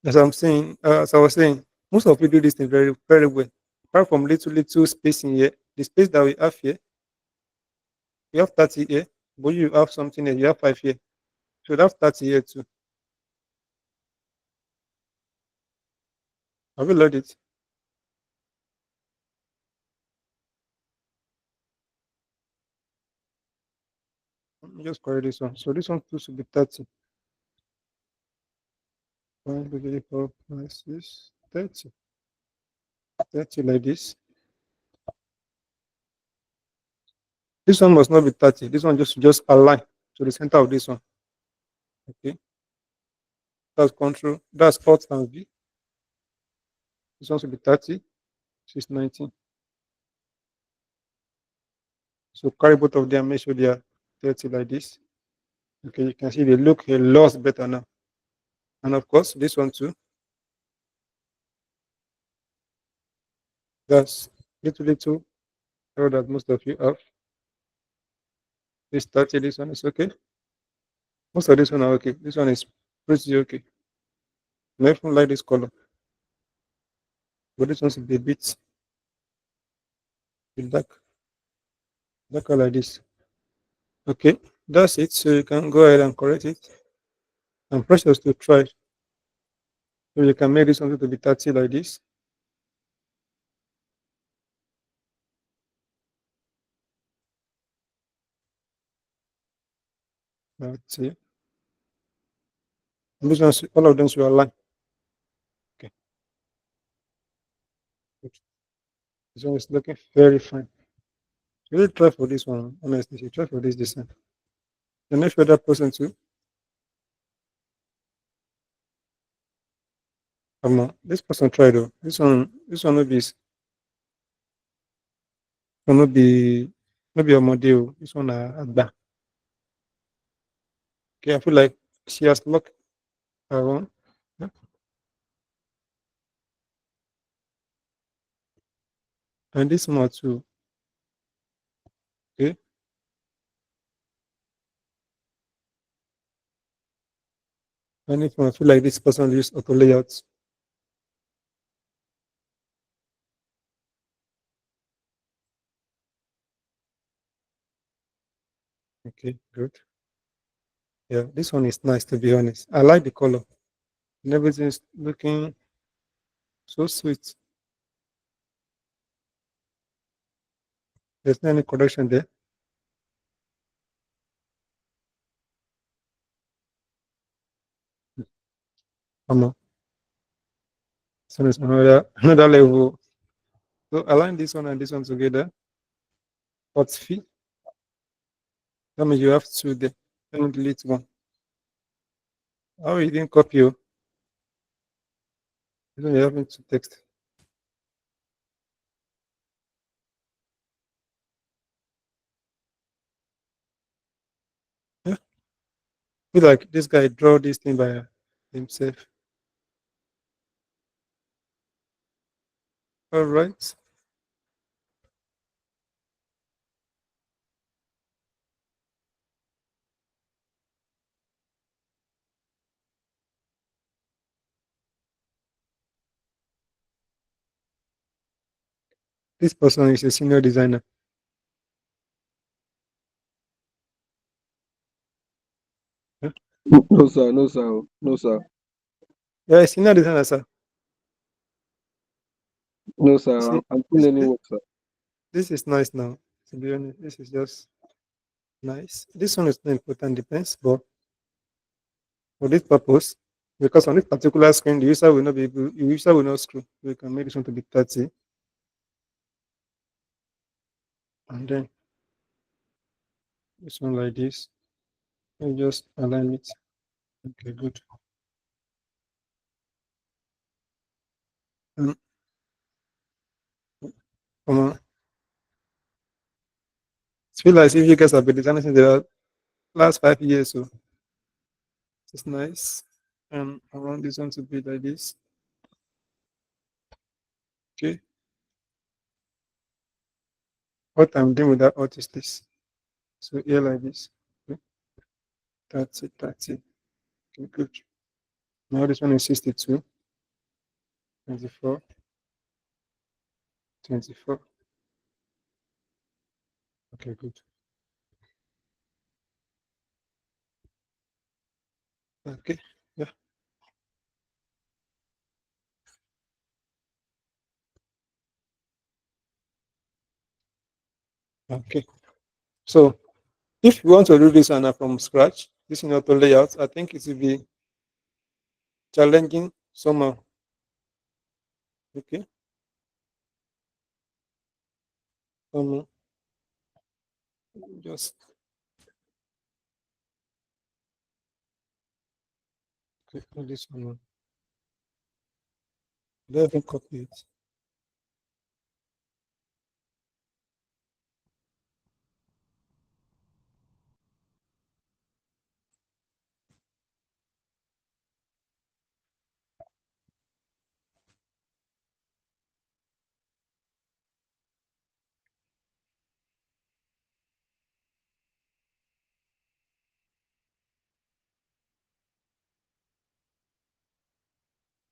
As I was saying, most of you do this thing very, very well. Apart from little space in here, the space that we have here, we have 30 here, but you have something here, you have 5 here. So that's 30 here too. Have you learned it? Let me just correct this one. So this one too should be 30. 1, 2, 3, 4, 5, 6, 30. 30 like this. This one must not be 30. This one just align to the center of this one. Okay. That's control. That's Alt and V. This one should be 30. 619. So carry both of them, make sure they are 30 like this. Okay, you can see they look a lot better now. And of course, this one too. That's little error that most of you have. This 30, this one is okay. Most of this one are okay. This one is pretty okay. I even like this color. But this one should be a bit dark. Darker like this. Okay, that's it. So you can go ahead and correct it. And press us to try. So you can make this one to be 30 like this. That's it. And this one, all of them should align. Okay. This one is looking very fine. Really try for this one, honestly. You try for this design. The next other person too. Come on, this person try though. This one will be a model. This one back. Okay, I feel like she has locked her own. Yeah. And this one too. Okay. And if I feel like this person use auto layouts. Okay, good. Yeah, this one is nice to be honest. I like the color. And everything's looking so sweet. There's no any correction there. Come on. So it's another level. So align this one and this one together. What's fee? That means you have two there. Then delete one. How you didn't copy you? You don't have to text. Yeah. Feel like this guy draw this thing by himself. All right. This person is a senior designer. Yeah, No, sir. No, sir. No, sir. yeah, a senior designer, sir. No, You sir. see, I'm still this, learning this work, sir. this is nice now. To be honest, this is just nice. This one is not important, depends, but for this purpose, because on this particular screen, the user will not be able, the user will not scroll. We can make this one to be 30, and then this one like this. And just align it. Okay, good. And come on. It feels like if you guys have been designing since the last 5 years, so it's nice. And I want this one to be like this. Okay. What I'm doing with that art is this. So here like this. Okay. That's it. That's it. Okay, good. Now this one is 62, 24, 24. Okay, good. Okay. Yeah. Okay. So if you want to do this one from scratch, this is not a layout. I think it will be challenging somehow. Okay. Um, just click on this one. Let me copy it.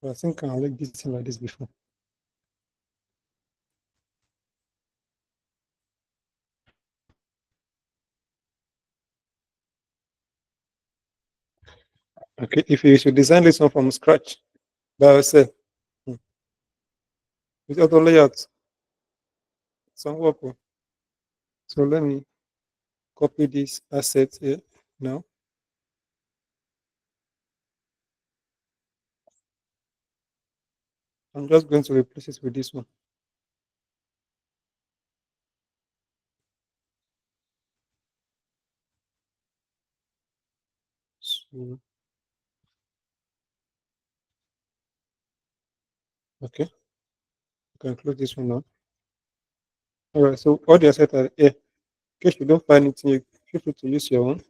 I think I like this thing like this before. Okay, if you should design this one from scratch by yourself, hmm, with auto layout, some work. So let me copy this asset here now. I'm just going to replace it with this one. So, okay, you can close this one now. All right, so all the assets are here. In case you don't find anything, you feel free to use your own.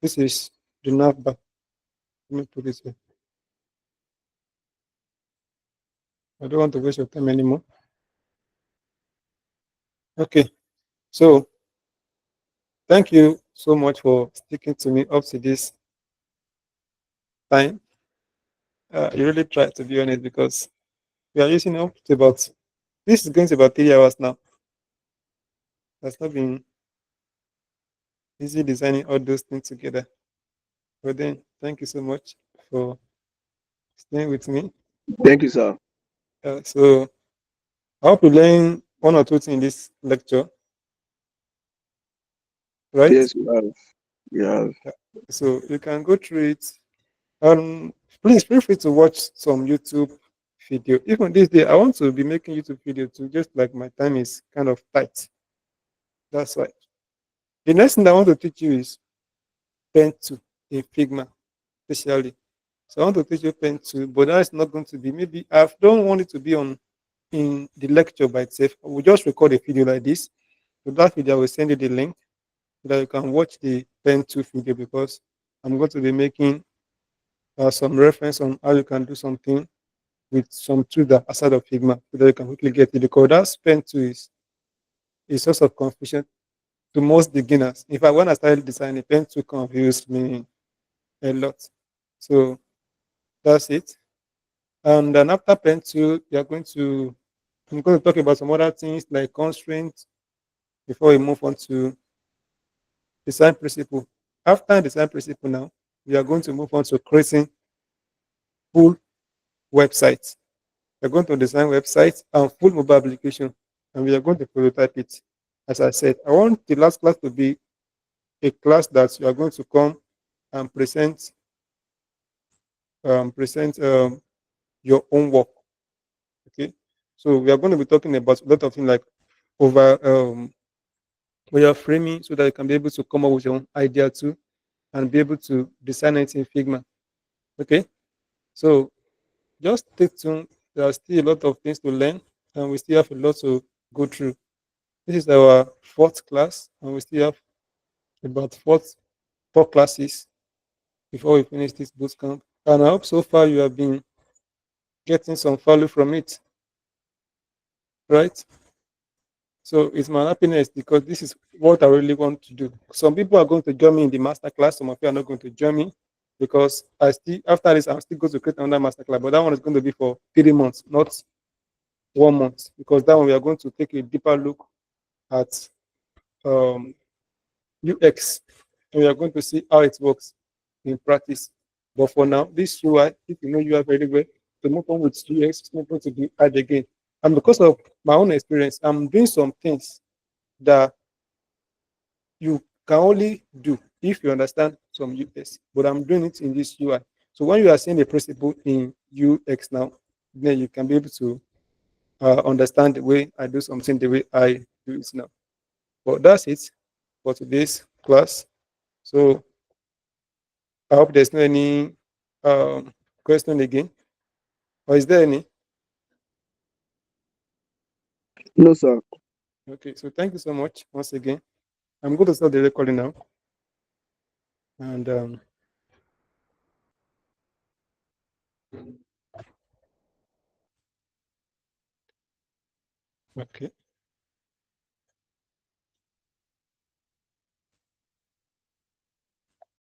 This is the nav bar. Let me put this here. I don't want to waste your time anymore. Okay, so thank you so much for sticking to me up to this time. You really try to be honest because we are using up to about this is going to about 3 hours now. That's not been easy designing all those things together. But then thank you so much for staying with me. Thank you, sir. So I hope you learn one or two things in this lecture, right? Yes, you have. You have. Yeah. So you can go through it. Please feel free to watch some YouTube video. Even this day, I want to be making YouTube video too, just like my time is kind of tight. That's why. The next thing I want to teach you is Pen 2 in Figma, especially. So I want to teach you pen tool, but that's not going to be, maybe I don't want it to be on in the lecture by itself. I will just record a video like this. To that video, I will send you the link so that you can watch the pen tool video, because I'm going to be making some reference on how you can do something with some tool that aside of Figma so that you can quickly get it, because that pen tool is a source of confusion to most beginners. In fact, when I started designing, pen tool confused me a lot. So that's it. And then after pen tool, you are going to I'm going to talk about some other things like constraints before we move on to design principle. After design principle now, we are going to move on to creating full websites. We're going to design websites and full mobile application, and we are going to prototype it. As I said, I want the last class to be a class that you are going to come and present your own work. Okay, so we are going to be talking about a lot of things like over where you're framing, so that you can be able to come up with your own idea too and be able to design it in Figma. Okay, so just stay tuned. There are still a lot of things to learn, and we still have a lot to go through. This is our fourth class, and we still have about four classes before we finish this boot camp. And I hope so far you have been getting some value from it, right? So it's my happiness because this is what I really want to do. Some people are going to join me in the master class. Some of you are not going to join me because I still after this I'm still going to create another master class, but that one is going to be for 3 months, not 1 month, because that one we are going to take a deeper look at um, UX, and we are going to see how it works in practice. But for now, this UI, if you know UI very well, to move on with UX, it's not going to be hard again. And because of my own experience, I'm doing some things that you can only do if you understand some UX, but I'm doing it in this UI. So when you are seeing the principle in UX now, then you can be able to understand the way I do something the way I do it now. But that's it for today's class. So I hope there's no any um, question again, or is there any? No, sir. Okay, so thank you so much once again. I'm going to start the recording now, and okay.